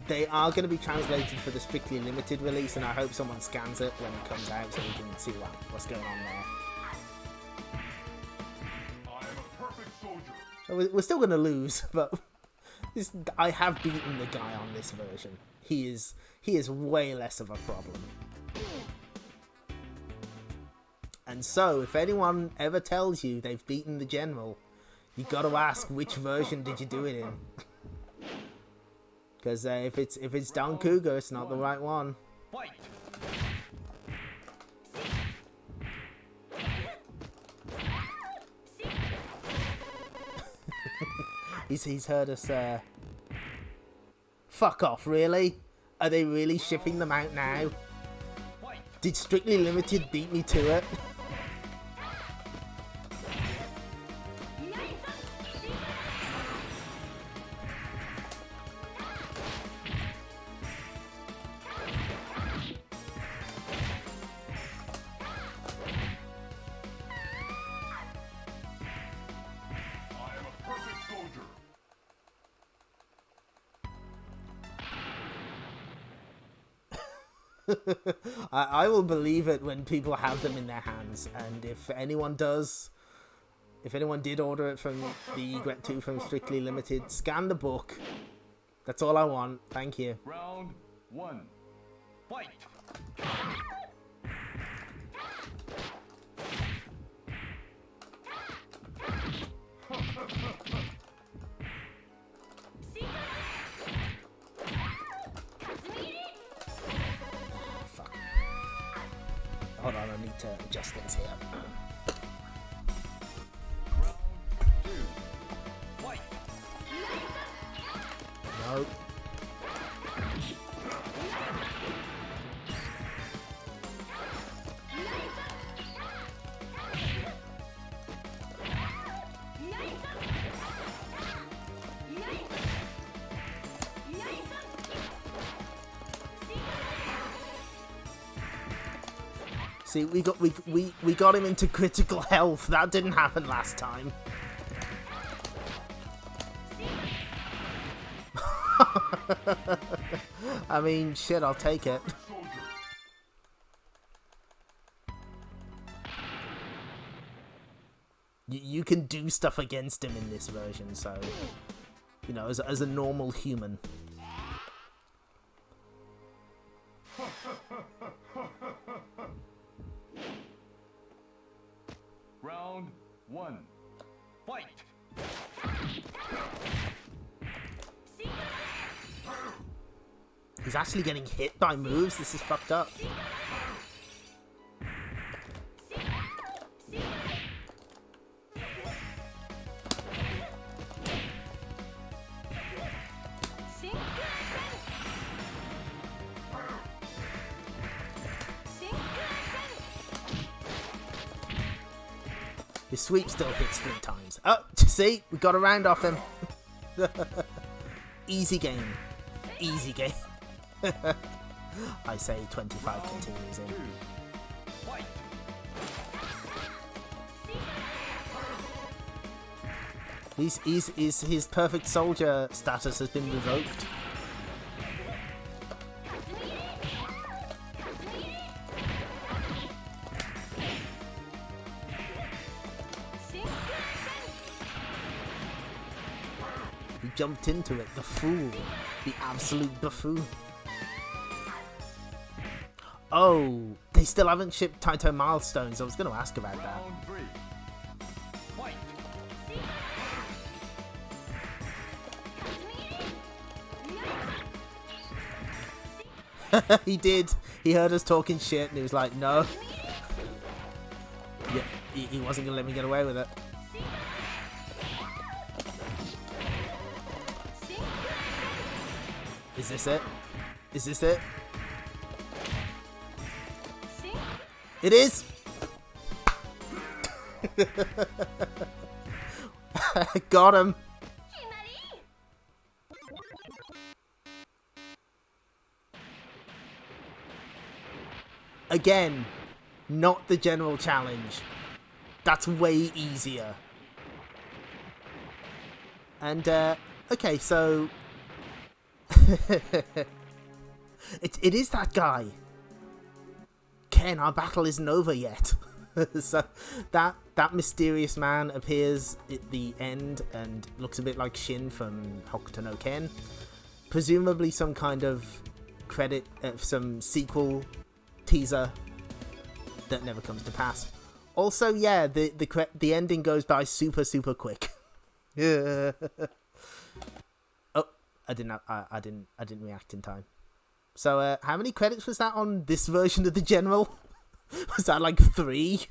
They are going to be translated for the strictly limited release, and I hope someone scans it when it comes out so we can see what's going on there. I am a perfect soldier. So we're still going to lose, but I have beaten the guy on this version. He is way less of a problem. And so, if anyone ever tells you they've beaten the general, You gotta ask, which version did you do it in? Because if it's Dan-Ku-Ga, it's not the right one. Fight. He's heard us. Fuck off, really? Are they really shipping them out now? Did Strictly Limited beat me to it? I will believe it when people have them in their hands, and if anyone did order it from the Egret 2 from Strictly Limited, scan the book. That's all I want. Thank you. Round 1. Fight. Hold on, I need to adjust things here. Round 2. Fight. No. See, we got him into critical health. That didn't happen last time. I mean, shit, I'll take it. You can do stuff against him in this version, so, you know, as a normal human. Round 1. Fight. He's actually getting hit by moves. This is fucked up. His sweep still hits 3 times. Oh, see? We got a round off him. Easy game. Easy game. I say 25 continues in. His perfect soldier status has been revoked. He jumped into it, the fool. The absolute buffoon. Oh, they still haven't shipped Taito milestones. I was going to ask about that. Round 3. Fight. He did. He heard us talking shit and he was like, no. Yeah, he wasn't going to let me get away with it. Is this it? Is this it? It is! Got him! Again, not the general challenge. That's way easier. And, okay, so... it is that guy. Ken, our battle isn't over yet. So that mysterious man appears at the end and looks a bit like Shin from Hokuto no Ken. Presumably some kind of credit, some sequel teaser that never comes to pass. Also, yeah, the ending goes by super quick. Oh, I didn't react in time. So, how many credits was that on this version of the General? Was that like 3?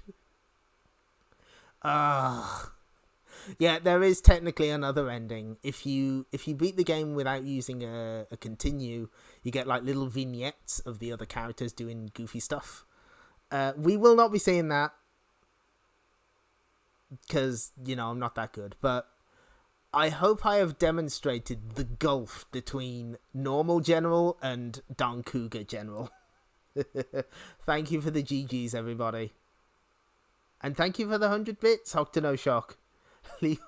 Yeah, there is technically another ending. If you beat the game without using a continue, you get like little vignettes of the other characters doing goofy stuff. We will not be seeing that because, you know, I'm not that good. But I hope I have demonstrated the gulf between normal General and Dan-Ku-Ga General. Thank you for the GGs, everybody. And thank you for the 100 bits, Octo Shock. Li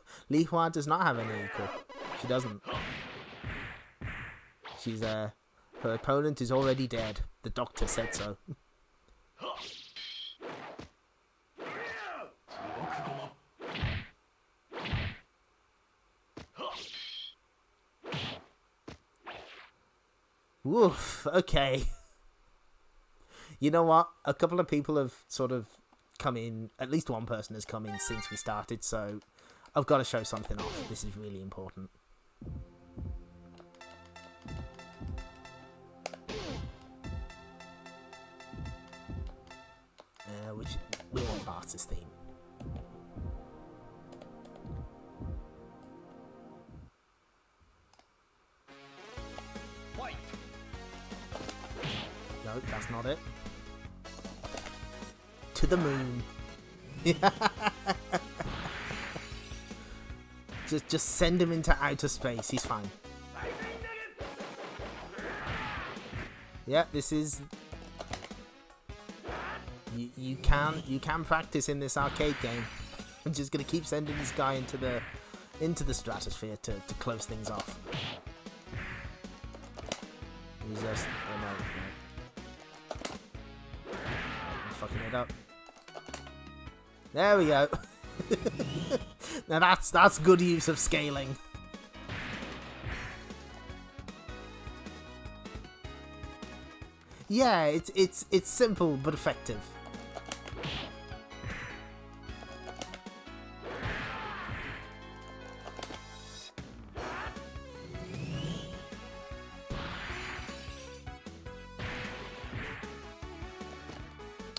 Hua does not have any equal. She doesn't. She's her opponent is already dead. The doctor said so. Woof. Okay. You know what? A couple of people have sort of come in. At least one person has come in since we started, so I've got to show something off. This is really important. We want Bart's theme. Fight. No, that's not it. To the moon. Just send him into outer space. He's fine. Yeah, this is. You can practice in this arcade game. I'm just gonna keep sending this guy into the stratosphere to close things off. He's just I'm fucking it up. There we go. Now that's good use of scaling. Yeah, it's simple but effective.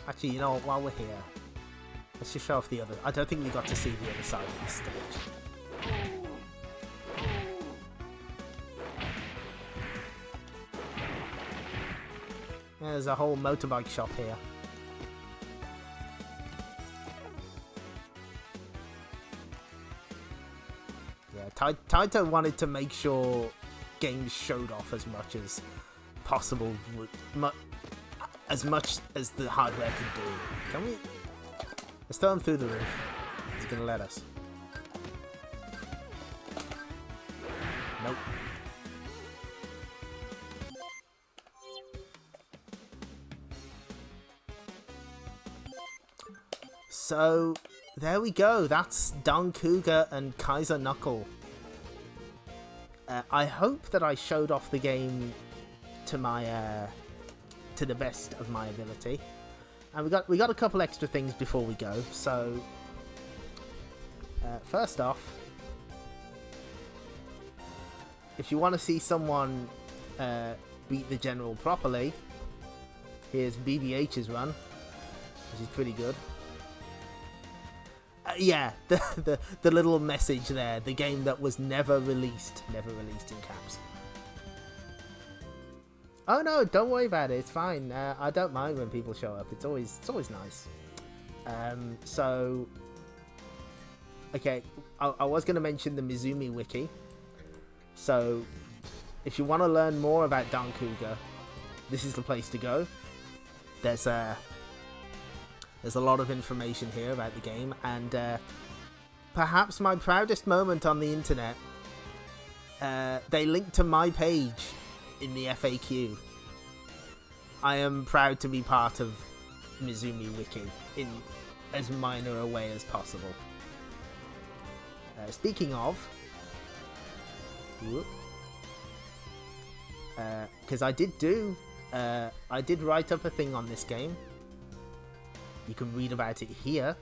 Actually, you know what, while we're here, let's just show off the other. I don't think we got to see the other side of this stage. Yeah, there's a whole motorbike shop here. Yeah, Taito wanted to make sure games showed off as much as possible, as much as the hardware could do. Can we? Let's throw him through the roof. He's gonna let us. Nope. So, there we go. That's Dan-Ku-Ga and Kaiser Knuckle. I hope that I showed off the game to my to the best of my ability. And we got a couple extra things before we go. So, first off, if you want to see someone beat the General properly, here's BBH's run, which is pretty good. Yeah, the little message there, the game that was never released in caps. Oh no, don't worry about it. It's fine. I don't mind when people show up. It's always nice. So, okay, I was going to mention the Mizumi wiki. So, if you want to learn more about Dan-Ku-Ga, this is the place to go. There's a lot of information here about the game, and perhaps my proudest moment on the internet, they linked to my page in the FAQ. I am proud to be part of Mizumi Wiki in as minor a way as possible. Speaking of, because I did write up a thing on this game. You can read about it here.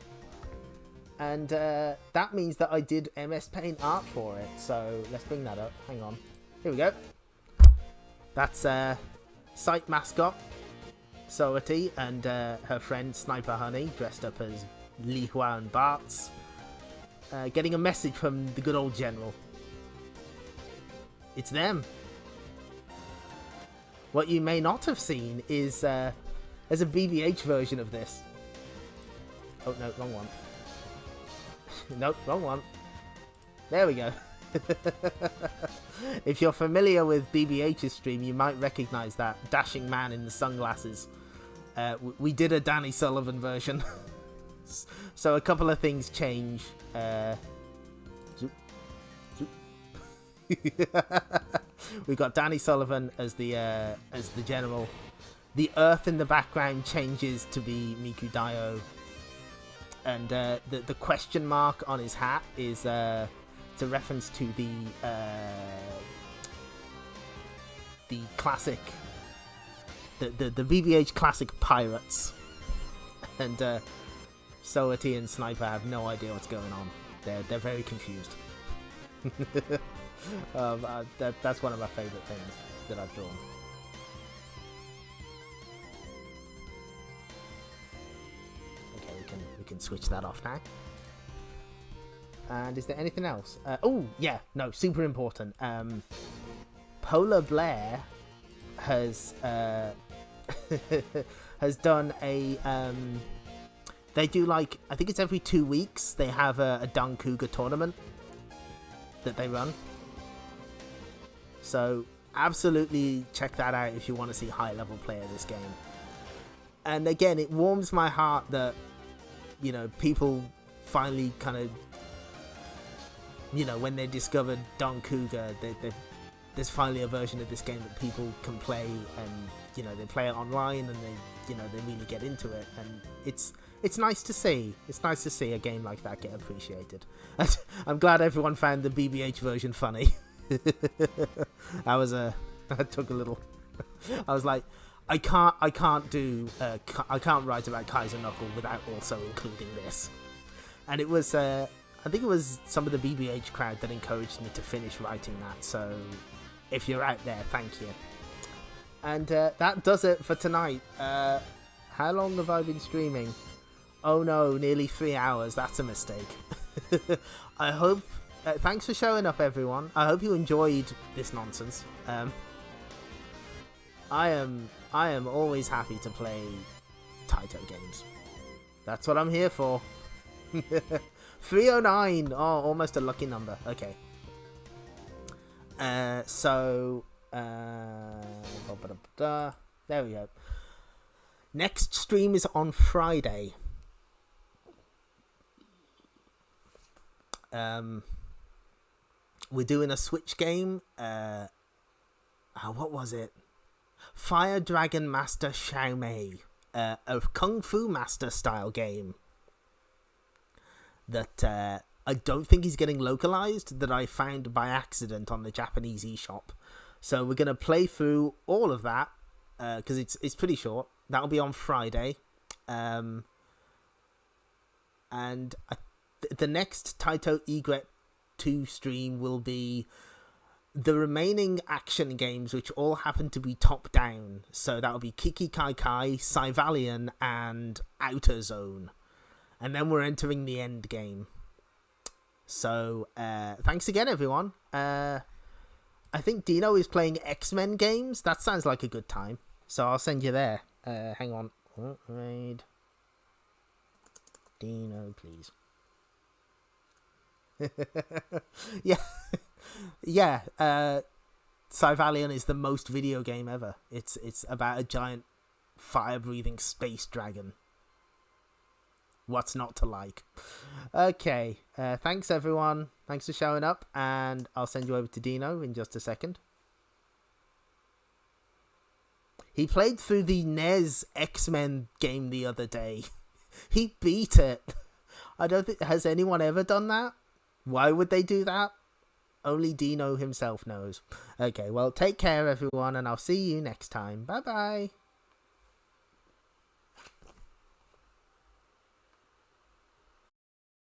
And that means that I did MS Paint art for it. So let's bring that up. Hang on. Here we go. That's site mascot Soati and her friend Sniper Honey dressed up as Li Hua and Bartz, getting a message from the good old general. It's them. What you may not have seen is there's a BBH version of this. Oh no, wrong one. Nope, wrong one. There we go. If you're familiar with BBH's stream, you might recognize that dashing man in the sunglasses. We did a Danny Sullivan version. So a couple of things change. We got Danny Sullivan as the general. The earth in the background changes to be Miku Dio. And the question mark on his hat is it's a reference to the classic, the BBH classic Pirates. And Soati and Sniper have no idea what's going on. They're very confused. That's one of my favorite things that I've drawn. Okay, we can switch that off now. And is there anything else? Oh yeah, no, super important. Polar Blair has has done a they do, like, I think it's every 2 weeks they have a Dan-Ku-Ga tournament that they run. So absolutely check that out if you want to see high level play of this game. And again, it warms my heart that, you know, people finally kind of, you know, when they discovered Dan-Ku-Ga, there's finally a version of this game that people can play, and, you know, they play it online and they really get into it, and it's nice to see. It's nice to see a game like that get appreciated. I'm glad everyone found the BBH version funny. I took a little. I was like, I can't write about Kaiser Knuckle without also including this. And it was, I think it was some of the BBH crowd that encouraged me to finish writing that. So if you're out there, thank you. And that does it for tonight. How long have I been streaming? Oh no, nearly 3 hours. That's a mistake. I hope... thanks for showing up, everyone. I hope you enjoyed this nonsense. I am always happy to play Taito games. That's what I'm here for. 309. Oh, almost a lucky number. Okay. There we go. Next stream is on Friday. We're doing a Switch game. What was it? Fire Dragon Master Xiaomei. A Kung Fu Master style game. That I don't think is getting localized. That I found by accident on the Japanese eShop. So we're going to play through all of that. Because it's pretty short. That'll be on Friday. And the next Taito Egret 2 stream will be the remaining action games, which all happen to be top down. So that'll be Kiki Kai Kai, Cyvalian, and Outer Zone. And then we're entering the end game. So thanks again, everyone. I think Dino is playing X-Men games. That sounds like a good time. So I'll send you there. Hang on. Raid. Dino, please. yeah. Cyvalian is the most video game ever. It's about a giant fire-breathing space dragon. What's not to like? Okay. Thanks, everyone. Thanks for showing up, and I'll send you over to Dino in just a second. He played through the NES X-Men game the other day. He beat it. I don't think... Has anyone ever done that? Why would they do that? Only Dino himself knows. Okay, well, take care, everyone, and I'll see you next time. Bye-bye.